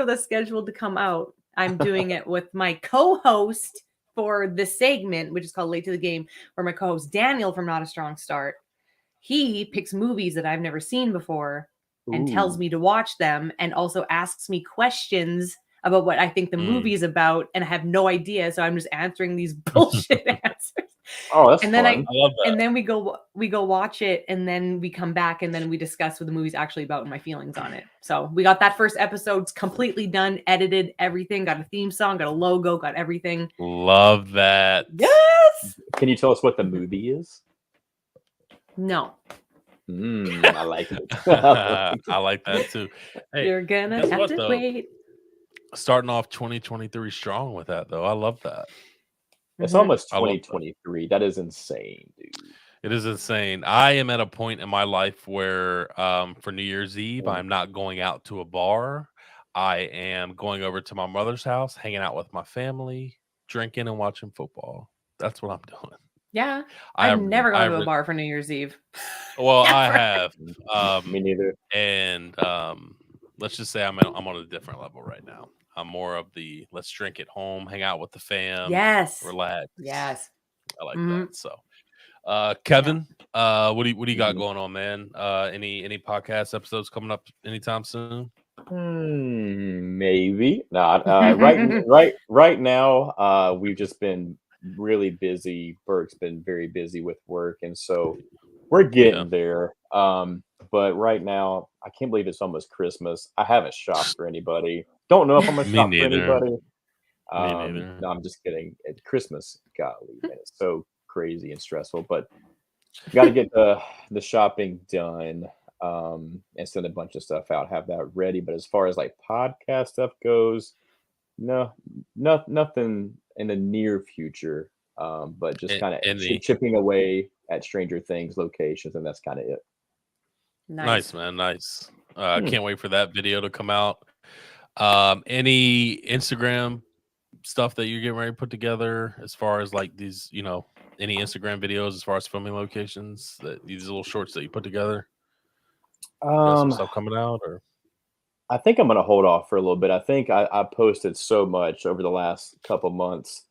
that's scheduled to come out, I'm doing it with my co-host for the segment, which is called Late to the Game, where my co-host Daniel from Not a Strong Start, he picks movies that I've never seen before and tells me to watch them, and also asks me questions about what I think the movie is about, and I have no idea, so I'm just answering these bullshit answers. Oh, that's And then fun. I love that. and then we go watch it, and then we come back, and then we discuss what the movie's actually about and my feelings on it. So we got that first episode completely done, edited, everything, got a theme song, got a logo, got everything. Love that. Yes. Can you tell us what the movie is? No, I like it. I like that too. Hey, you're gonna guess have what, to though? wait. Starting off 2023 strong with that, though. I love that. It's Mhm. almost I love that. 2023. That is insane, dude. It is insane. I am at a point in my life where, for New Year's Eve, Mm. I'm not going out to a bar. I am going over to my mother's house, hanging out with my family, drinking and watching football. That's what I'm doing. Yeah, I I've never I gone to a re- bar for New Year's Eve. well, I Never. have, Me neither. and let's just say I'm on a different level right now. I'm more of the let's drink at home, hang out with the fam, Yes. relax. Yes. I like Mhm. that. So, Kevin, what do you got Mhm. going on, man? Any podcast episodes coming up anytime soon? Maybe not. Right now, we've just been really busy. Burke's been very busy with work, and so we're Yeah. getting there. But right now, I can't believe it's almost Christmas. I haven't shopped for anybody. Don't know if I'm gonna Me shop for neither. anybody. Me neither. No, I'm just kidding. At Christmas, golly, man, it's so crazy and stressful. But got to get the shopping done, and send a bunch of stuff out. Have that ready. But as far as like podcast stuff goes, no, nothing in the near future. But just kind of Any chipping away at Stranger Things locations, and that's kind of it. nice, Nice. man, nice. Hmm. Can't wait for that video to come out. Any Instagram stuff that you're getting ready to put together as far as like these, any Instagram videos as far as filming locations, that these little shorts that you put together? You got some Um, stuff coming out, or I think I'm gonna hold off for a little bit. I think I posted so much over the last couple months.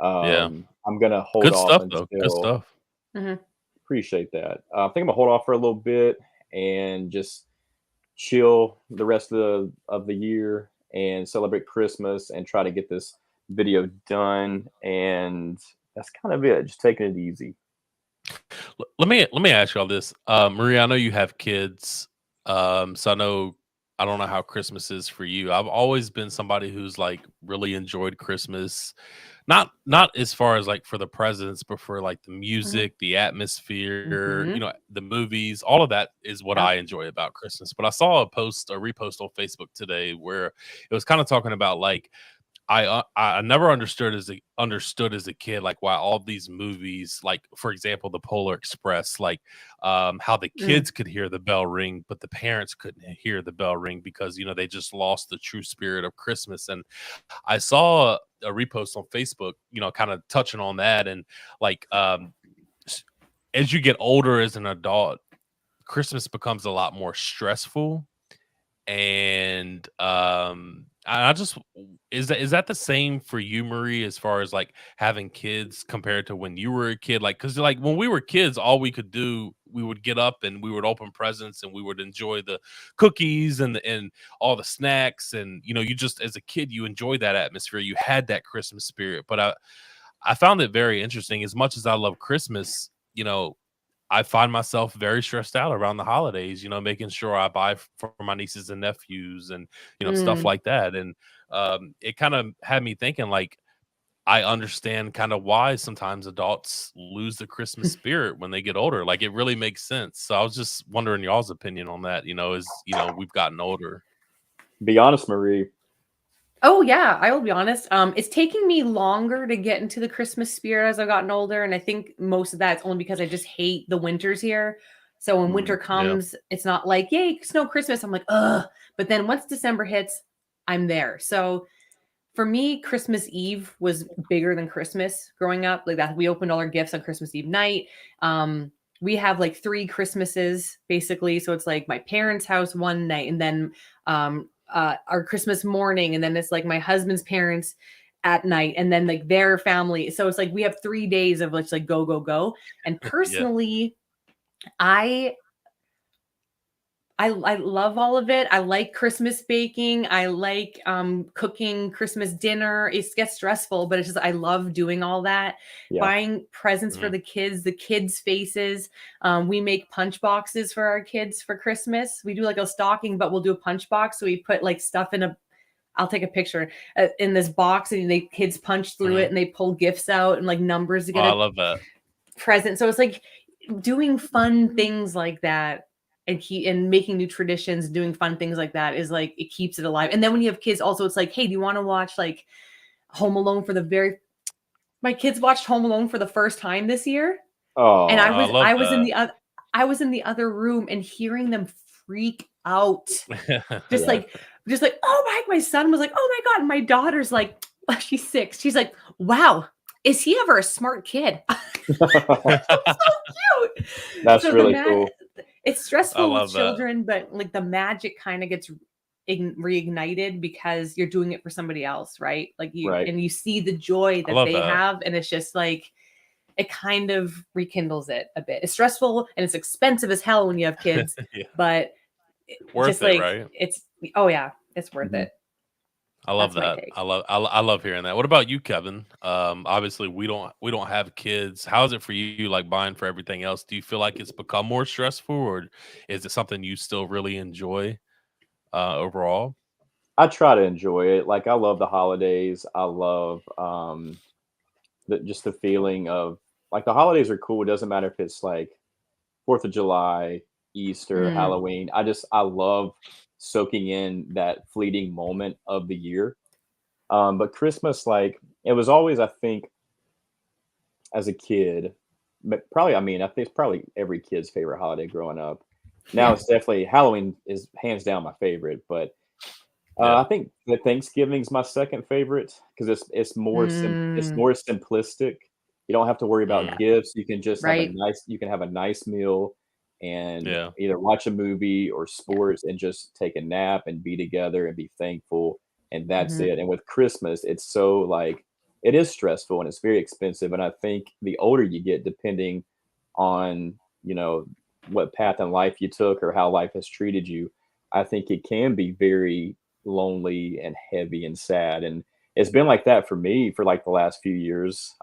yeah, I'm gonna hold good off stuff though. Good until. stuff. Mhm. Appreciate that. I think I'm gonna hold off for a little bit and just chill the rest of the year and celebrate Christmas and try to get this video done. And that's kind of it. Just taking it easy. Let me ask you all this, Maria. I know you have kids, so I don't know how Christmas is for you. I've always been somebody who's like really enjoyed Christmas, not as far as like for the presents, but for like the Mhm. music, the atmosphere, Mhm. the movies. All of that is what Yep. I enjoy about Christmas. But I saw a repost on Facebook today where it was kind of talking about like I never understood as a kid like why all these movies, like for example the Polar Express, like how the Mm. kids could hear the bell ring but the parents couldn't hear the bell ring because they just lost the true spirit of Christmas. And I saw a repost on Facebook, kind of touching on that, and like as you get older as an adult, Christmas becomes a lot more stressful. And I just is that the same for you, Marie, as far as like having kids compared to when you were a kid? Like, because like when we were kids, all we could do, we would get up and we would open presents and we would enjoy the cookies and all the snacks, and you just as a kid you enjoyed that atmosphere, you had that Christmas spirit. But I found it very interesting. As much as I love Christmas, I find myself very stressed out around the holidays, making sure I buy for my nieces and nephews and, stuff Mm. like that. And it kind of had me thinking, like, I understand kind of why sometimes adults lose the Christmas spirit when they get older. Like, it really makes sense. So I was just wondering y'all's opinion on that, as, we've gotten older. Be honest, Marie. Oh yeah, I will be honest. It's taking me longer to get into the Christmas spirit as I've gotten older, and I think most of that's only because I just hate the winters here. So when winter Yeah. comes, it's not like yay, snow Christmas. I'm like, ugh. But then once December hits, I'm there. So for me, Christmas Eve was bigger than Christmas growing up. Like that, we opened all our gifts on Christmas Eve night. We have like 3 Christmases basically. So it's like my parents' house one night, and then our Christmas morning, and then it's like my husband's parents at night, and then like their family. So it's like we have 3 days of like go go go. And Yeah. personally, I I love all of it. I like Christmas baking. I like cooking Christmas dinner. It gets stressful, but it's just I love doing all that. Yeah. Buying presents for the kids' faces. We make punch boxes for our kids for Christmas. We do like a stocking, but we'll do a punch box. So we put like stuff in I'll take a picture in this box, and the kids punch through it, and they pull gifts out and like numbers to get I love that present. So it's like doing fun things like that. And making new traditions, doing fun things like that is like it keeps it alive. And then when you have kids, also it's like, hey, do you want to watch like Home Alone my kids watched Home Alone for the first time this year, and I was in the other room and hearing them freak out, just like oh my son was like, oh my god, and my daughter's like, she's 6, she's like, wow, is he ever a smart kid? So cute. That's really cool. It's stressful with children, but like the magic kind of gets reignited because you're doing it for somebody else, right? Like and you see the joy that they have, and it's just like it kind of rekindles it a bit. It's stressful and it's expensive as hell when you have kids, but worth it, right? It's worth it. I love that. I love hearing that. What about you, Kevin? Obviously we don't have kids. How is it for you, like buying for everything else? Do you feel like it's become more stressful, or is it something you still really enjoy overall? I try to enjoy it. Like I love the holidays. I love just the feeling of like the holidays are cool. It doesn't matter if it's like 4th of July, Easter, Halloween. I love soaking in that fleeting moment of the year. But Christmas, like it was always, I think, as a kid, but probably, I mean, I think it's probably every kid's favorite holiday growing up. Now it's definitely Halloween is hands down my favorite, but I think that Thanksgiving's my second favorite because it's more simplistic. You don't have to worry about gifts. You can just have a nice meal and either watch a movie or sports and just take a nap and be together and be thankful, and that's it. And with Christmas, it's so like it is stressful and it's very expensive. And I think the older you get, depending on what path in life you took or how life has treated you, I think it can be very lonely and heavy and sad. And it's been like that for me for like the last few years.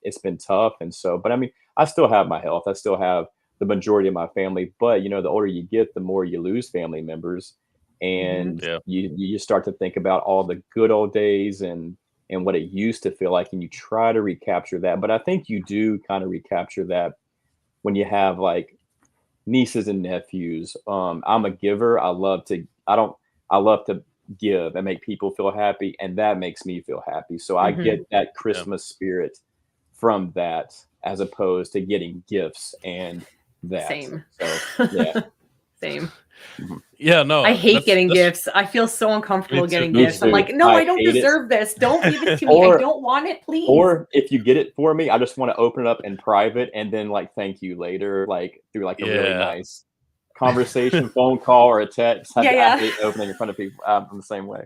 It's been tough. And so, but I mean, I still have my health. I still have the majority of my family, but the older you get, the more you lose family members, and you start to think about all the good old days and what it used to feel like, and you try to recapture that. But I think you do kind of recapture that when you have like nieces and nephews. I'm a giver. I love to give and make people feel happy, and that makes me feel happy. So I get that Christmas spirit from that, as opposed to getting gifts and that. Same. So, yeah. Same. Yeah, no. I hate getting gifts. I feel so uncomfortable getting gifts. I'm like, no, I don't deserve this. Don't give it to me. I don't want it, please. Or if you get it for me, I just want to open it up in private and then like thank you later, like through like a really nice conversation, phone call, or a text. I hate opening in front of people. I'm the same way.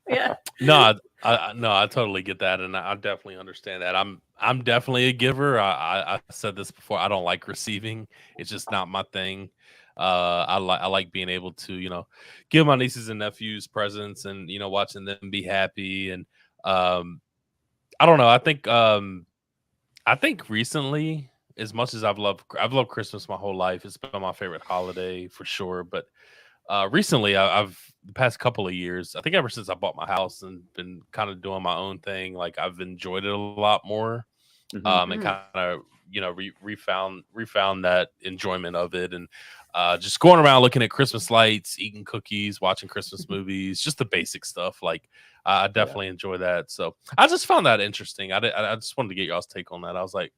Yeah. No, I totally get that, and I definitely understand that. I'm definitely a giver. I said this before. I don't like receiving. It's just not my thing. I like being able to give my nieces and nephews presents and watching them be happy. And I don't know. I think recently, as much as I've loved Christmas my whole life, it's been my favorite holiday for sure. But recently, I've the past couple of years, I think ever since I bought my house and been kind of doing my own thing, like I've enjoyed it a lot more, and kind of refound that enjoyment of it, and just going around looking at Christmas lights, eating cookies, watching Christmas movies, just the basic stuff. Like I definitely enjoy that. So I just found that interesting. I just wanted to get y'all's take on that. I was like,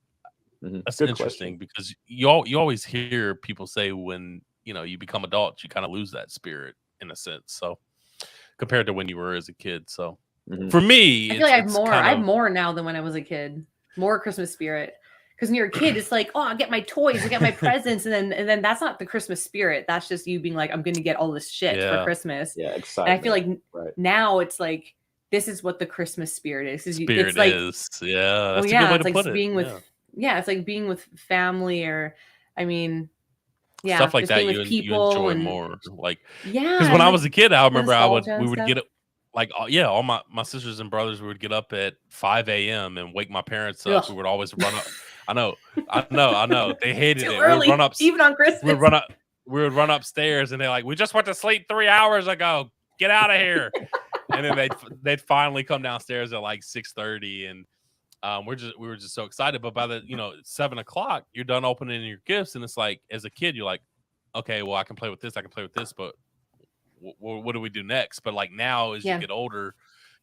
that's Good interesting question. because you always hear people say when you become adults, you kind of lose that spirit in a sense. So compared to when you were as a kid. So for me, I feel like I have more now than when I was a kid. More Christmas spirit. Because when you're a kid, it's like, oh, I'll get my toys, I'll get my presents, and then that's not the Christmas spirit. That's just you being like, I'm going to get all this shit for Christmas. Yeah, excitement. And I feel like now it's like, this is what the Christmas spirit is. That's like, a good way to it's put like it. being with, it's like being with family, or, I mean, Yeah, stuff like just that being with you people enjoy and more. Like, yeah, because when and I like was a kid, I remember nostalgia we and would stuff. get up like yeah, all my sisters and brothers would get up at 5 a.m. and wake my parents up. We Ugh. would always run up. I know. They hated Too it. We would run early, up. even on We would Christmas. run up. We would run upstairs, and they're like, "We just went to sleep 3 hours ago. Get out of here!" And then they'd finally come downstairs at like 6:30, and we were just so excited. But by the 7 o'clock, you're done opening your gifts, and it's like as a kid, you're like, okay, well I can play with this, but what do we do next? But like now, as you Yeah. get older,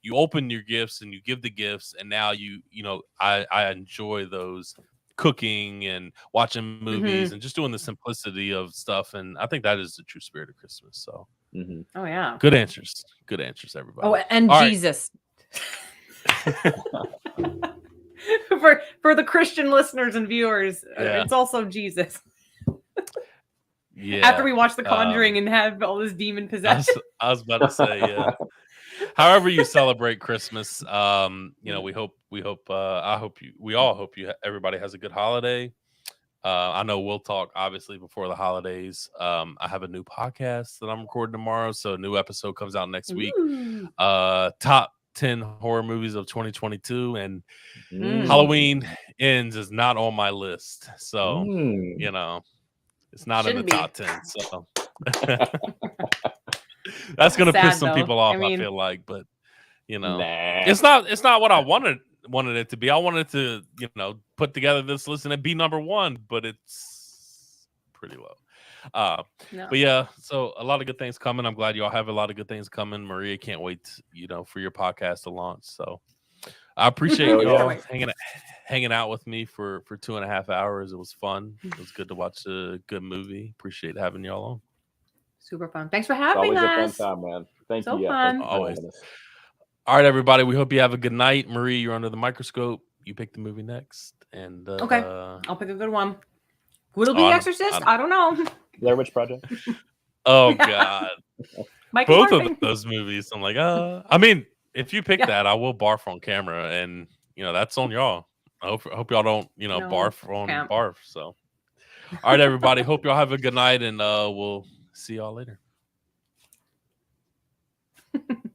you open your gifts and you give the gifts, and now I enjoy those cooking and watching movies and just doing the simplicity of stuff, and I think that is the true spirit of Christmas. So Oh yeah. good answers, everybody. Oh, and All right. Jesus. For the Christian listeners and viewers, Yeah. it's also Jesus. Yeah. After we watch The Conjuring and have all this demon possession. I was about to say, yeah. However you celebrate Christmas, we all hope everybody has a good holiday. I know we'll talk obviously before the holidays. I have a new podcast that I'm recording tomorrow, so a new episode comes out next week. Ooh. Top 10 horror movies of 2022, and Halloween Ends is not on my list, so it's not Shouldn't in the top be. 10. So that's gonna Sad, piss some though. people off. I mean, I feel like, but Nah. it's not what I wanted it to be. I wanted to put together this list and it be number one, but it's pretty low. no. But yeah, so a lot of good things coming. I'm glad y'all have a lot of good things coming. Maria, can't wait for your podcast to launch. So I appreciate y'all hanging out with me for 2.5 hours. It was fun. It was good to watch a good movie. Appreciate having y'all on. Super fun. Thanks for having It's always us. a fun time, man. Thank So you. Yeah, fun. thank you for Always. having us. All right, everybody. We hope you have a good night. Marie, you're under the microscope. You pick the movie next. And Okay. I'll pick a good one. Will it be Exorcist? I don't know. Blair Witch Project. Oh God. Michael Both barfing. of those movies. I'm like, I mean, if you pick that, I will barf on camera, and that's on y'all. I hope y'all don't, barf on barf. So all right, everybody. Hope y'all have a good night, and we'll see y'all later.